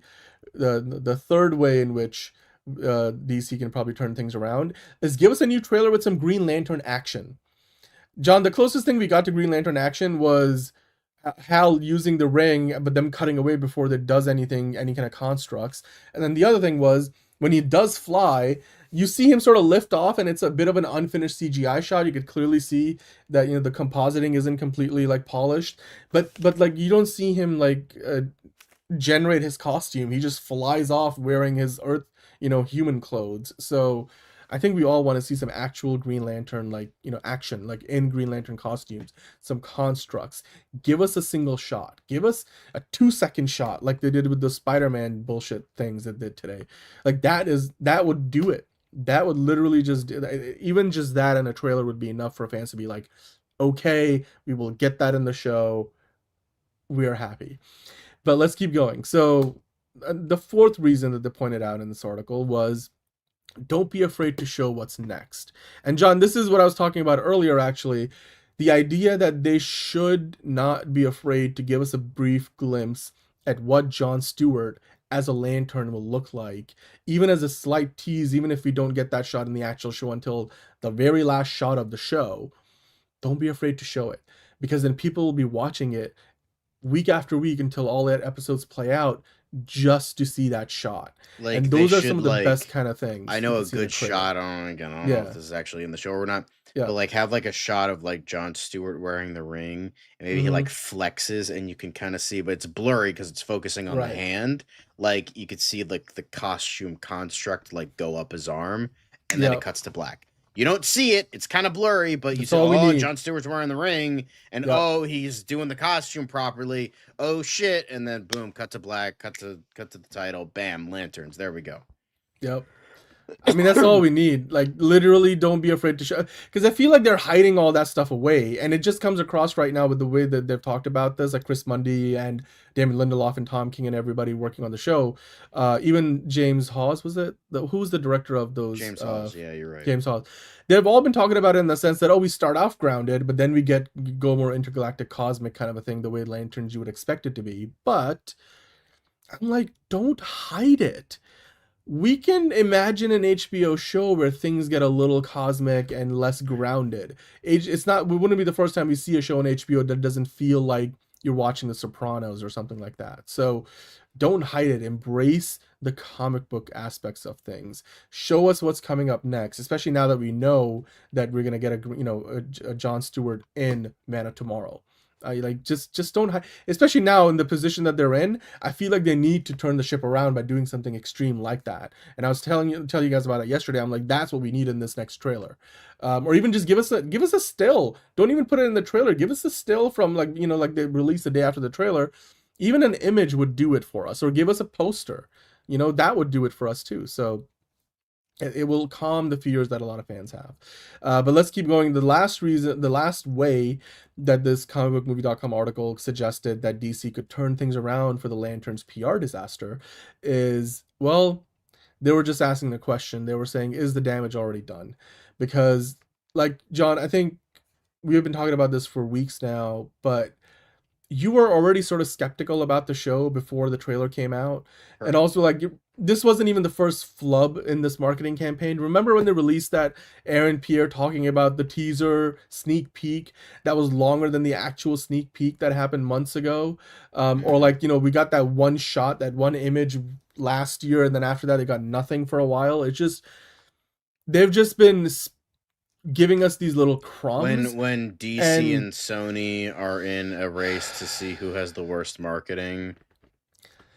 the third way in which DC can probably turn things around is give us a new trailer with some Green Lantern action. John, the closest thing we got to Green Lantern action was Hal using the ring, but them cutting away before it does any kind of constructs. And then the other thing was, when he does fly, you see him sort of lift off, and it's a bit of an unfinished CGI shot. You could clearly see that the compositing isn't completely like polished, but like you don't see him like generate his costume. He just flies off wearing his Earth human clothes. So I think we all want to see some actual Green Lantern action, like in Green Lantern costumes, some constructs. Give us a single shot. Give us a 2-second shot like they did with the Spider-Man bullshit things that did today. Like that would do it. That would literally even just that in a trailer would be enough for fans to be like, okay, we will get that in the show. We are happy. But let's keep going. So the 4th reason that they pointed out in this article was, don't be afraid to show what's next. And John, this is what I was talking about earlier, actually. The idea that they should not be afraid to give us a brief glimpse at what Jon Stewart as a Lantern will look like, even as a slight tease, even if we don't get that shot in the actual show until the very last shot of the show. Don't be afraid to show it, because then people will be watching it week after week until all that episodes play out, just to see that shot. Like, and those are some of the best kind of things. I know a good shot. I don't know if this is actually in the show or not. But like have like a shot of like Jon Stewart wearing the ring, and maybe he like flexes, and you can kind of see, but it's blurry because it's focusing on the hand. Like you could see like the costume construct like go up his arm, and then it cuts to black. You don't see it; it's kind of blurry, but you see, Jon Stewart's wearing the ring, and he's doing the costume properly. Oh shit! And then boom, cut to black, cut to the title, bam, lanterns. There we go. Yep. I mean, that's all we need. Like, literally, don't be afraid to show. Because I feel like they're hiding all that stuff away, and it just comes across right now with the way that they've talked about this, like Chris Mundy and Damon Lindelof and Tom King and everybody working on the show. Even James Hawes, was it? Who was the director of those? James Hawes. Yeah, you're right. James Hawes. They've all been talking about it in the sense that, we start off grounded, but then we go more intergalactic, cosmic kind of a thing, the way Lanterns you would expect it to be. But I'm like, don't hide it. We can imagine an HBO show where things get a little cosmic and less grounded. It wouldn't be the first time we see a show on HBO that doesn't feel like you're watching The Sopranos or something like that. So don't hide it. Embrace the comic book aspects of things. Show us what's coming up next, especially now that we know that we're going to get a Jon Stewart in Man of Tomorrow. Just don't hide, especially now in the position that they're in. I feel like they need to turn the ship around by doing something extreme like that. And I was telling you guys about it yesterday. I'm like, that's what we need in this next trailer, or even just give us a still. Don't even put it in the trailer. Give us a still from like they released the day after the trailer. Even an image would do it for us, or give us a poster. That would do it for us too. So it will calm the fears that a lot of fans have. But let's keep going. The last way that this comicbookmovie.com article suggested that DC could turn things around for the Lanterns PR disaster is, they were just asking the question. They were saying, is the damage already done? Because, like, John, I think we have been talking about this for weeks now, but you were already sort of skeptical about the show before the trailer came out. Right. And also, like, this wasn't even the first flub in this marketing campaign. Remember when they released that Aaron Pierre talking about the teaser sneak peek that was longer than the actual sneak peek that happened months ago? Or like, we got that one shot, that one image last year, and then after that they got nothing for a while. They've just been giving us these little crumbs. When DC and Sony are in a race to see who has the worst marketing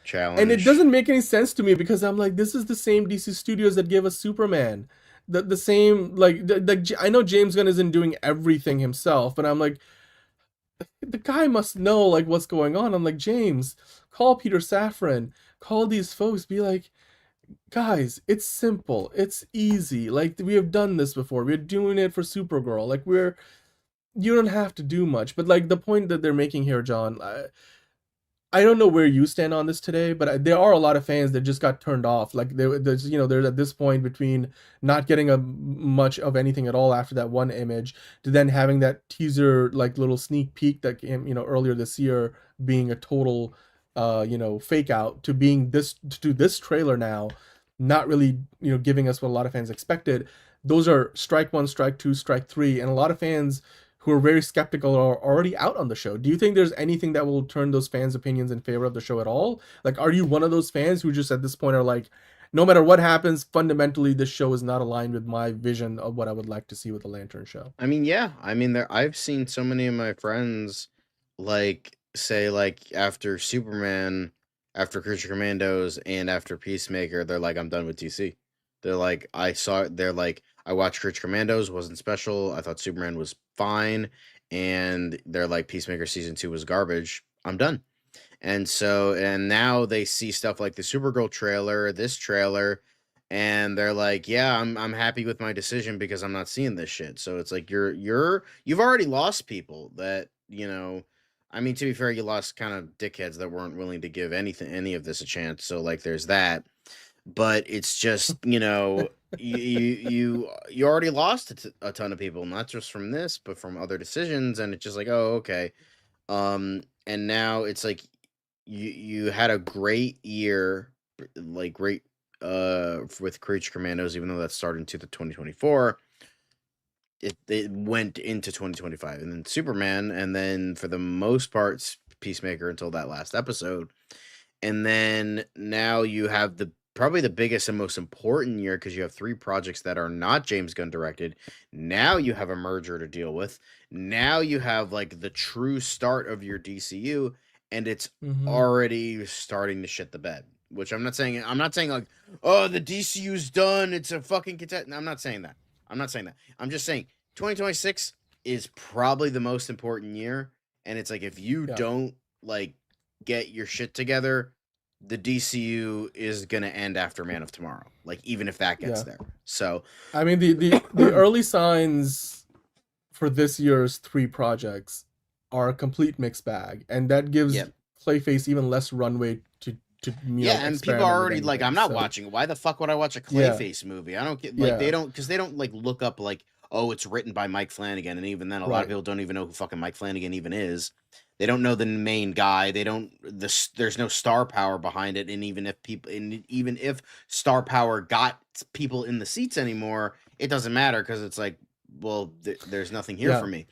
challenge. And it doesn't make any sense to me, because I'm like, this is the same DC Studios that gave us Superman. The same, like I know James Gunn isn't doing everything himself, but I'm like, the guy must know like what's going on. I'm like, James, call Peter Safran, call these folks, be like, guys, it's simple, it's easy, like we have done this before, we're doing it for Supergirl, like you don't have to do much. But like the point that they're making here, John, I don't know where you stand on this today, but there are a lot of fans that just got turned off. Like there's at this point between not getting much of anything at all after that one image to then having that teaser, like little sneak peek that came, earlier this year, being a total fake out, to being this trailer now, not really giving us what a lot of fans expected. Those are strike one, strike two, strike three, and a lot of fans who are very skeptical are already out on the show. Do you think there's anything that will turn those fans' opinions in favor of the show at all? Like, are you one of those fans who just at this point are like, no matter what happens, fundamentally this show is not aligned with my vision of what I would like to see with the Lantern show? I mean, yeah. I mean, I've seen so many of my friends like say, like, after Superman, after Creature Commandos, and after Peacemaker, they're like, I'm done with DC. They're like, I watched Creature Commandos, wasn't special. I thought Superman was fine. And they're like, Peacemaker season 2 was garbage. I'm done. And now they see stuff like the Supergirl trailer, this trailer, and they're like, yeah, I'm happy with my decision because I'm not seeing this shit. So it's like you've already lost people that, I mean, to be fair, you lost kind of dickheads that weren't willing to give any of this a chance. So like there's that. But it's just, you already lost a ton of people, not just from this, but from other decisions. And it's just like, oh, okay. And now it's like you had a great year, like great with Creature Commandos, even though that started into the 2024. It went into 2025, and then Superman, and then for the most part Peacemaker until that last episode. And then now you have probably the biggest and most important year, because you have 3 projects that are not James Gunn directed. Now you have a merger to deal with. Now you have like the true start of your DCU, and it's already starting to shit the bed. Which I'm not saying like, oh, the DCU's done, it's a fucking contest. I'm not saying that. I'm just saying 2026 is probably the most important year, and it's like if you don't like get your shit together, the DCU is gonna end after Man of Tomorrow. Like, even if that gets there. So I mean, the early signs for this year's 3 projects are a complete mixed bag, and that gives Clayface even less runway to and people are already like, I'm not watching. Why the fuck would I watch a Clayface movie? I don't get they don't, because they don't like look up like, oh, it's written by Mike Flanagan, and even then, a lot of people don't even know who fucking Mike Flanagan even is. They don't know the main guy. They don't. There's no star power behind it, and even if star power got people in the seats anymore, it doesn't matter because it's like, well, there's nothing here for me.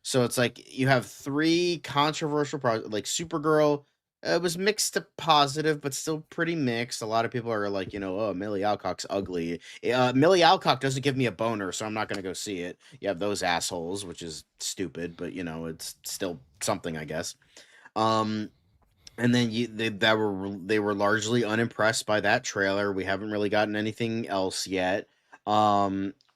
So it's like you have 3 controversial projects, like Supergirl. It was mixed to positive, but still pretty mixed. A lot of people are like, oh, Millie Alcock's ugly. Millie Alcock doesn't give me a boner, so I'm not going to go see it. You have those assholes, which is stupid, but, it's still something, I guess. And then they were largely unimpressed by that trailer. We haven't really gotten anything else yet.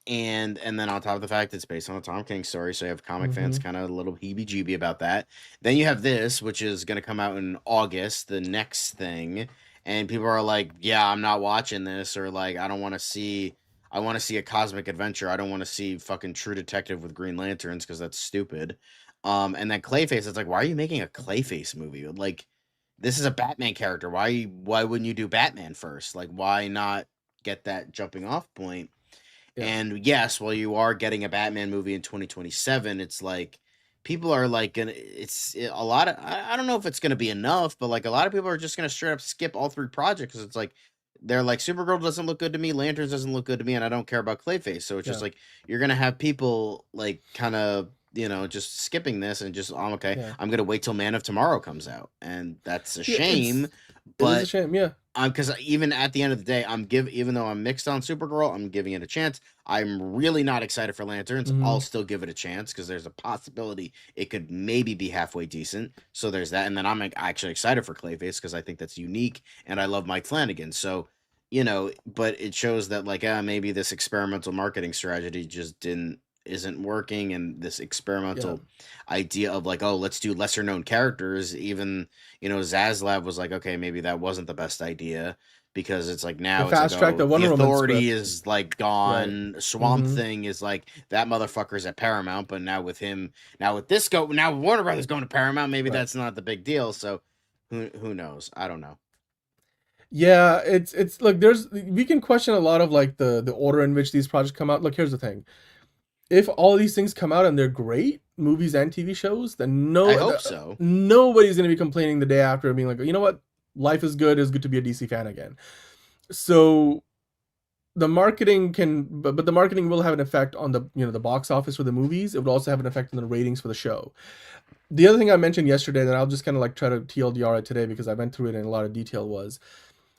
And then on top of the fact it's based on a Tom King story, so you have comic fans kind of a little heebie-jeebie about that. Then you have this, which is going to come out in August, the next thing, and people are like, yeah, I'm not watching this, or like, I want to see a cosmic adventure. I don't want to see fucking True Detective with Green Lanterns because that's stupid. And then Clayface, it's like, why are you making a Clayface movie? Like, this is a Batman character. Why wouldn't you do Batman first? Like, why not get that jumping off point? And yes, while you are getting a Batman movie in 2027, it's like people are like it's a lot of, I don't know if it's gonna be enough, but like a lot of people are just gonna straight up skip all 3 projects because it's like they're like, Supergirl doesn't look good to me, Lanterns doesn't look good to me, and I don't care about Clayface. So it's just like you're gonna have people like kind of just skipping this and just I'm gonna wait till Man of Tomorrow comes out, and that's a shame. But it's a shame, because even at the end of the day, even though I'm mixed on Supergirl, I'm giving it a chance. I'm really not excited for Lanterns. I'll still give it a chance because there's a possibility it could maybe be halfway decent. So there's that, and then I'm actually excited for Clayface because I think that's unique, and I love Mike Flanagan. So, but it shows that like maybe this experimental marketing strategy just isn't working, and this experimental idea of like, oh, let's do lesser known characters, even Zaslav was like, okay, maybe that wasn't the best idea because it's like now it's fast track the Wonder Woman Authority script is like gone. Swamp Thing is like that motherfucker's at Paramount, but now with Warner Brothers going to Paramount, maybe that's not the big deal. So who knows? I don't know. Yeah, it's look, we can question a lot of like the order in which these projects come out. Look, here's the thing. If all these things come out and they're great, movies and TV shows, then I hope so. Nobody's going to be complaining the day after and being like, you know what? Life is good. It's good to be a DC fan again. So the marketing but the marketing will have an effect on the, the box office for the movies. It would also have an effect on the ratings for the show. The other thing I mentioned yesterday that I'll just kind of like try to TLDR it today because I went through it in a lot of detail was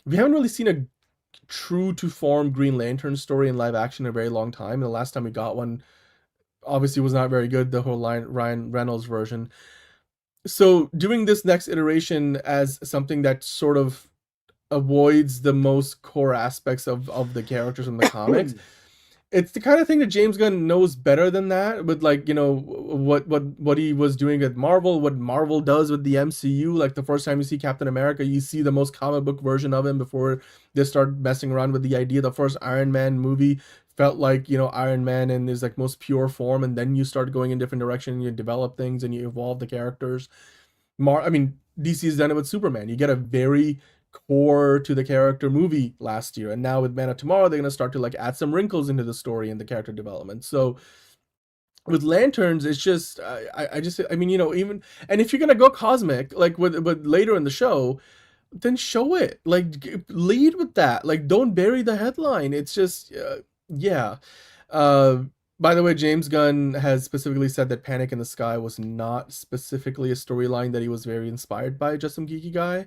we haven't really seen a true to form Green Lantern story in live action in a very long time. And the last time we got one obviously was not very good, the whole Ryan Reynolds version. So doing this next iteration as something that sort of avoids the most core aspects of the characters in the comics, it's the kind of thing that James Gunn knows better than that, with like, what he was doing at Marvel, what Marvel does with the MCU. Like the first time you see Captain America, you see the most comic book version of him before they start messing around with the idea. The first Iron Man movie felt like, Iron Man in his like most pure form, and then you start going in different direction and you develop things and you evolve the characters. DC has done it with Superman. You get a very core to the character movie last year, and now with Man of Tomorrow they're going to start to like add some wrinkles into the story and the character development. So with Lanterns, it's just even, and if you're going to go cosmic like with later in the show, then show it, like lead with that, like don't bury the headline. It's just by the way, James Gunn has specifically said that Panic in the Sky was not specifically a storyline that he was very inspired by, Just Some Geeky Guy.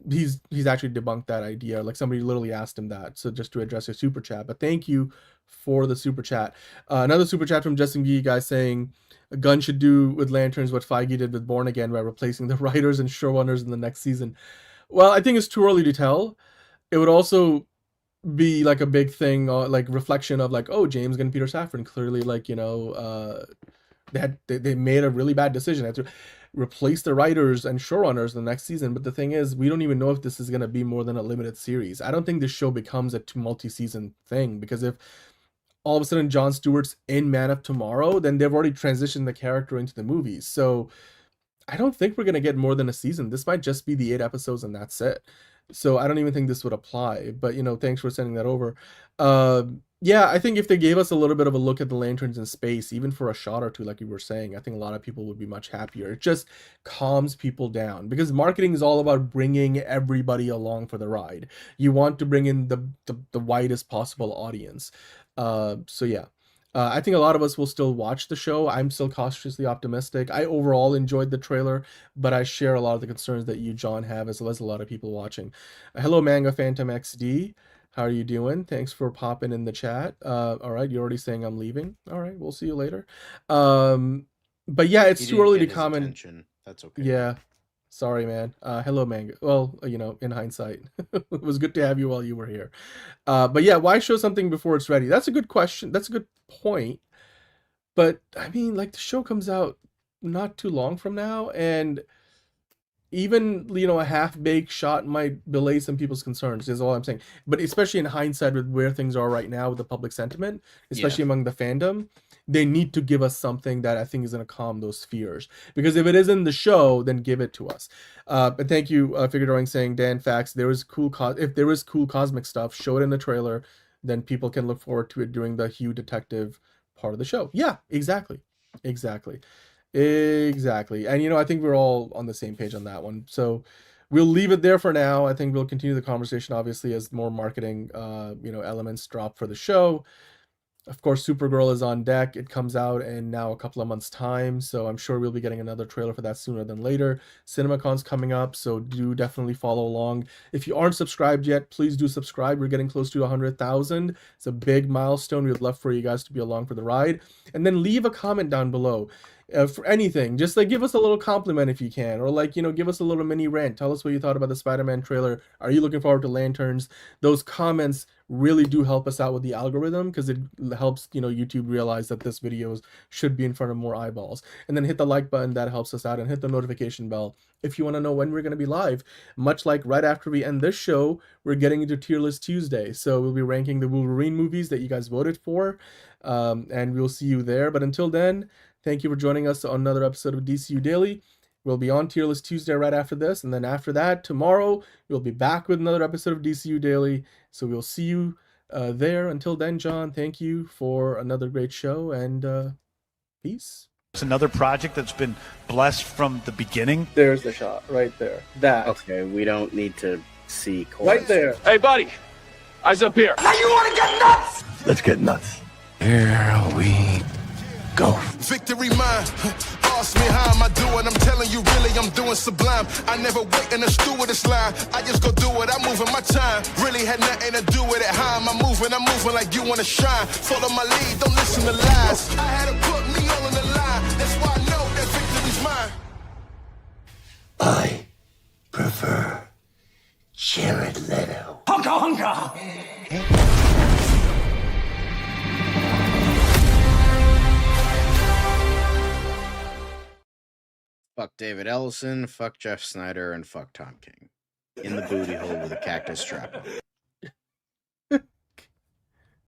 He's actually debunked that idea. Like somebody literally asked him that. So just to address your super chat, but thank you for the super chat. Another super chat from Just Some Geeky Guy saying Gunn should do with Lanterns what Feige did with Born Again by replacing the writers and showrunners in the next season. Well, I think it's too early to tell. It would also be like a big thing, like reflection of like, oh, James Gunn, Peter Safran clearly like, they made a really bad decision. replace the writers and showrunners the next season. But the thing is, we don't even know if this is going to be more than a limited series. I don't think this show becomes a multi-season thing, because if all of a sudden Jon Stewart's in Man of Tomorrow, then they've already transitioned the character into the movies. So I don't think we're going to get more than a season. This might just be the 8 episodes and that's it. So I don't even think this would apply. But, you know, thanks for sending that over. Yeah, I think if they gave us a little bit of a look at the Lanterns in space, even for a shot or two, like you were saying, I think a lot of people would be much happier. It just calms people down, because marketing is all about bringing everybody along for the ride. You want to bring in the widest possible audience. So yeah. I think a lot of us will still watch the show. I'm still cautiously optimistic. I overall enjoyed the trailer, but I share a lot of the concerns that you, John, have, as well as a lot of people watching. Hello, Manga Phantom XD. How are you doing? Thanks for popping in the chat. All right, you're already saying I'm leaving. All right, we'll see you later. But yeah, it's too early to comment. Attention. That's okay. Yeah. Sorry, man. Hello, Manga. Well, you know, in hindsight, it was good to have you while you were here. But yeah, why show something before it's ready? That's a good question. That's a good point. But I mean, like, the show comes out not too long from now, and even, you know, a half-baked shot might belay some people's concerns, is all I'm saying. But especially in hindsight, with where things are right now with the public sentiment, especially among the fandom, they need to give us something that I think is going to calm those fears. Because if it isn't the show, then give it to us. But thank you, Figuring, saying, Dan, facts, there is cool if there is cool cosmic stuff, show it in the trailer, then people can look forward to it during the Hugh Detective part of the show. Yeah, exactly. And, you know, I think we're all on the same page on that one. So we'll leave it there for now. I think we'll continue the conversation, obviously, as more marketing, you know, elements drop for the show. Of course, Supergirl is on deck. It comes out in now a couple of months' time, so I'm sure we'll be getting another trailer for that sooner than later. CinemaCon's coming up, so do definitely follow along. If you aren't subscribed yet, please do subscribe. We're getting close to 100,000. It's a big milestone. We'd love for you guys to be along for the ride. And then leave a comment down below. For anything, just like give us a little compliment if you can, or like, you know, give us a little mini rant. Tell us what you thought about the Spider-Man trailer. Are you looking forward to Lanterns? Those comments really do help us out with the algorithm, because it helps, you know, YouTube realize that this video should be in front of more eyeballs. And then hit the like button, that helps us out, and hit the notification bell if you want to know when we're going to be live. Much like right after we end this show, we're getting into Tier List Tuesday, so we'll be ranking the Wolverine movies that you guys voted for, and we'll see you there. But until then, thank you for joining us on another episode of DCU Daily. We'll be on Tier List Tuesday right after this, and then after that, tomorrow, we'll be back with another episode of DCU Daily. So we'll see you there. Until then, John, thank you for another great show, and peace. It's another project that's been blessed from the beginning. There's the shot, right there. That. Okay, we don't need to see right there. Hey, buddy. Eyes up here. Now you want to get nuts? Let's get nuts. Here we go. Victory mine. Ask me how am I doing? I'm telling you, really, I'm doing sublime. I never wait in a stewardess line. I just go do it. I'm moving my time. Really had nothing to do with it. How am I moving? I'm moving like you want to shine. Follow my lead. Don't listen to lies. I had to put me all on the line. That's why I know that victory's mine. I prefer Jared Leto. Hunka, hunka. Fuck David Ellison, fuck Jeff Snyder, and fuck Tom King. In the booty hole with a cactus strap on.